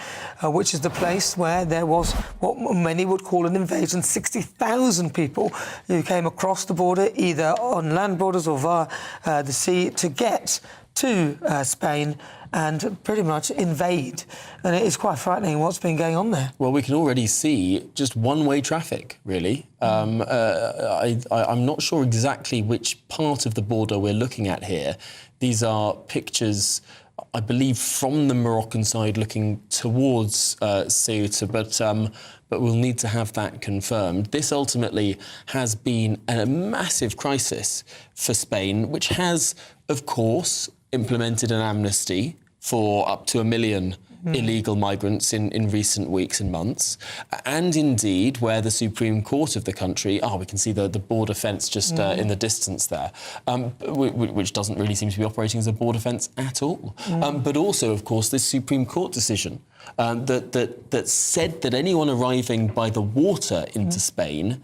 which is the place where there was what many would call an invasion. 60,000 people who came across the border, either on land borders or via the sea, to get to Spain and pretty much invade. And it is quite frightening what's been going on there. Well, we can already see just one-way traffic, really. I'm not sure exactly which part of the border we're looking at here. These are pictures, I believe, from the Moroccan side looking towards Ceuta, but we'll need to have that confirmed. This ultimately has been a massive crisis for Spain, which has, of course, implemented an amnesty for up to 1 million illegal migrants in recent weeks and months. And indeed, where the Supreme Court of the country, we can see the border fence just in the distance there, which doesn't really seem to be operating as a border fence at all. But also, of course, this Supreme Court decision that said that anyone arriving by the water into Spain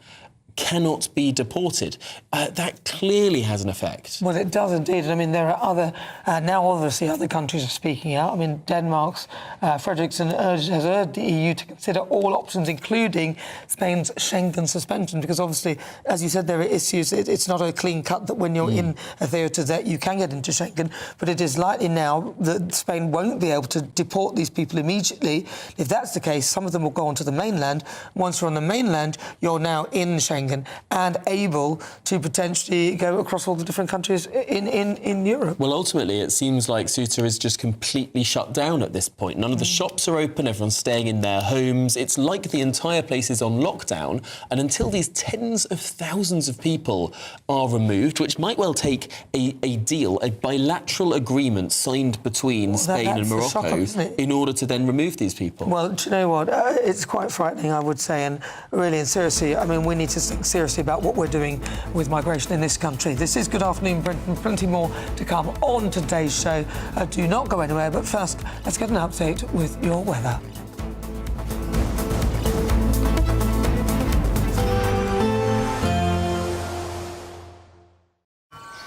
cannot be deported. That clearly has an effect. Well, it does indeed. I mean, there are other... now, obviously, other countries are speaking out. I mean, Denmark's Frederiksen has urged the EU to consider all options, including Spain's Schengen suspension, because, obviously, as you said, there are issues. It's not a clean cut that when you're in a theatre that you can get into Schengen, but it is likely now that Spain won't be able to deport these people immediately. If that's the case, some of them will go onto the mainland. Once you're on the mainland, you're now in Schengen and able to potentially go across all the different countries in Europe. Well, ultimately, it seems like Ceuta is just completely shut down at this point. None of the shops are open, everyone's staying in their homes. It's like the entire place is on lockdown, and until these tens of thousands of people are removed, which might well take a deal, a bilateral agreement signed between Spain and Morocco in order to then remove these people. Well, do you know what? It's quite frightening, I would say, and really and seriously, I mean, we need to think seriously about what we're doing with migration in this country. This is Good Afternoon Britain. Plenty more to come on today's show. Do not go anywhere, but first, let's get an update with your weather.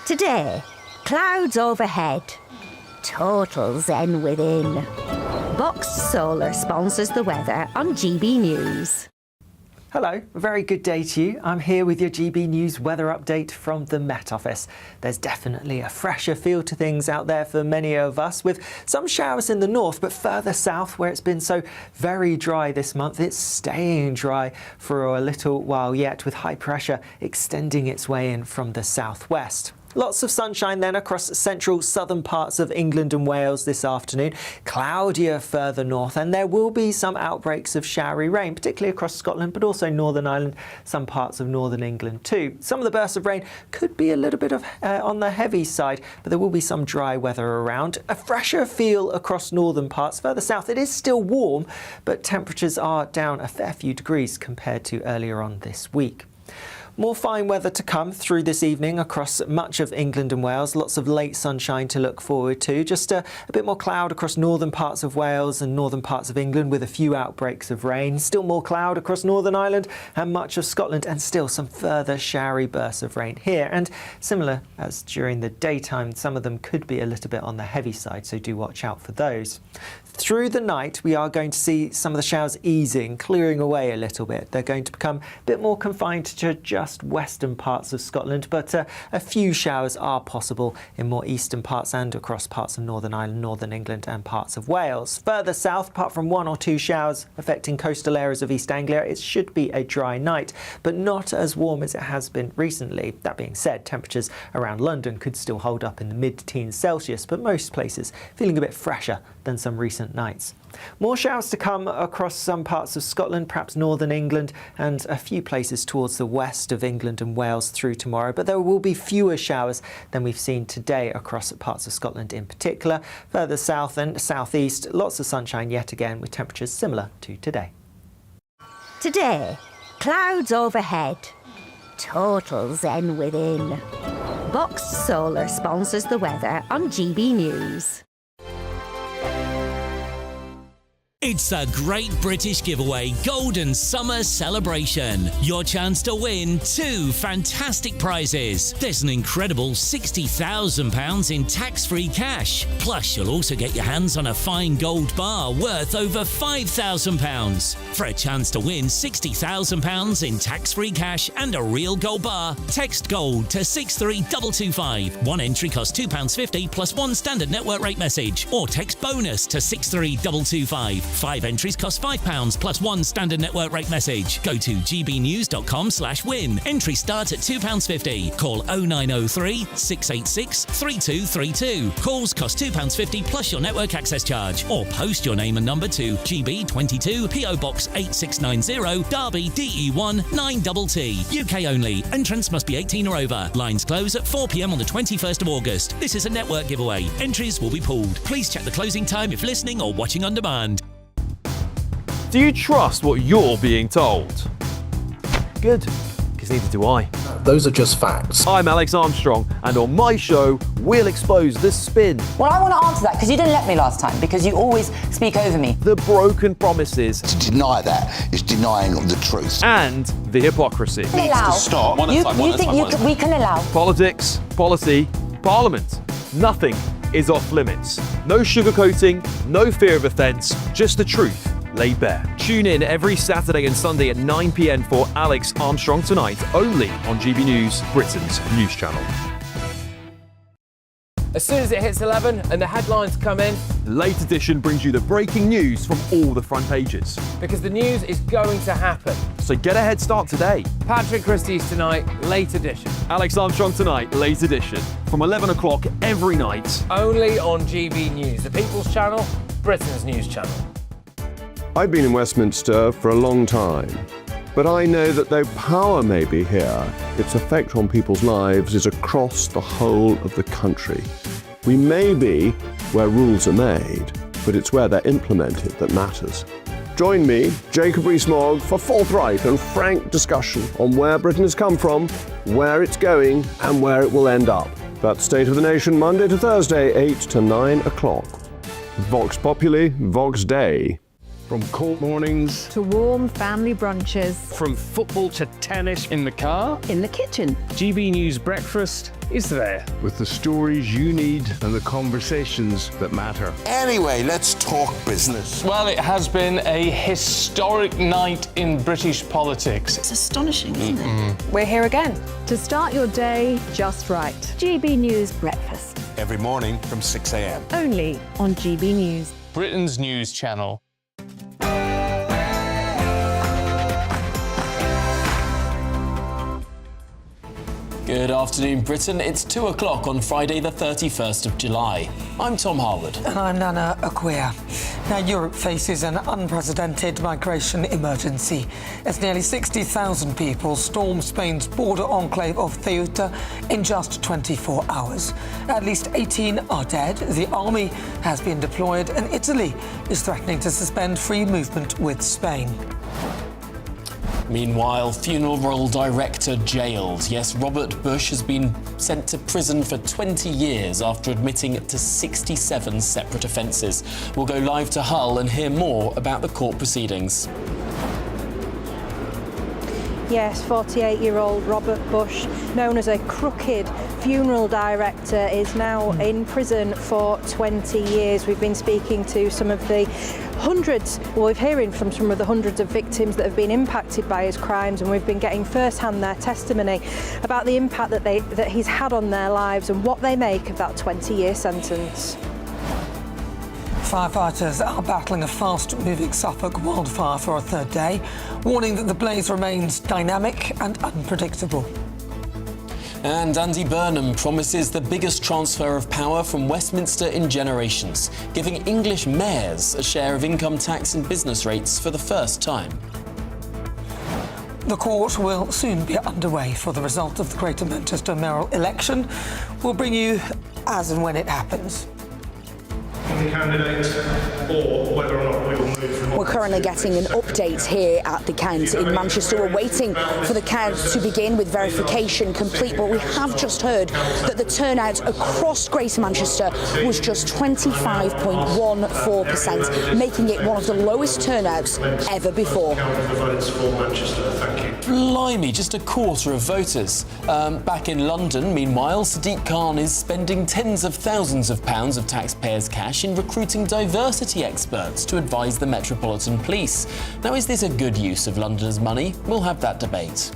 Today, clouds overhead, total zen within. Box Solar sponsors the weather on GB News. Hello, a very good day to you. I'm here with your GB News weather update from the Met Office. There's definitely a fresher feel to things out there for many of us, with some showers in the north, but further south where it's been so very dry this month, it's staying dry for a little while yet, with high pressure extending its way in from the southwest. Lots of sunshine then across central southern parts of England and Wales this afternoon. Cloudier further north, and there will be some outbreaks of showery rain, particularly across Scotland, but also Northern Ireland, some parts of northern England too. Some of the bursts of rain could be a little bit on the heavy side, but there will be some dry weather around. A fresher feel across northern parts. Further south, it is still warm, but temperatures are down a fair few degrees compared to earlier on this week. More fine weather to come through this evening across much of England and Wales. Lots of late sunshine to look forward to. Just a bit more cloud across northern parts of Wales and northern parts of England, with a few outbreaks of rain. Still more cloud across Northern Ireland and much of Scotland, and still some further showery bursts of rain here. And similar as during the daytime, some of them could be a little bit on the heavy side, so do watch out for those. Through the night, we are going to see some of the showers easing, clearing away a little bit. They're going to become a bit more confined to just western parts of Scotland, but a few showers are possible in more eastern parts and across parts of Northern Ireland, Northern England and parts of Wales. Further south, apart from 1 or 2 showers affecting coastal areas of East Anglia, it should be a dry night, but not as warm as it has been recently. That being said, temperatures around London could still hold up in the mid-teens Celsius, but most places feeling a bit fresher than some recent nights. More showers to come across some parts of Scotland, perhaps northern England, and a few places towards the west of England and Wales through tomorrow, but there will be fewer showers than we've seen today across parts of Scotland in particular. Further south and southeast, lots of sunshine yet again, with temperatures similar to today. Today, clouds overhead, total zen within. Boxed Solar sponsors the weather on GB News. It's a great British giveaway Golden Summer Celebration. Your chance to win 2 fantastic prizes. There's an incredible £60,000 in tax-free cash. Plus, you'll also get your hands on a fine gold bar worth over £5,000. For a chance to win £60,000 in tax-free cash and a real gold bar, text GOLD to 63225. One entry costs £2.50 plus 1 standard network rate message, or text BONUS to 63225. 5 entries cost £5 plus 1 standard network rate message. Go to gbnews.com/win. Entry starts at £2.50. Call 0903 686 3232. Calls cost £2.50 plus your network access charge. Or post your name and number to GB22 PO Box 8690 Derby DE1 9TT. UK only. Entrants must be 18 or over. Lines close at 4 p.m. on the 21st of August. This is a network giveaway. Entries will be pulled. Please check the closing time if listening or watching on demand. Do you trust what you're being told? Good, because neither do I. Those are just facts. I'm Alex Armstrong, and on my show, we'll expose the spin. Well, I want to answer that because you didn't let me last time, because you always speak over me. The broken promises. To deny that is denying the truth. And the hypocrisy. We can allow. Stop. We can allow. Politics, policy, parliament. Nothing is off limits. No sugarcoating, no fear of offence, just the truth laid bare. Tune in every Saturday and Sunday at 9 p.m. for Alex Armstrong Tonight, only on GB News, Britain's news channel. As soon as it hits 11 and the headlines come in, Late Edition brings you the breaking news from all the front pages. because the news is going to happen. So get a head start today. Patrick Christie's Tonight, Late Edition. Alex Armstrong Tonight, Late Edition, from 11 o'clock every night. Only on GB News, the People's Channel, Britain's news channel. I've been in Westminster for a long time, but I know that though power may be here, its effect on people's lives is across the whole of the country. We may be where rules are made, but it's where they're implemented that matters. Join me, Jacob Rees-Mogg, for forthright and frank discussion on where Britain has come from, where it's going, and where it will end up. That's State of the Nation, Monday to Thursday, 8 to 9 o'clock. Vox Populi, Vox Dei. From court mornings to warm family brunches. From football to tennis in the car. In the kitchen. GB News Breakfast is there. With the stories you need and the conversations that matter. Anyway, let's talk business. Well, it has been a historic night in British politics. It's astonishing, isn't it? We're here again. To start your day just right. GB News Breakfast. Every morning from 6 a.m. Only on GB News. Britain's news channel. Good afternoon, Britain. It's 2 o'clock on Friday, the 31st of July. I'm Tom Harwood. And I'm Nana Akua. Now, Europe faces an unprecedented migration emergency as nearly 60,000 people storm Spain's border enclave of Ceuta in just 24 hours. At least 18 are dead. The army has been deployed, and Italy is threatening to suspend free movement with Spain. Meanwhile, funeral director jailed. Yes, Robert Bush has been sent to prison for 20 years after admitting to 67 separate offences. We'll go live to Hull and hear more about the court proceedings. Yes, 48-year-old Robert Bush, known as a crooked funeral director, is now in prison for 20 years. We've been speaking to some of the we're hearing from some of the hundreds of victims that have been impacted by his crimes, and we've been getting first-hand their testimony about the impact that he's had on their lives and what they make of that 20-year sentence. Firefighters are battling a fast-moving Suffolk wildfire for a third day, warning that the blaze remains dynamic and unpredictable. And Andy Burnham promises the biggest transfer of power from Westminster in generations, giving English mayors a share of income tax and business rates for the first time. The court will soon be underway for the result of the Greater Manchester mayoral election. We'll bring you as and when it happens. The candidate or whether or not we will move from. We're currently getting an update here at the count in Manchester. We're waiting for the count to begin with verification complete, but we have just heard that the turnout across Greater Manchester was just 25.14%, making it one of the lowest turnouts ever before. Blimey, just a quarter of voters. Back in London, meanwhile, Sadiq Khan is spending tens of thousands of pounds of taxpayers' cash in recruiting diversity experts to advise the Metropolitan Police. Now, is this a good use of Londoners' money? We'll have that debate.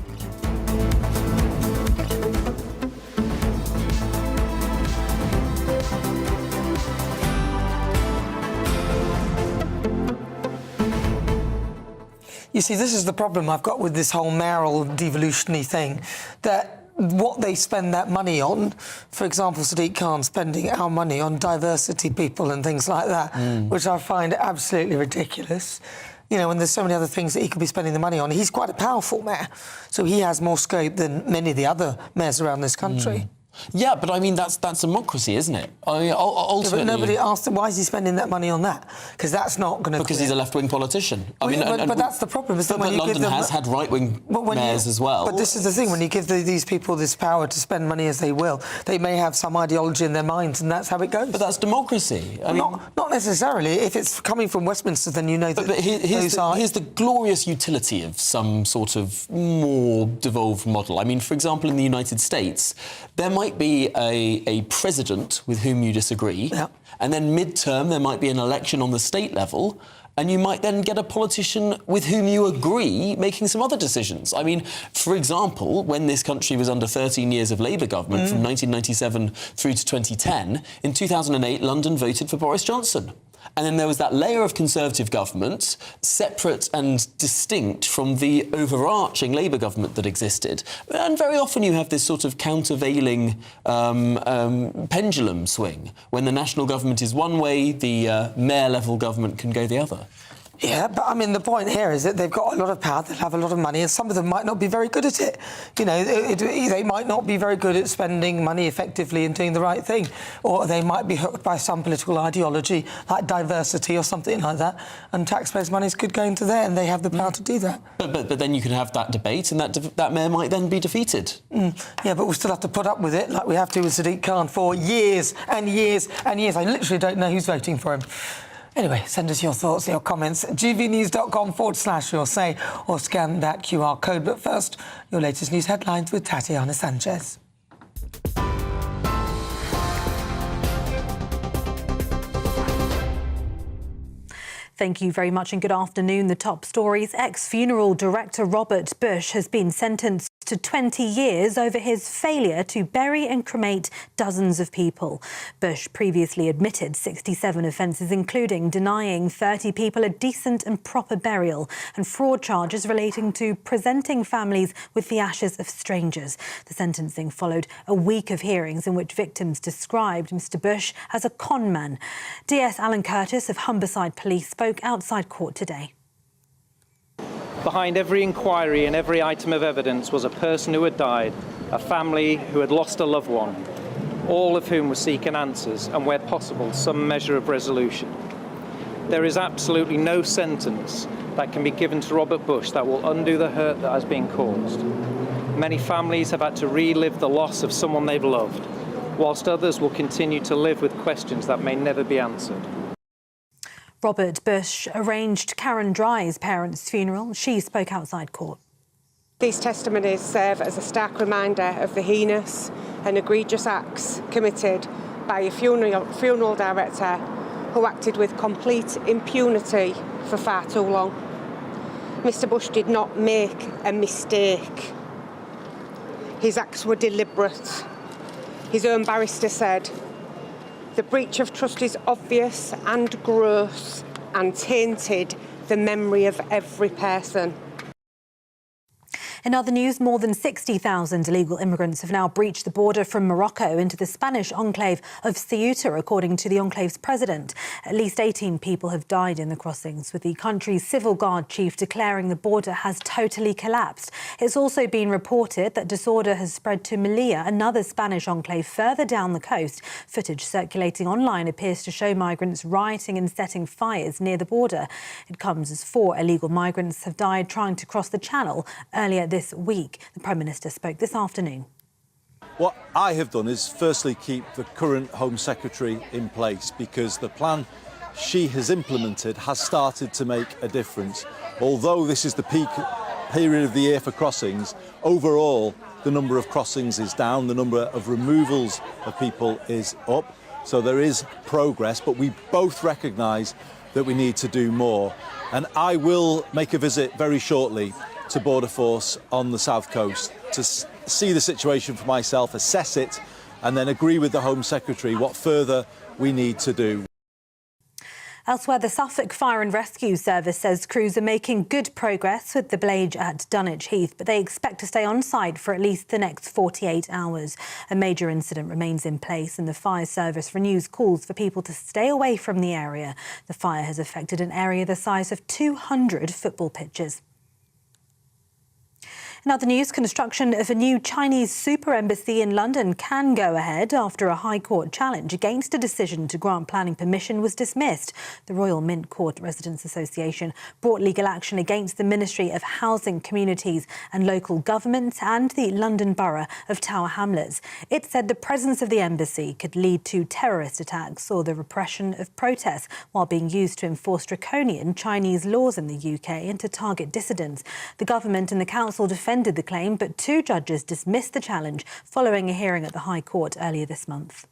You see, this is the problem I've got with this whole mayoral devolution-y thing, that what they spend that money on, for example, Sadiq Khan spending our money on diversity people and things like that, which I find absolutely ridiculous. You know, and there's so many other things that he could be spending the money on. He's quite a powerful mayor, so he has more scope than many of the other mayors around this country. Yeah, but I mean, that's democracy, isn't it? I mean, ultimately... Yeah, but nobody asked him, why is he spending that money on that? Because that's not going to... Because he's a left-wing politician. I mean, but that's the problem. Is that when London has had right-wing mayors as well. But this is the thing, when you give these people this power to spend money as they will, they may have some ideology in their minds, and that's how it goes. But that's democracy. I mean, not necessarily. If it's coming from Westminster, then you know that here's the glorious utility of some sort of more devolved model. I mean, for example, in the United States, there might be a president with whom you disagree, and then mid-term there might be an election on the state level, and you might then get a politician with whom you agree making some other decisions. I mean, for example, when this country was under 13 years of Labour government, from 1997 through to 2010, in 2008 London voted for Boris Johnson. And then there was that layer of Conservative government, separate and distinct from the overarching Labour government that existed. And very often you have this sort of countervailing pendulum swing. When the national government is one way, the mayor-level government can go the other. Yeah, but I mean, the point here is that they've got a lot of power, they'll have a lot of money, and some of them might not be very good at it. You know, they might not be very good at spending money effectively and doing the right thing, or they might be hooked by some political ideology, like diversity or something like that, and taxpayers' money is good going to there, and they have the power to do that. But then you can have that debate, and that mayor might then be defeated. Yeah, but we'll still have to put up with it, like we have to with Sadiq Khan, for years and years and years. I literally don't know who's voting for him. Anyway, send us your thoughts, your comments, gbnews.com/your say, or scan that QR code. But first, your latest news headlines with Tatiana Sanchez. Thank you very much and good afternoon. The top stories. Ex-funeral director Robert Bush has been sentenced to 20 years over his failure to bury and cremate dozens of people. Bush previously admitted 67 offences, including denying 30 people a decent and proper burial and fraud charges relating to presenting families with the ashes of strangers. The sentencing followed a week of hearings in which victims described Mr Bush as a con man. DS Alan Curtis of Humberside Police spoke outside court today. Behind every inquiry and every item of evidence was a person who had died, a family who had lost a loved one, all of whom were seeking answers and, where possible, some measure of resolution. There is absolutely no sentence that can be given to Robert Bush that will undo the hurt that has been caused. Many families have had to relive the loss of someone they've loved, whilst others will continue to live with questions that may never be answered. Robert Bush arranged Karen Dry's parents' funeral. She spoke outside court. These testimonies serve as a stark reminder of the heinous and egregious acts committed by a funeral director who acted with complete impunity for far too long. Mr Bush did not make a mistake. His acts were deliberate. His own barrister said, "The breach of trust is obvious and gross and tainted the memory of every person." In other news, more than 60,000 illegal immigrants have now breached the border from Morocco into the Spanish enclave of Ceuta, according to the enclave's president. At least 18 people have died in the crossings, with the country's civil guard chief declaring the border has totally collapsed. It's also been reported that disorder has spread to Melilla, another Spanish enclave further down the coast. Footage circulating online appears to show migrants rioting and setting fires near the border. It comes as 4 illegal migrants have died trying to cross the channel earlier this week. The Prime Minister spoke this afternoon. What I have done is firstly keep the current Home Secretary in place, because the plan she has implemented has started to make a difference. Although this is the peak period of the year for crossings, overall the number of crossings is down, the number of removals of people is up. So there is progress, but we both recognise that we need to do more. And I will make a visit very shortly to Border Force on the south coast to see the situation for myself, assess it, and then agree with the Home Secretary what further we need to do. Elsewhere, the Suffolk Fire and Rescue Service says crews are making good progress with the blade at Dunwich Heath, but they expect to stay on site for at least the next 48 hours. A major incident remains in place and the fire service renews calls for people to stay away from the area. The fire has affected an area the size of 200 football pitches. In other news, construction of a new Chinese super embassy in London can go ahead after a High Court challenge against a decision to grant planning permission was dismissed. The Royal Mint Court Residents Association brought legal action against the Ministry of Housing, Communities and Local Government and the London Borough of Tower Hamlets. It said the presence of the embassy could lead to terrorist attacks or the repression of protests while being used to enforce draconian Chinese laws in the UK and to target dissidents. The government and the council defended the claim, but 2 judges dismissed the challenge following a hearing at the High Court earlier this month.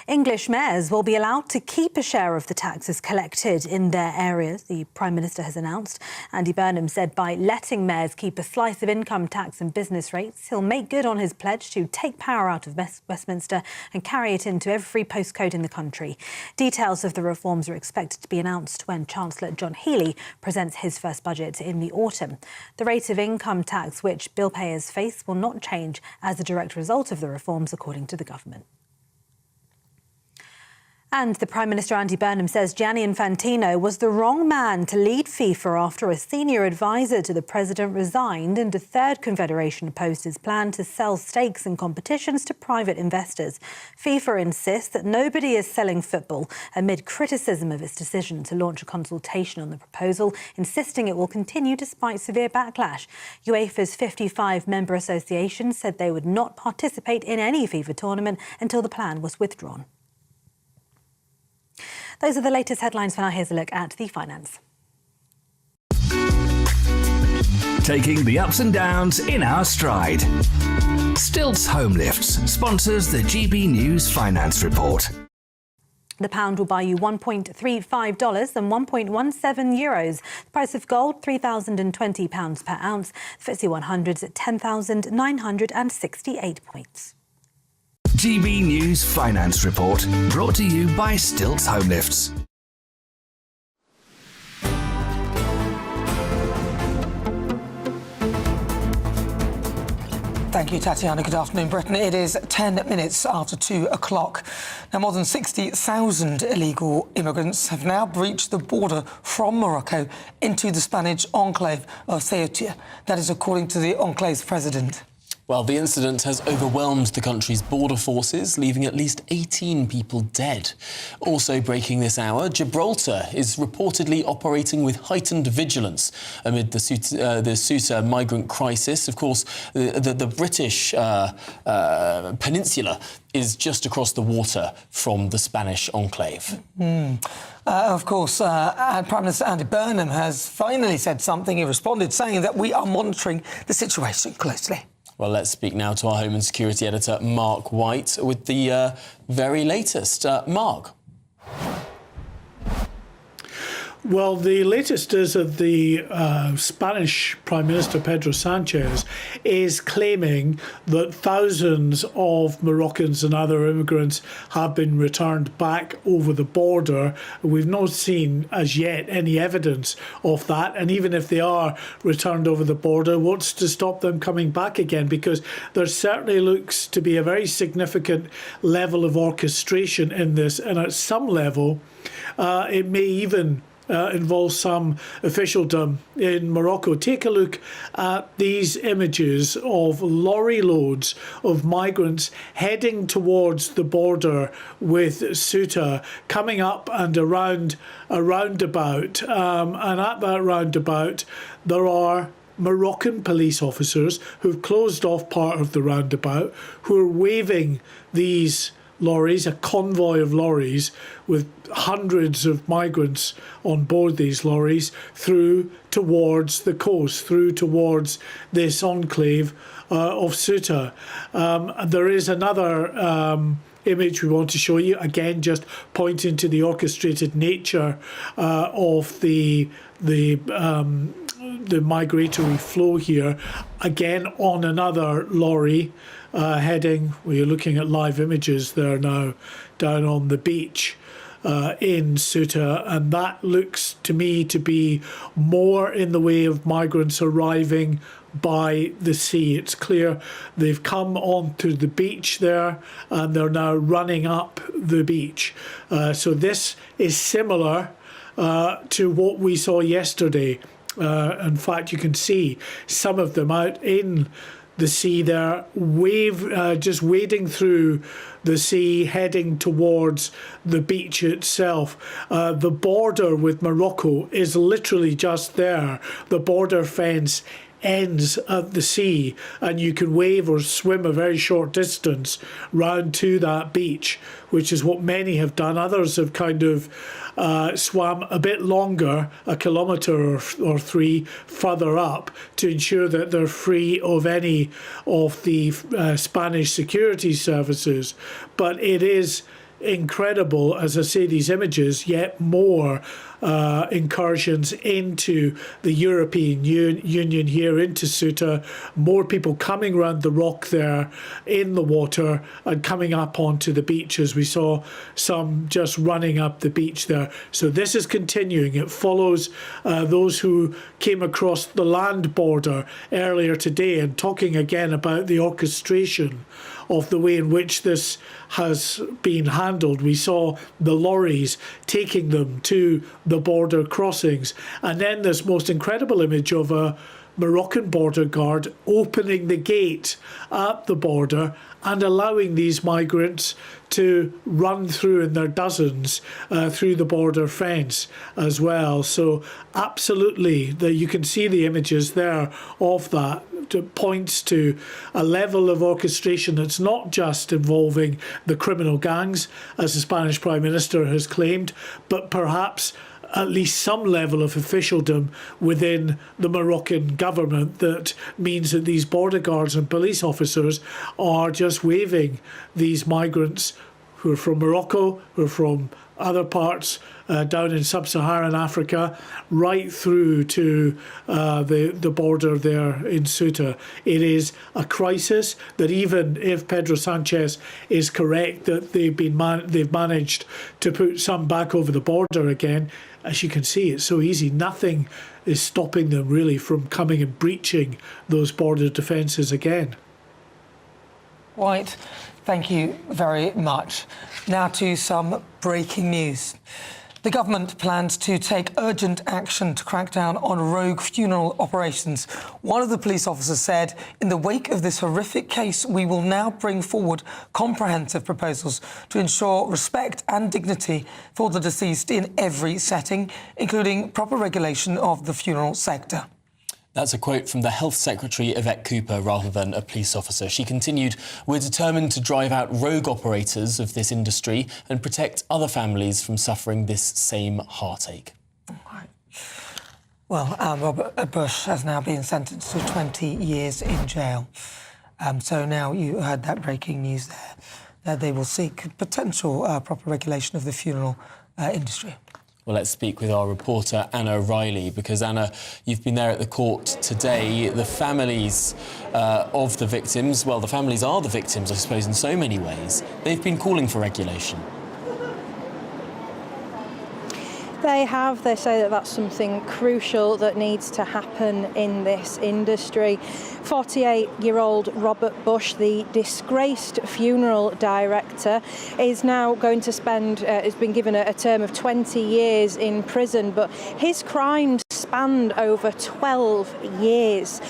English mayors will be allowed to keep a share of the taxes collected in their areas, the Prime Minister has announced. Andy Burnham said by letting mayors keep a slice of income tax and business rates, he'll make good on his pledge to take power out of Westminster and carry it into every postcode in the country. Details of the reforms are expected to be announced when Chancellor John Healey presents his first budget in the autumn. The rate of income tax which bill payers face will not change as a direct result of the reforms, according to the government. And the Prime Minister Andy Burnham says Gianni Infantino was the wrong man to lead FIFA after a senior advisor to the president resigned and a third confederation opposed his plan to sell stakes in competitions to private investors. FIFA insists that nobody is selling football amid criticism of its decision to launch a consultation on the proposal, insisting it will continue despite severe backlash. UEFA's 55 member associations said they would not participate in any FIFA tournament until the plan was withdrawn. Those are the latest headlines for now. Here's a look at the finance. Taking the ups and downs in our stride. Stilts Home Lifts sponsors the GB News Finance Report. The pound will buy you $1.35 and 1.17 euros. The price of gold, £3,020 per ounce. FTSE 100's at 10,968 points. GB News Finance Report, brought to you by Stilts Home Lifts. Thank you, Tatiana. Good afternoon, Britain. It is 10 minutes after 2 o'clock. Now, more than 60,000 illegal immigrants have now breached the border from Morocco into the Spanish enclave of Ceuta. That is according to the enclave's president. Well, the incident has overwhelmed the country's border forces, leaving at least 18 people dead. Also breaking this hour, Gibraltar is reportedly operating with heightened vigilance amid the Ceuta migrant crisis. Of course, the British peninsula is just across the water from the Spanish enclave. Of course, Prime Minister Andy Burnham has finally said something. He responded saying that we are monitoring the situation closely. Well, let's speak now to our Home and Security Editor, Mark White, with the very latest. Mark. Well, the latest is that the Spanish Prime Minister Pedro Sanchez is claiming that thousands of Moroccans and other immigrants have been returned back over the border. We've not seen as yet any evidence of that. And even if they are returned over the border, what's to stop them coming back again? Because there certainly looks to be a very significant level of orchestration in this. And at some level, it may even involves some officialdom in Morocco. Take a look at these images of lorry loads of migrants heading towards the border with Ceuta, coming up and around a roundabout. And at that roundabout, there are Moroccan police officers who've closed off part of the roundabout, who are waving these lorries, a convoy of lorries with hundreds of migrants on board these lorries, through towards the coast, through towards this enclave of Ceuta. There is another image we want to show you, again just pointing to the orchestrated nature of the migratory flow here, again on another lorry heading, well, you're looking at live images there now, down on the beach in Ceuta, and that looks to me to be more in the way of migrants arriving by the sea. It's clear they've come onto the beach there and they're now running up the beach. So this is similar to what we saw yesterday. In fact, you can see some of them out in the sea there, just wading through the sea, heading towards the beach itself. The border with Morocco is literally just there. The border fence ends at the sea, and you can wave or swim a very short distance round to that beach, which is what many have done. Others have kind of swam a bit longer, a kilometre or three further up, to ensure that they're free of any of the Spanish security services. But it is incredible, as I say, these images, yet more incursions into the European Union here, into Ceuta, more people coming around the rock there in the water and coming up onto the beach, as we saw some just running up the beach there. So this is continuing. It follows those who came across the land border earlier today, and talking again about the orchestration of the way in which this has been handled. We saw the lorries taking them to the border crossings, and then this most incredible image of a Moroccan border guard opening the gate at the border and allowing these migrants to run through in their dozens through the border fence as well. So absolutely, you can see the images there of that. It points to a level of orchestration that's not just involving the criminal gangs, as the Spanish Prime Minister has claimed, but perhaps at least some level of officialdom within the Moroccan government that means that these border guards and police officers are just waving these migrants who are from Morocco, who are from other parts down in sub-Saharan Africa, right through to the border there in Ceuta. It is a crisis that even if Pedro Sanchez is correct that they've managed to put some back over the border again, as you can see, it's so easy. Nothing is stopping them really from coming and breaching those border defences again. Right, thank you very much. Now to some breaking news. The government plans to take urgent action to crack down on rogue funeral operations. One of the police officers said, in the wake of this horrific case, we will now bring forward comprehensive proposals to ensure respect and dignity for the deceased in every setting, including proper regulation of the funeral sector. That's a quote from the Health Secretary, Yvette Cooper, rather than a police officer. She continued, "We're determined to drive out rogue operators of this industry and protect other families from suffering this same heartache." Well, Robert Bush has now been sentenced to 20 years in jail. So now you heard that breaking news there. They will seek potential proper regulation of the funeral industry. Well, let's speak with our reporter, Anna Riley, because, Anna, you've been there at the court today. The families of the victims, well, the families are the victims, I suppose, in so many ways. They've been calling for regulation. They have. They say that that's something crucial that needs to happen in this industry. 48-year-old Robert Bush, the disgraced funeral director, is now going to spend, has been given a term of 20 years in prison, but his crimes spanned over 12 years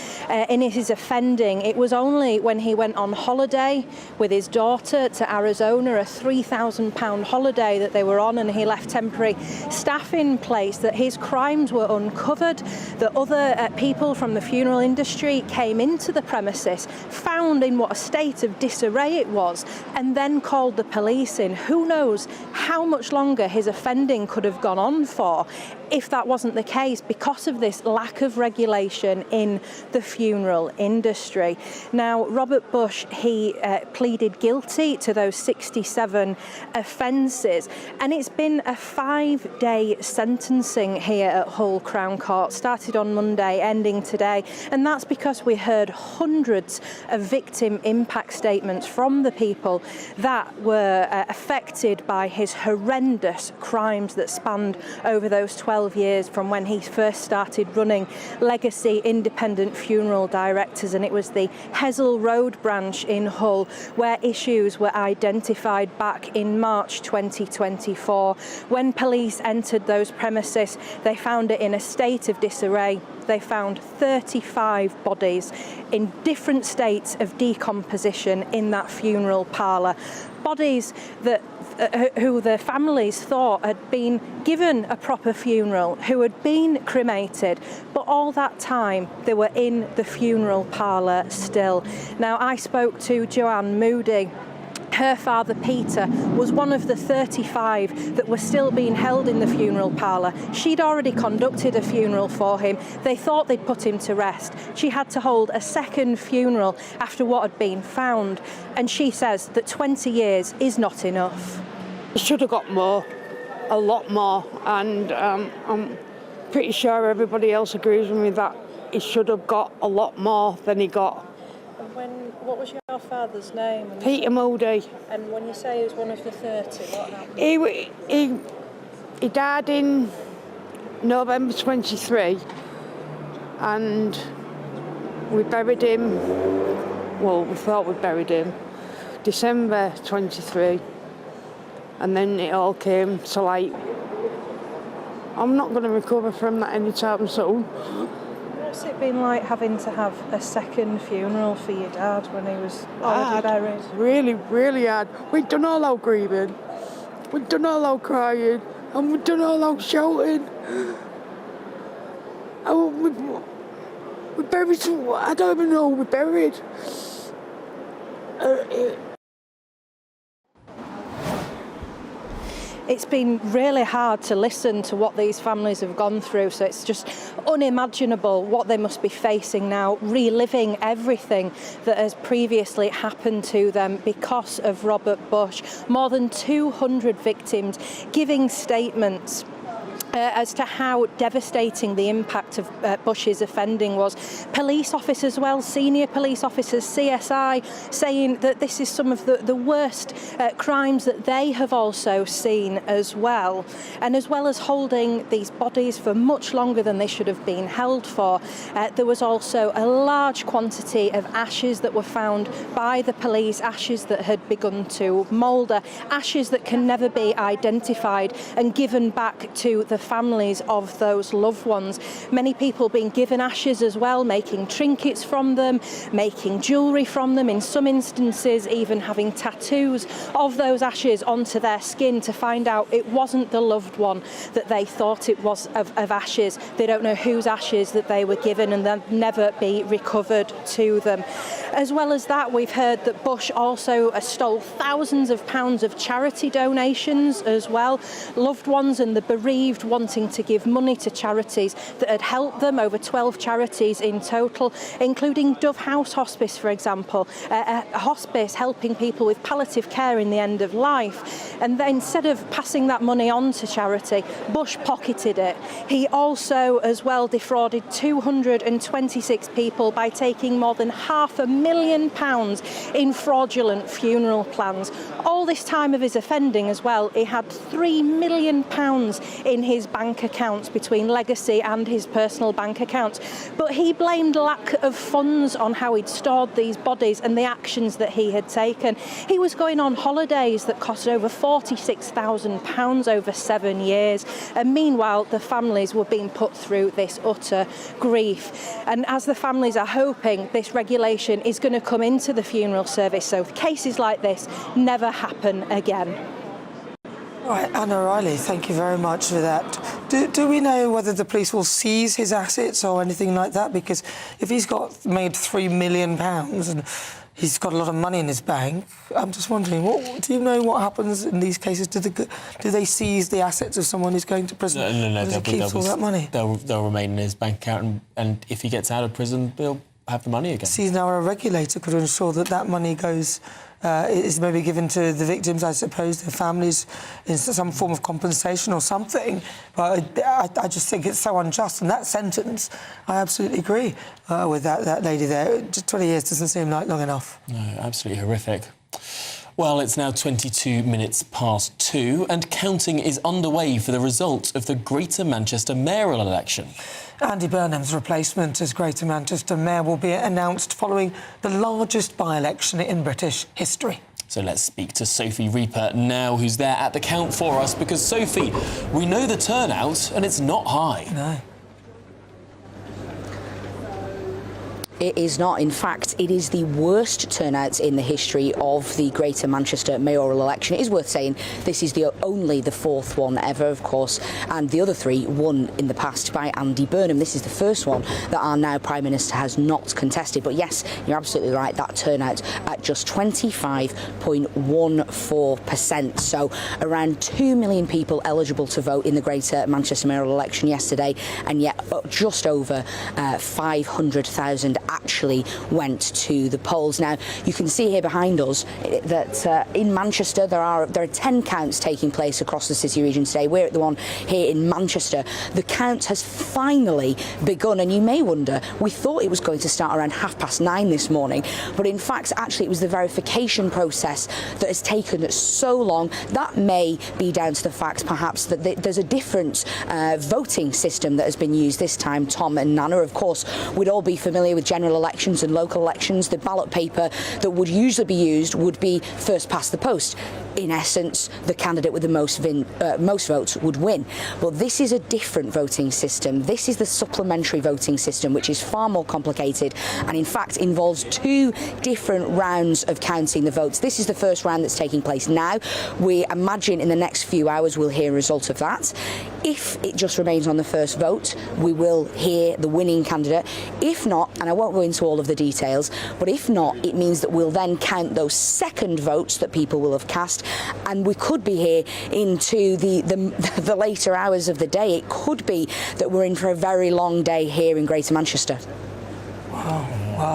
in his offending. It was only when he went on holiday with his daughter to Arizona, a £3,000 holiday that they were on, and he left temporary staff in place, that his crimes were uncovered, that other people from the funeral industry came into the premises, found in what a state of disarray it was, and then called the police in. Who knows how much longer his offending could have gone on for if that wasn't the case, because of this lack of regulation in the funeral industry. Now, Robert Bush, he pleaded guilty to those 67 offences, and it's been a 5-day sentencing here at Hull Crown Court. Started on Monday, ending today, and that's because we heard hundreds of victim impact statements from the people that were affected by his horrendous crimes that spanned over those 12 years from when he first started running Legacy Independent Funeral Directors, and it was the Hessel Road branch in Hull where issues were identified back in March 2024. When police entered those premises, they found it in a state of disarray. They found 35 bodies in different states of decomposition in that funeral parlour. Bodies that who the families thought had been given a proper funeral, who had been cremated, but all that time they were in the funeral parlour still. Now, I spoke to Joanne Moody. Her father, Peter, was one of the 35 that were still being held in the funeral parlour. She'd already conducted a funeral for him. They thought they'd put him to rest. She had to hold a second funeral after what had been found. And she says that 20 years is not enough. He should have got more, a lot more. And I'm pretty sure everybody else agrees with me that he should have got a lot more than he got. What was your father's name? Peter Moody. And when you say he was one of the 30, what happened? He died in November 23, and we buried him, well, we thought we buried him, December 23, and then it all came to light. I'm not going to recover from that anytime soon. What's it been like having to have a second funeral for your dad when he was already buried? Really, really hard. We've done all our grieving, we've done all our crying, and we've done all our shouting. And we buried some, I don't even know who we buried. It's been really hard to listen to what these families have gone through, so it's just unimaginable what they must be facing now, reliving everything that has previously happened to them because of Robert Bush. More than 200 victims giving statements as to how devastating the impact of Bush's offending was. Police officers, senior police officers, CSI, saying that this is some of the worst crimes that they have also seen as well. And as well as holding these bodies for much longer than they should have been held for, there was also a large quantity of ashes that were found by the police, ashes that had begun to moulder, ashes that can never be identified and given back to the families of those loved ones. Many people being given ashes as well, making trinkets from them, making jewellery from them, in some instances even having tattoos of those ashes onto their skin to find out it wasn't the loved one that they thought it was of ashes. They don't know whose ashes that they were given, and they'll never be recovered to them. As well as that, we've heard that Bush also stole thousands of pounds of charity donations as well. Loved ones and the bereaved wanting to give money to charities that had helped them, over 12 charities in total, including Dove House Hospice, for example, a hospice helping people with palliative care in the end of life. And then instead of passing that money on to charity, Bush pocketed it. He also as well defrauded 226 people by taking more than £500,000 in fraudulent funeral plans. All this time of his offending as well, he had £3 million in his bank accounts between legacy and his personal bank accounts. But he blamed lack of funds on how he'd stored these bodies and the actions that he had taken. He was going on holidays that cost over £46,000 over 7 years. And meanwhile, the families were being put through this utter grief. And as the families are hoping, this regulation is going to come into the funeral service, so cases like this never happen again. Right, Anna Riley, thank you very much for that. Do we know whether the police will seize his assets or anything like that? Because if he's made £3 million and he's got a lot of money in his bank, I'm just wondering, do you know what happens in these cases? Do they seize the assets of someone who's going to prison? No. Does he keep all that money? They'll remain in his bank account, and if he gets out of prison, they'll have the money again. See, now a regulator could ensure that money is maybe given to the victims, I suppose, their families, in some form of compensation or something. But I just think it's so unjust. And that sentence, I absolutely agree with that lady there. Just 20 years doesn't seem like long enough. No, absolutely horrific. Well, it's now 22 minutes past 2, and counting is underway for the result of the Greater Manchester mayoral election. Andy Burnham's replacement as Greater Manchester Mayor will be announced following the largest by-election in British history. So let's speak to Sophie Reaper now, who's there at the count for us, because, Sophie, we know the turnout and it's not high. No. It is not. In fact, it is the worst turnout in the history of the Greater Manchester mayoral election. It is worth saying this is only the fourth one ever, of course, and the other three won in the past by Andy Burnham. This is the first one that our now Prime Minister has not contested. But yes, you're absolutely right, that turnout at just 25.14%. So around 2 million people eligible to vote in the Greater Manchester mayoral election yesterday, and yet just over 500,000 actually went to the polls. Now, you can see here behind us that in Manchester there are 10 counts taking place across the city region today. We're at the one here in Manchester. The count has finally begun, and you may wonder, we thought it was going to start around 9:30 this morning, but in fact, actually, it was the verification process that has taken so long. That may be down to the fact, perhaps, that there's a different voting system that has been used this time. Tom and Nana, of course, we'd all be familiar with general elections and local elections, the ballot paper that would usually be used would be first past the post. In essence, the candidate with the most votes would win. Well, this is a different voting system. This is the supplementary voting system, which is far more complicated and in fact involves 2 different rounds of counting the votes. This is the first round that's taking place now. We imagine in the next few hours we'll hear a result of that. If it just remains on the first vote, we will hear the winning candidate. If not, and I won't go into all of the details, but if not, it means that we'll then count those second votes that people will have cast, and we could be here into the later hours of the day. It could be that we're in for a very long day here in Greater Manchester. Wow.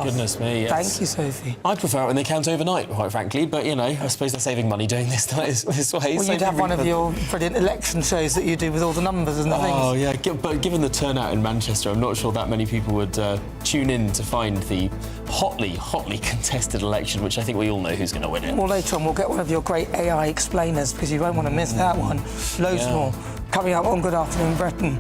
Goodness me. Yes. Thank you, Sophie. I prefer it when they count overnight, quite frankly, but, you know, I suppose they're saving money doing this way. Well, you'd have one of your brilliant election shows that you do with all the numbers and the things. Oh, yeah, but given the turnout in Manchester, I'm not sure that many people would tune in to find the hotly contested election, which I think we all know who's going to win it. Well, later on, we'll get one of your great AI explainers, because you won't want to miss that one. Loads more coming up on Good Afternoon Britain.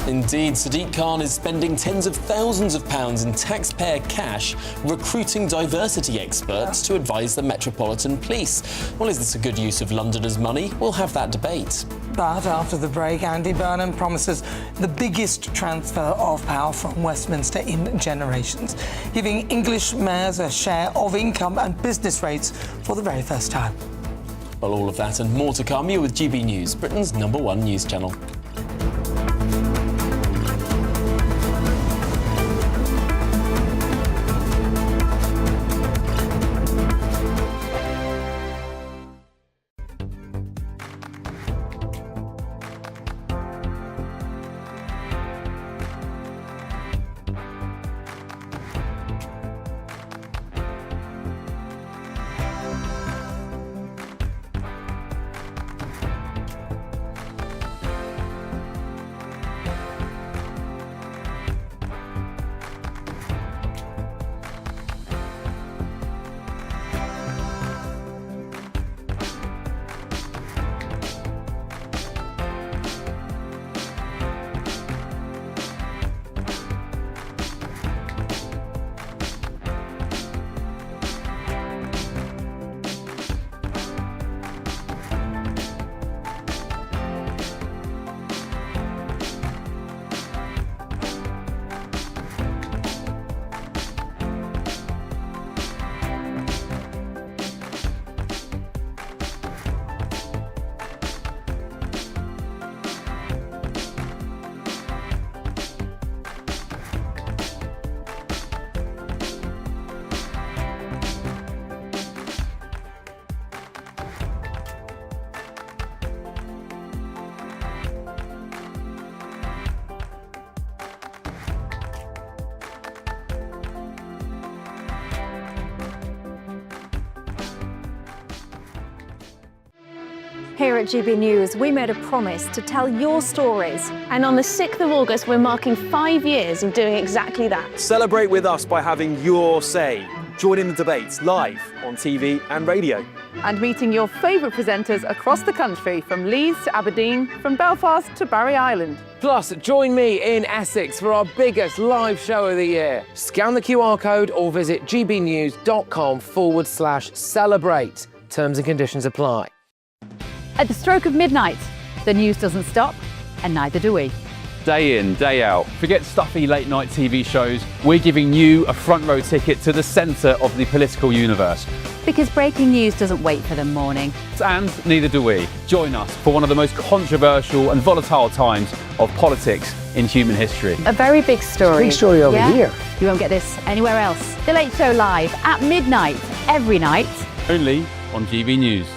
Indeed, Sadiq Khan is spending tens of thousands of pounds in taxpayer cash recruiting diversity experts to advise the Metropolitan Police. Well, is this a good use of Londoners' money? We'll have that debate. But after the break, Andy Burnham promises the biggest transfer of power from Westminster in generations, giving English mayors a share of income and business rates for the very first time. Well, all of that and more to come. You're with GB News, Britain's #1 news channel. Here at GB News, we made a promise to tell your stories. And on the 6th of August, we're marking 5 years of doing exactly that. Celebrate with us by having your say. Join in the debates live on TV and radio. And meeting your favourite presenters across the country, from Leeds to Aberdeen, from Belfast to Barry Island. Plus, join me in Essex for our biggest live show of the year. Scan the QR code or visit gbnews.com/celebrate. Terms and conditions apply. At the stroke of midnight, the news doesn't stop, and neither do we. Day in, day out. Forget stuffy late night TV shows. We're giving you a front row ticket to the centre of the political universe. Because breaking news doesn't wait for the morning. And neither do we. Join us for one of the most controversial and volatile times of politics in human history. A very big story. Big story over here. You won't get this anywhere else. The Late Show live at midnight, every night. Only on GB News.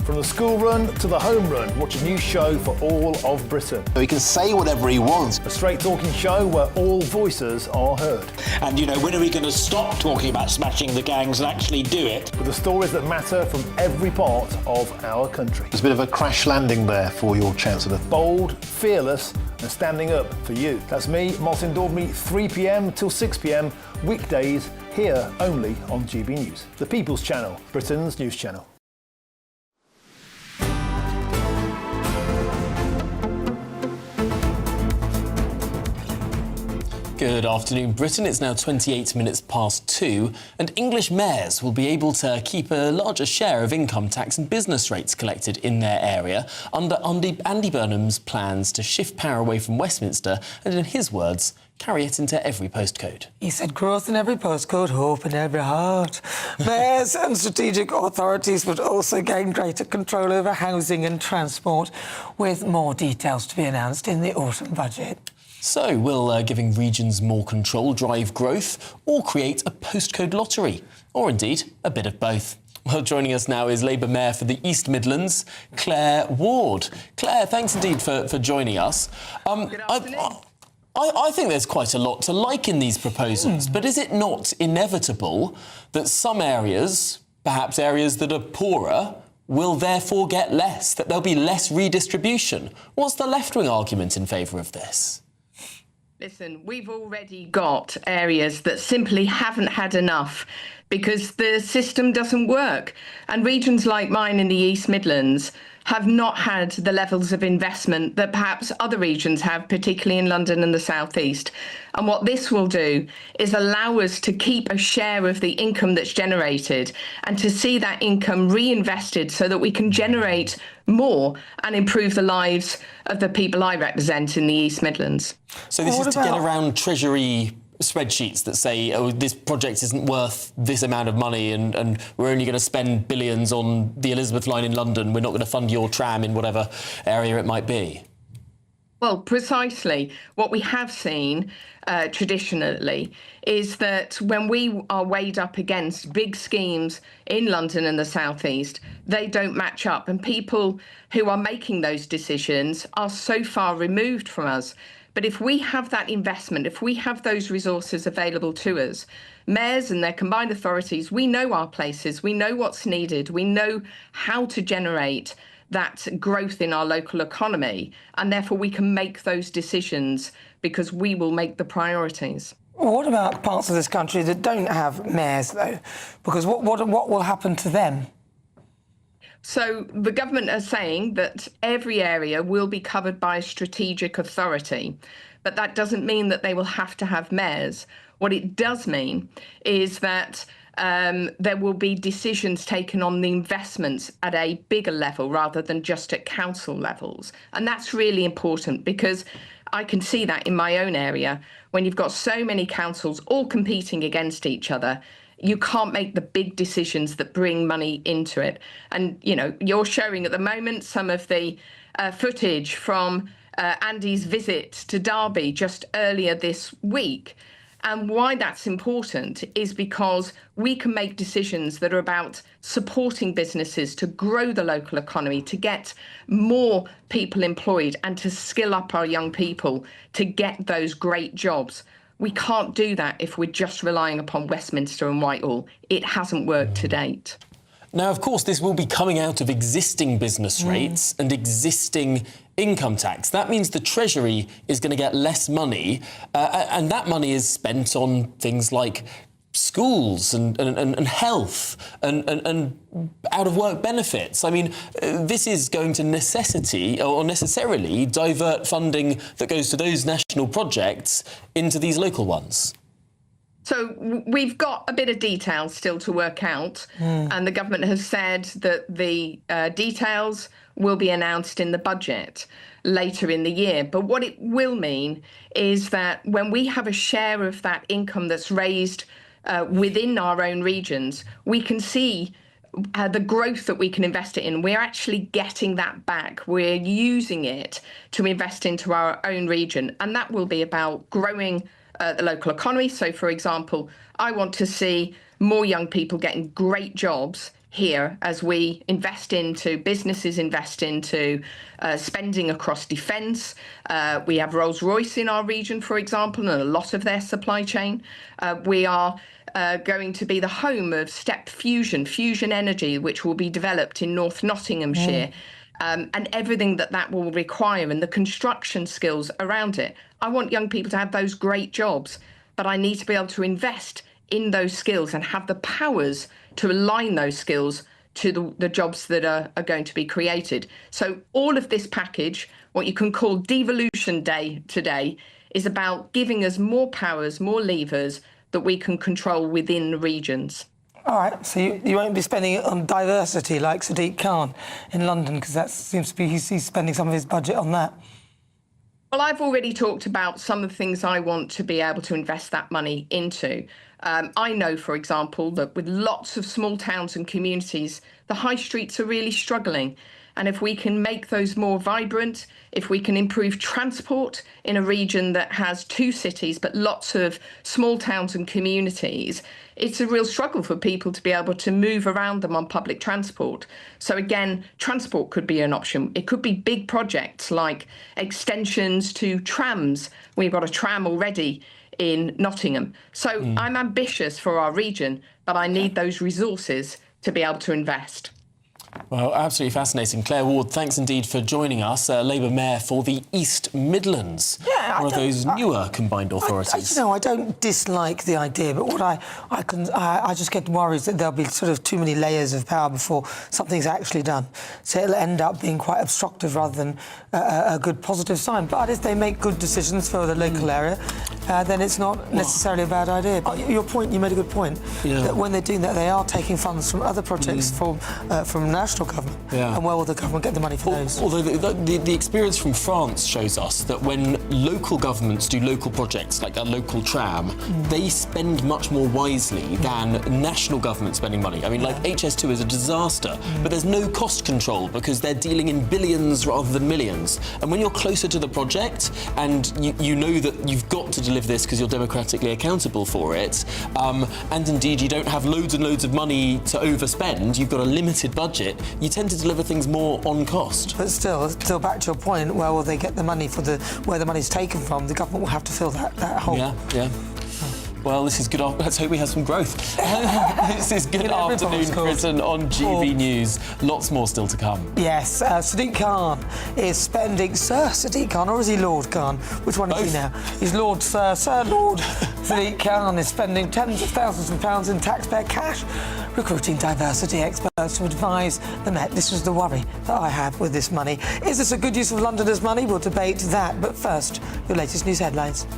From the school run to the home run, watch a new show for all of Britain. He can say whatever he wants. A straight talking show where all voices are heard. And, you know, when are we going to stop talking about smashing the gangs and actually do it? With the stories that matter from every part of our country. There's a bit of a crash landing there for your Chancellor. Bold, fearless and standing up for you. That's me, Martin Daubney, 3 p.m. till 6 p.m, weekdays, here only on GB News. The People's Channel, Britain's news channel. Good afternoon, Britain. It's now 28 minutes past 2, and English mayors will be able to keep a larger share of income tax and business rates collected in their area under Andy Burnham's plans to shift power away from Westminster and, in his words, carry it into every postcode. He said growth in every postcode, hope in every heart. Mayors and strategic authorities would also gain greater control over housing and transport, with more details to be announced in the autumn budget. So, will giving regions more control drive growth or create a postcode lottery? Or indeed, a bit of both? Well, joining us now is Labour Mayor for the East Midlands, Claire Ward. Claire, thanks indeed for joining us. I think there's quite a lot to like in these proposals, but is it not inevitable that some areas, perhaps areas that are poorer, will therefore get less, that there'll be less redistribution? What's the left-wing argument in favour of this? Listen, we've already got areas that simply haven't had enough because the system doesn't work. And regions like mine in the East Midlands have not had the levels of investment that perhaps other regions have, particularly in London and the South East. And what this will do is allow us to keep a share of the income that's generated and to see that income reinvested so that we can generate more and improve the lives of the people I represent in the East Midlands. So this is to get around Treasury spreadsheets that say, oh, this project isn't worth this amount of money and we're only going to spend billions on the Elizabeth line in London. We're not going to fund your tram in whatever area it might be. Well, precisely. What we have seen traditionally is that when we are weighed up against big schemes in London and the South East, they don't match up. And people who are making those decisions are so far removed from us. But if we have that investment, if we have those resources available to us, mayors and their combined authorities, we know our places, we know what's needed, we know how to generate that growth in our local economy, and therefore we can make those decisions because we will make the priorities. What about parts of this country that don't have mayors, though? Because what will happen to them? So the government are saying that every area will be covered by a strategic authority, but that doesn't mean that they will have to have mayors. What it does mean is that there will be decisions taken on the investments at a bigger level rather than just at council levels. And that's really important because I can see that in my own area. When you've got so many councils all competing against each other, you can't make the big decisions that bring money into it. And, you know, you're showing at the moment some of the footage from Andy's visit to Derby just earlier this week. And why that's important is because we can make decisions that are about supporting businesses to grow the local economy, to get more people employed and to skill up our young people to get those great jobs. We can't do that if we're just relying upon Westminster and Whitehall. It hasn't worked to date. Now, of course, this will be coming out of existing business rates and existing income tax. That means the Treasury is going to get less money, and that money is spent on things like schools and health and out-of-work benefits. I mean, this is going to necessarily divert funding that goes to those national projects into these local ones. So we've got a bit of detail still to work out, and the government has said that the details will be announced in the budget later in the year. But what it will mean is that when we have a share of that income that's raised within our own regions, we can see the growth that we can invest it in. We're actually getting that back. We're using it to invest into our own region, and that will be about growing the local economy. So, for example, I want to see more young people getting great jobs here as we invest into businesses, invest into spending across defence. We have Rolls-Royce in our region, for example, and a lot of their supply chain. We are going to be the home of Step Fusion Energy, which will be developed in North Nottinghamshire. And everything that will require and the construction skills around it. I want young people to have those great jobs, but I need to be able to invest in those skills and have the powers to align those skills to the jobs that are going to be created. So all of this package, what you can call devolution day today, is about giving us more powers, more levers that we can control within the regions. All right, so you won't be spending it on diversity like Sadiq Khan in London, because that seems to be he's spending some of his budget on that. Well, I've already talked about some of the things I want to be able to invest that money into. I know, for example, that with lots of small towns and communities, the high streets are really struggling. And if we can make those more vibrant, if we can improve transport in a region that has 2 cities but lots of small towns and communities, it's a real struggle for people to be able to move around them on public transport. So again, transport could be an option. It could be big projects like extensions to trams. We've got a tram already in Nottingham. So I'm ambitious for our region, but I need those resources to be able to invest. Well, absolutely fascinating. Claire Ward, thanks indeed for joining us, Labour Mayor for the East Midlands, one of those newer combined authorities. I don't dislike the idea, but what I just get worried that there'll be sort of too many layers of power before something's actually done. So it'll end up being quite obstructive rather than a good positive sign. But if they make good decisions for the local area, then it's not necessarily a bad idea. But you made a good point, that when they're doing that, they are taking funds from other projects from national government. And where will the government get the money for those? Although the experience from France shows us that when local governments do local projects, like a local tram, they spend much more wisely than national government spending money. I mean, like HS2 is a disaster, but there's no cost control because they're dealing in billions rather than millions. And when you're closer to the project and you know that you've got to deliver this because you're democratically accountable for it, and indeed you don't have loads and loads of money to overspend, you've got a limited budget, you tend to deliver things more on cost. But still back to your point, where will they get the money for where the money's taken from? The government will have to fill that hole. Yeah. Well, this is good. Let's hope we have some growth. This is Good Afternoon Britain on GB News. Lots more still to come. Yes, Sadiq Khan is spending... Sir Sadiq Khan, or is he Lord Khan? Which one is he now? He's Lord, Sir Lord. Sadiq Khan is spending tens of thousands of pounds in taxpayer cash, recruiting diversity experts to advise the Met. This was the worry that I have with this money. Is this a good use of Londoners' money? We'll debate that. But first, your latest news headlines.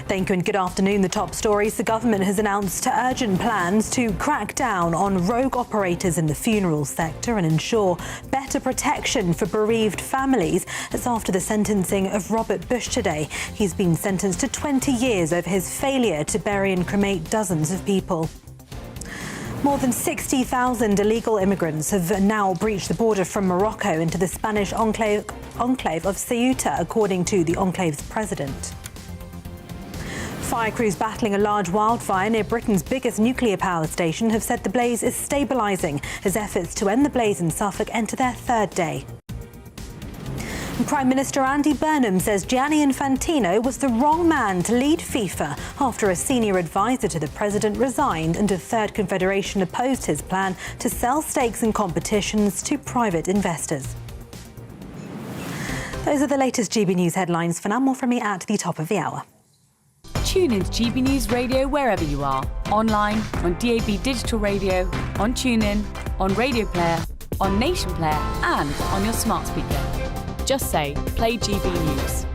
Thank you and good afternoon. The top stories. The government has announced urgent plans to crack down on rogue operators in the funeral sector and ensure better protection for bereaved families. That's after the sentencing of Robert Bush today. He's been sentenced to 20 years over his failure to bury and cremate dozens of people. More than 60,000 illegal immigrants have now breached the border from Morocco into the Spanish enclave of Ceuta, according to the enclave's president. Fire crews battling a large wildfire near Britain's biggest nuclear power station have said the blaze is stabilising as efforts to end the blaze in Suffolk enter their 3rd day. Prime Minister Andy Burnham says Gianni Infantino was the wrong man to lead FIFA after a senior advisor to the president resigned and a third confederation opposed his plan to sell stakes in competitions to private investors. Those are the latest GB News headlines. For now, more from me at the top of the hour. Tune in to GB News Radio wherever you are. Online, on DAB digital radio, on TuneIn, on Radio Player, on Nation Player and on your smart speaker. Just say, play GB News.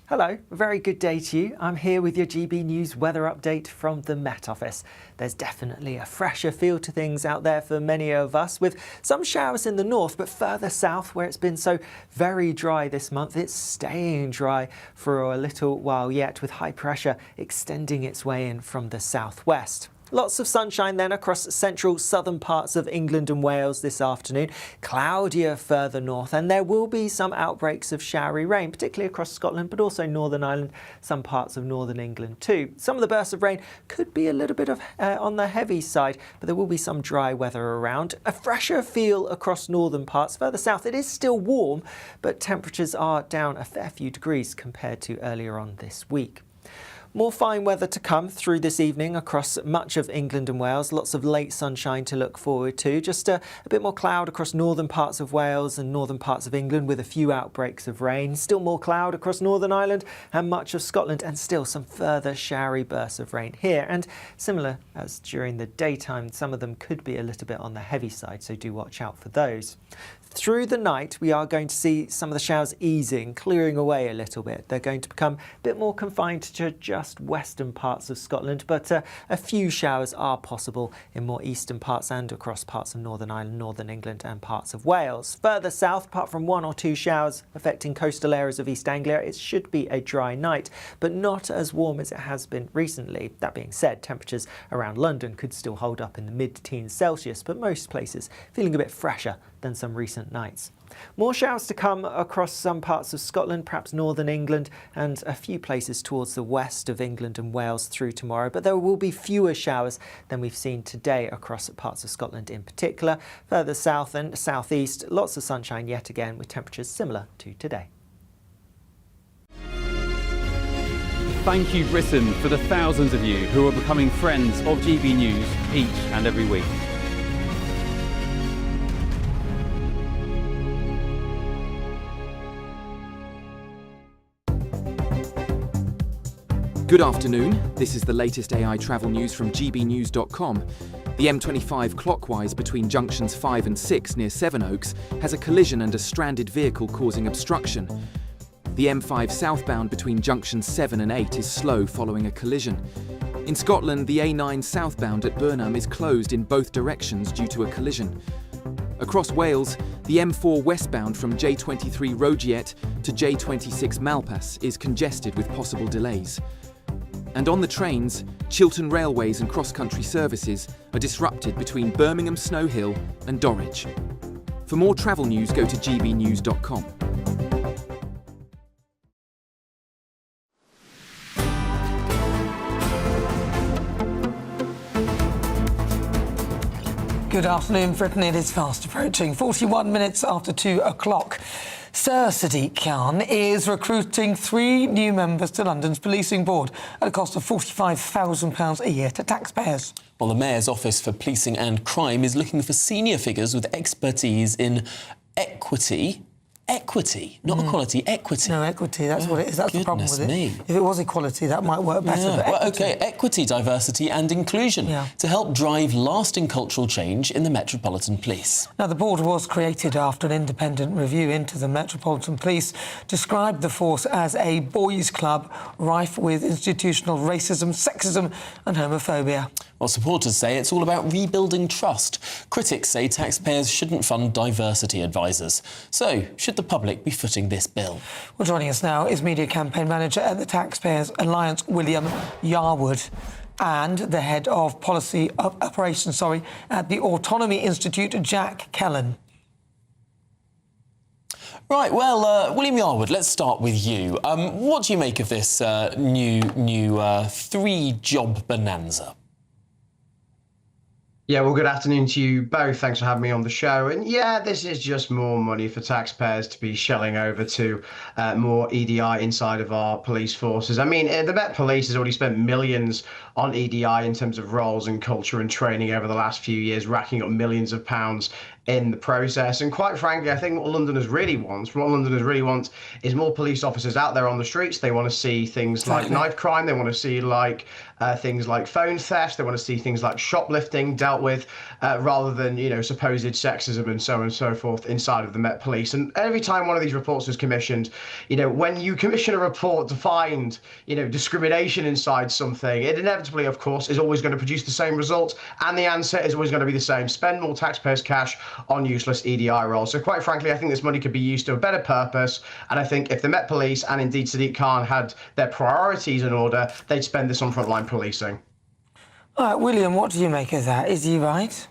Hello, a very good day to you. I'm here with your GB News weather update from the Met Office. There's definitely a fresher feel to things out there for many of us, with some showers in the north, but further south where it's been so very dry this month, it's staying dry for a little while yet, with high pressure extending its way in from the southwest. Lots of sunshine then across central southern parts of England and Wales this afternoon. Cloudier further north, and there will be some outbreaks of showery rain, particularly across Scotland, but also Northern Ireland, some parts of northern England too. Some of the bursts of rain could be a little bit on the heavy side, but there will be some dry weather around. A fresher feel across northern parts. Further south, it is still warm, but temperatures are down a fair few degrees compared to earlier on this week. More fine weather to come through this evening across much of England and Wales. Lots of late sunshine to look forward to. Just a bit more cloud across northern parts of Wales and northern parts of England with a few outbreaks of rain. Still more cloud across Northern Ireland and much of Scotland, and still some further showery bursts of rain here. And similar as during the daytime, some of them could be a little bit on the heavy side, so do watch out for those. Through the night, we are going to see some of the showers easing, clearing away a little bit. They're going to become a bit more confined to just western parts of Scotland, but a few showers are possible in more eastern parts and across parts of Northern Ireland, Northern England and parts of Wales. Further south, apart from 1 or 2 showers affecting coastal areas of East Anglia, it should be a dry night, but not as warm as it has been recently. That being said, temperatures around London could still hold up in the mid-teens Celsius, but most places feeling a bit fresher than some recent nights. More showers to come across some parts of Scotland, perhaps northern England, and a few places towards the west of England and Wales through tomorrow, but there will be fewer showers than we've seen today across parts of Scotland in particular. Further south and southeast, lots of sunshine yet again with temperatures similar to today. Thank you, Britain, for the thousands of you who are becoming friends of GB News each and every week. Good afternoon, this is the latest AI travel news from GBNews.com. The M25 clockwise between junctions 5 and 6 near Sevenoaks has a collision and a stranded vehicle causing obstruction. The M5 southbound between junctions 7 and 8 is slow following a collision. In Scotland, the A9 southbound at Burnham is closed in both directions due to a collision. Across Wales, the M4 westbound from J23 Rogiet to J26 Malpas is congested with possible delays. And on the trains, Chiltern Railways and cross-country services are disrupted between Birmingham Snow Hill and Dorridge. For more travel news, go to gbnews.com. Good afternoon, Britain. It is fast approaching 41 minutes after 2 o'clock. Sir Sadiq Khan is recruiting 3 new members to London's policing board at a cost of £45,000 a year to taxpayers. Well, the Mayor's Office for Policing and Crime is looking for senior figures with expertise in equity, not equality, equity. No, equity, that's what it is. That's the problem with it. Me. If it was equality, that might work better. Yeah. But well, OK, equity, diversity and inclusion to help drive lasting cultural change in the Metropolitan Police. Now, the board was created after an independent review into the Metropolitan Police described the force as a boys' club rife with institutional racism, sexism and homophobia. Well, supporters say it's all about rebuilding trust. Critics say taxpayers shouldn't fund diversity advisors. So, should the public be footing this bill? Well, joining us now is Media Campaign Manager at the Taxpayers Alliance, William Yarwood, and the Head of Policy Operations, at the Autonomy Institute, Jack Kellen. Right, well, William Yarwood, let's start with you. What do you make of this new 3-job bonanza? Yeah, well, good afternoon to you both. Thanks for having me on the show. And yeah, this is just more money for taxpayers to be shelling over to more EDI inside of our police forces. I mean, the Met Police has already spent millions on EDI in terms of roles and culture and training over the last few years, racking up millions of pounds in the process. And quite frankly, I think what Londoners really want is more police officers out there on the streets. They want to see things like knife crime. They want to see things like phone theft. They want to see things like shoplifting dealt with rather than, supposed sexism and so on and so forth inside of the Met Police. And every time one of these reports is commissioned, when you commission a report to find, discrimination inside something, it inevitably, of course, is always going to produce the same result. And the answer is always going to be the same: spend more taxpayers' cash on useless EDI roles. So quite frankly, I think this money could be used to a better purpose. And I think if the Met Police and indeed Sadiq Khan had their priorities in order, they'd spend this on frontline policing. All right, William, what do you make of that? Is he right?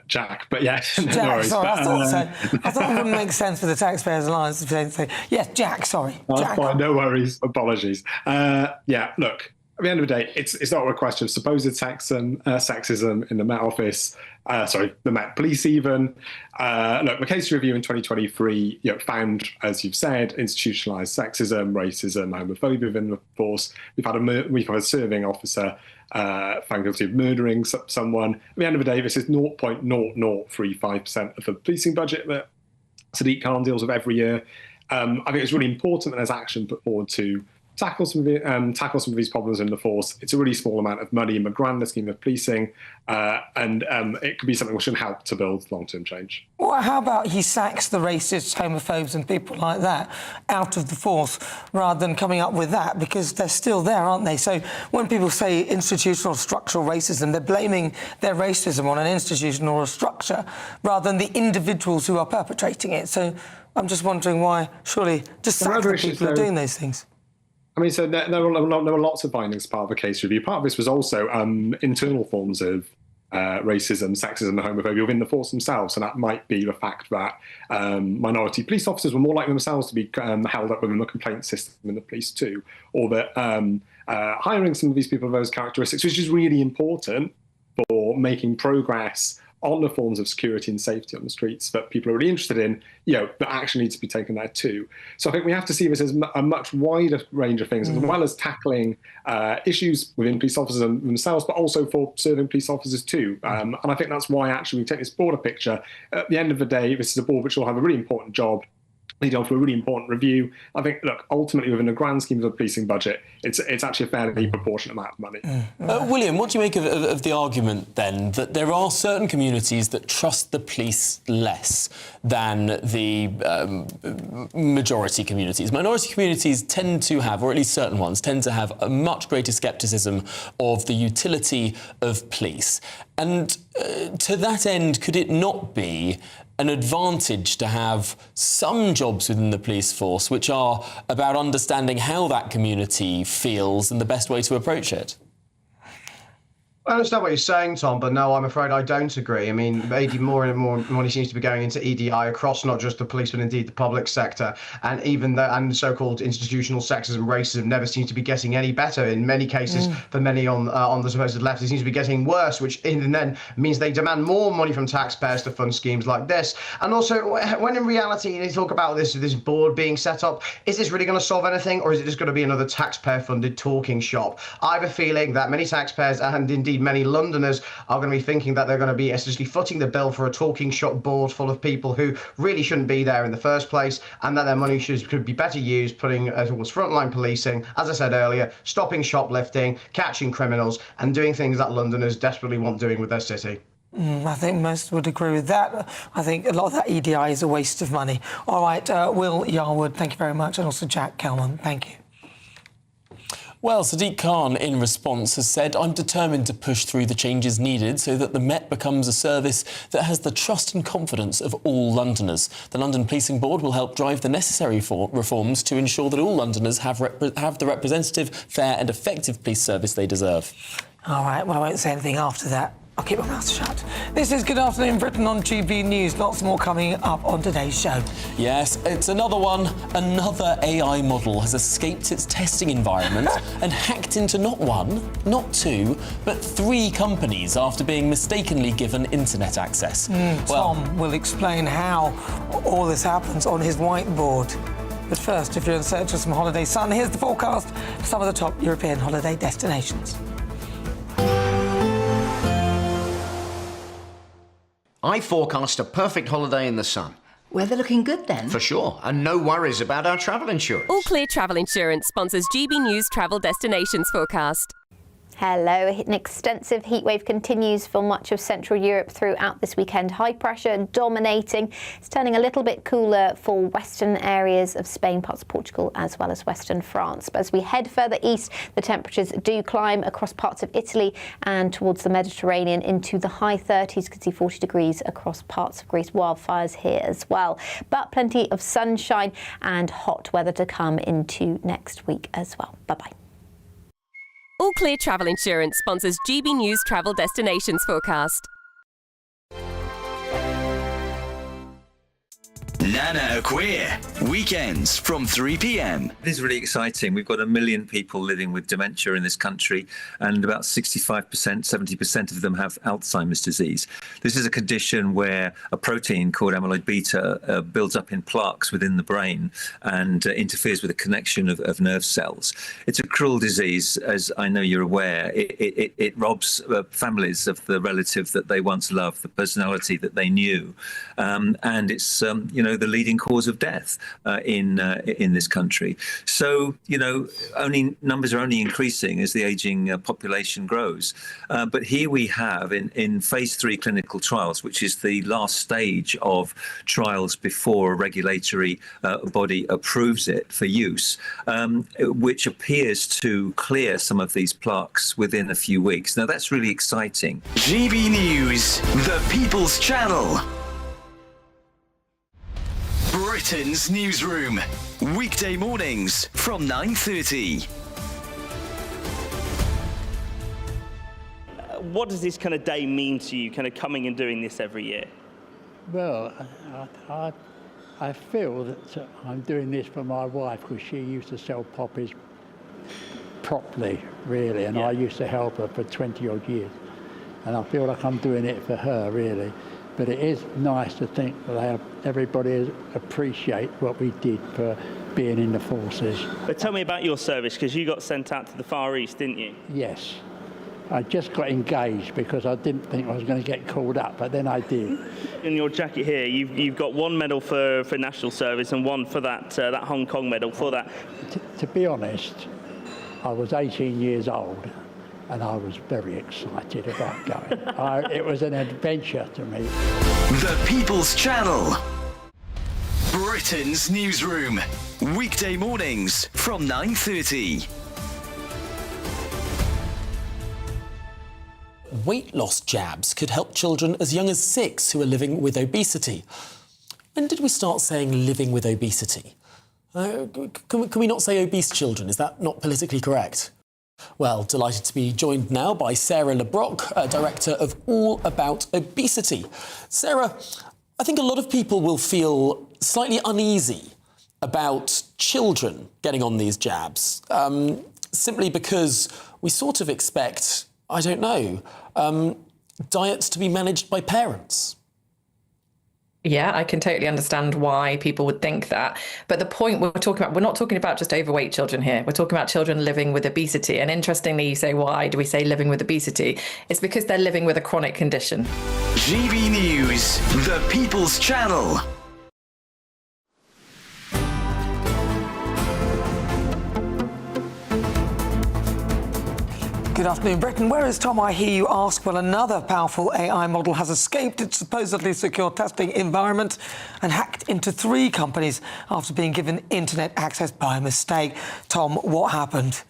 Jack, but yes. Jack, no worries. sorry, I thought so. I thought it wouldn't make sense for the Taxpayers Alliance to say, yes, Jack, sorry. That's Jack. fine, no worries. Apologies. Look, At the end of the day, it's not a question of supposed sexism in the Met Office, the Met Police even. Look, the case review in 2023 found, as you've said, institutionalised sexism, racism, homophobia within the force. We've had a serving officer found guilty of murdering someone. At the end of the day, this is 0.0035% of the policing budget that Sadiq Khan deals with every year. I think it's really important that there's action put forward to tackle some of these problems in the force. It's a really small amount of money in the grander scheme of policing, and it could be something which can help to build long-term change. Well, how about he sacks the racists, homophobes and people like that out of the force rather than coming up with that, because they're still there, aren't they? So when people say institutional structural racism, they're blaming their racism on an institution or a structure rather than the individuals who are perpetrating it. So I'm just wondering why, surely, just sack the people who are doing those things. I mean, so there were lots of findings as part of the case review. Part of this was also internal forms of racism, sexism and homophobia within the force themselves. And that might be the fact that minority police officers were more likely themselves to be held up within the complaint system in the police too. Or that hiring some of these people with those characteristics, which is really important for making progress on the forms of security and safety on the streets that people are really interested in, that action needs to be taken there too. So I think we have to see this as a much wider range of things, as well as tackling issues within police officers themselves, but also for serving police officers too. And I think that's why actually we take this broader picture. At the end of the day, this is a board which will have a really important job, lead on to a really important review. I think, look, ultimately within the grand scheme of the policing budget, it's actually a fairly proportionate amount of money. William, what do you make of the argument then that there are certain communities that trust the police less than the majority communities? Minority communities tend to have, or at least certain ones, tend to have a much greater scepticism of the utility of police. And to that end, could it not be an advantage to have some jobs within the police force which are about understanding how that community feels and the best way to approach it? I understand what you're saying, Tom, but no, I'm afraid I don't agree. I mean, more and more money seems to be going into EDI across not just the police, but indeed the public sector. And even the so-called institutional sexism, racism never seems to be getting any better. In many cases, for many on the supposed left, it seems to be getting worse, which in the end means they demand more money from taxpayers to fund schemes like this. And also, when in reality they talk about this board being set up, is this really going to solve anything, or is it just going to be another taxpayer-funded talking shop? I have a feeling that many taxpayers, and indeed many Londoners, are going to be thinking that they're going to be essentially footing the bill for a talking shop board full of people who really shouldn't be there in the first place, and that their money could be better used putting towards frontline policing, as I said earlier, stopping shoplifting, catching criminals, and doing things that Londoners desperately want doing with their city. I think most would agree with that. I think a lot of that EDI is a waste of money. All right, Will Yarwood, thank you very much, and also Jack Kelman, thank you. Well, Sadiq Khan, in response, has said, "I'm determined to push through the changes needed so that the Met becomes a service that has the trust and confidence of all Londoners. The London Policing Board will help drive the necessary reforms to ensure that all Londoners have the representative, fair and effective police service they deserve." All right, well, I won't say anything after that. I'll keep my mouth shut. This is Good Afternoon Britain on GB News. Lots more coming up on today's show. Yes, it's another one. Another AI model has escaped its testing environment and hacked into not one, not two, but 3 companies after being mistakenly given internet access. Tom will explain how all this happens on his whiteboard. But first, if you're in search of some holiday sun, here's the forecast for some of the top European holiday destinations. I forecast a perfect holiday in the sun. Weather looking good then? For sure, and no worries about our travel insurance. All Clear Travel Insurance sponsors GB News Travel Destinations forecast. Hello. An extensive heatwave continues for much of Central Europe throughout this weekend. High pressure dominating. It's turning a little bit cooler for western areas of Spain, parts of Portugal, as well as western France. But as we head further east, the temperatures do climb across parts of Italy and towards the Mediterranean into the high 30s. You can see 40 degrees across parts of Greece. Wildfires here as well. But plenty of sunshine and hot weather to come into next week as well. Bye-bye. All Clear Travel Insurance sponsors GB News Travel Destinations forecast. Nana Akua, weekends from 3 p.m. This is really exciting. We've got 1 million people living with dementia in this country, and about 65%, 70% of them have Alzheimer's disease. This is a condition where a protein called amyloid beta builds up in plaques within the brain and interferes with the connection of nerve cells. It's a cruel disease, as I know you're aware. It robs families of the relative that they once loved, the personality that they knew, and it's the leading cause of death in this country. So numbers are only increasing as the aging population grows. But here we have in phase 3 clinical trials, which is the last stage of trials before a regulatory body approves it for use, which appears to clear some of these plaques within a few weeks. Now that's really exciting. GB News, the People's Channel. Britain's newsroom, weekday mornings from 9:30. What does this kind of day mean to you, kind of coming and doing this every year? Well, I feel that I'm doing this for my wife, because she used to sell poppies properly, really, and I used to help her for 20 odd years. And I feel like I'm doing it for her, really. But it is nice to think that everybody appreciate what we did for being in the forces. But tell me about your service, because you got sent out to the Far East, didn't you? Yes. I just got engaged because I didn't think I was going to get called up, but then I did. In your jacket here, you've got one medal for national service and one for that Hong Kong medal for that. To be honest, I was 18 years old. And I was very excited about going. It was an adventure to me. The People's Channel. Britain's newsroom. Weekday mornings from 9:30. Weight loss jabs could help children as young as 6 who are living with obesity. When did we start saying living with obesity? Can we not say obese children? Is that not politically correct? Well, delighted to be joined now by Sarah LeBrock, Director of All About Obesity. Sarah, I think a lot of people will feel slightly uneasy about children getting on these jabs, simply because we sort of expect, I don't know, diets to be managed by parents. Yeah, I can totally understand why people would think that. But the point we're not talking about just overweight children here. We're talking about children living with obesity. And interestingly, you say, why do we say living with obesity? It's because they're living with a chronic condition. GB News, the People's Channel. Good afternoon, Britain. Where is Tom? I hear you ask. Well, another powerful AI model has escaped its supposedly secure testing environment and hacked into 3 companies after being given internet access by mistake. Tom, what happened?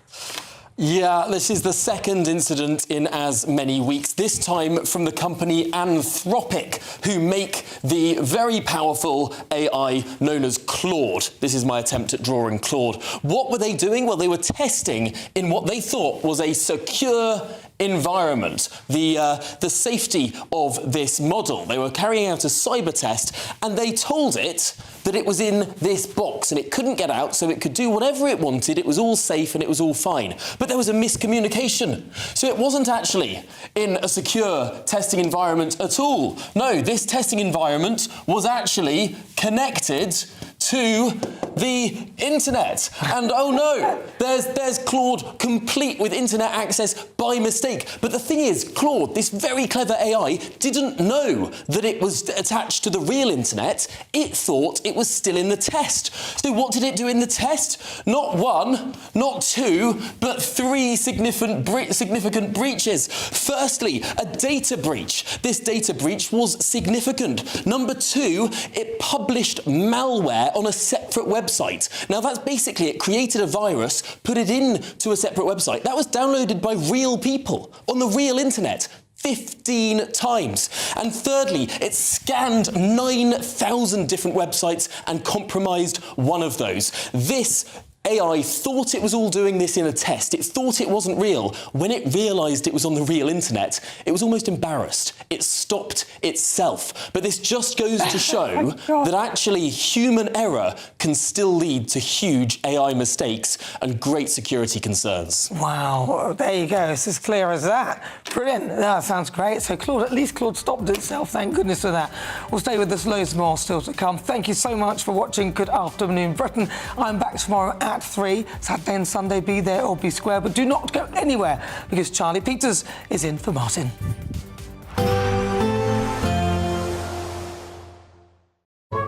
Yeah, this is the second incident in as many weeks, this time from the company Anthropic, who make the very powerful AI known as Claude. This is my attempt at drawing Claude. What were they doing? Well, they were testing in what they thought was a secure environment, the safety of this model. They were carrying out a cyber test, and they told it that it was in this box and it couldn't get out, so it could do whatever it wanted. It was all safe and it was all fine. But there was a miscommunication. So it wasn't actually in a secure testing environment at all. No, this testing environment was actually connected to the internet. And oh no, there's Claude complete with internet access by mistake. But the thing is, Claude, this very clever AI, didn't know that it was attached to the real internet. It thought it was still in the test. So what did it do in the test? Not 1, not 2, but 3 significant breaches. Firstly, a data breach. This data breach was significant. Number 2, it published malware on a separate website. Now that's basically, it created a virus, put it into a separate website. That was downloaded by real people on the real internet 15 times. And thirdly, it scanned 9,000 different websites and compromised one of those. This AI thought it was all doing this in a test. It thought it wasn't real. When it realised it was on the real internet, it was almost embarrassed. It stopped itself. But this just goes to show that actually human error can still lead to huge AI mistakes and great security concerns. Wow, there you go. It's as clear as that. Brilliant. That sounds great. So Claude, at least Claude stopped itself. Thank goodness for that. We'll stay with us. Loads more still to come. Thank you so much for watching Good Afternoon Britain. I'm back tomorrow at 3. Saturday and Sunday, be there or be square. But do not go anywhere because Charlie Peters is in for Martin.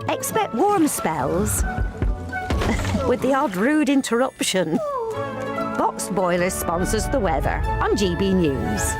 Expect warm spells with the odd rude interruption. Boxed Boiler sponsors the weather on GB News.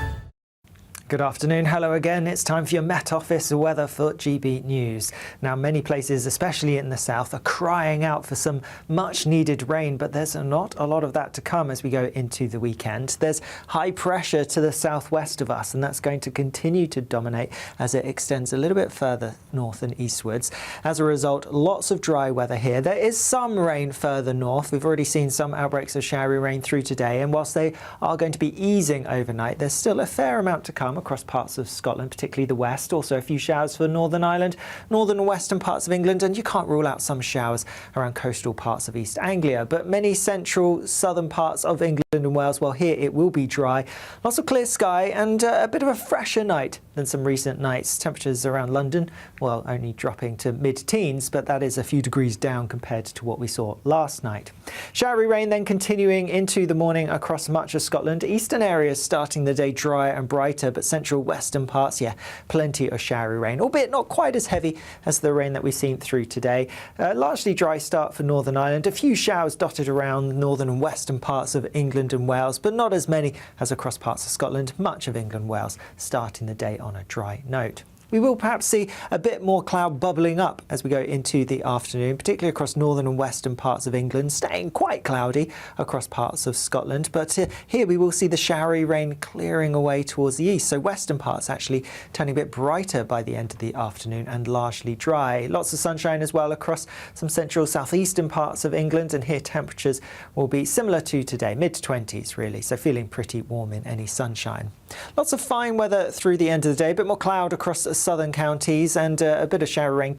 Good afternoon. Hello again. It's time for your Met Office weather for GB News. Now, many places, especially in the south, are crying out for some much needed rain, but there's not a lot of that to come as we go into the weekend. There's high pressure to the southwest of us, and that's going to continue to dominate as it extends a little bit further north and eastwards. As a result, lots of dry weather here. There is some rain further north. We've already seen some outbreaks of showery rain through today, and whilst they are going to be easing overnight, there's still a fair amount to come across parts of Scotland, particularly the west. Also a few showers for Northern Ireland, northern and western parts of England, and you can't rule out some showers around coastal parts of East Anglia. But many central southern parts of England and Wales, well, here it will be dry. Lots of clear sky and a bit of a fresher night than some recent nights. Temperatures around London, well, only dropping to mid-teens, but that is a few degrees down compared to what we saw last night. Showery rain then continuing into the morning across much of Scotland. Eastern areas starting the day drier and brighter, but central western parts, yeah, plenty of showery rain, albeit not quite as heavy as the rain that we've seen through today. Largely dry start for Northern Ireland. A few showers dotted around northern and western parts of England and Wales, but not as many as across parts of Scotland. Much of England and Wales starting the day on a dry note. We will perhaps see a bit more cloud bubbling up as we go into the afternoon, particularly across northern and western parts of England, staying quite cloudy across parts of Scotland. But here we will see the showery rain clearing away towards the east. So western parts actually turning a bit brighter by the end of the afternoon and largely dry. Lots of sunshine as well across some central southeastern parts of England. And here temperatures will be similar to today, mid-20s really. So feeling pretty warm in any sunshine. Lots of fine weather through the end of the day, a bit more cloud across southern counties and a bit of shower rain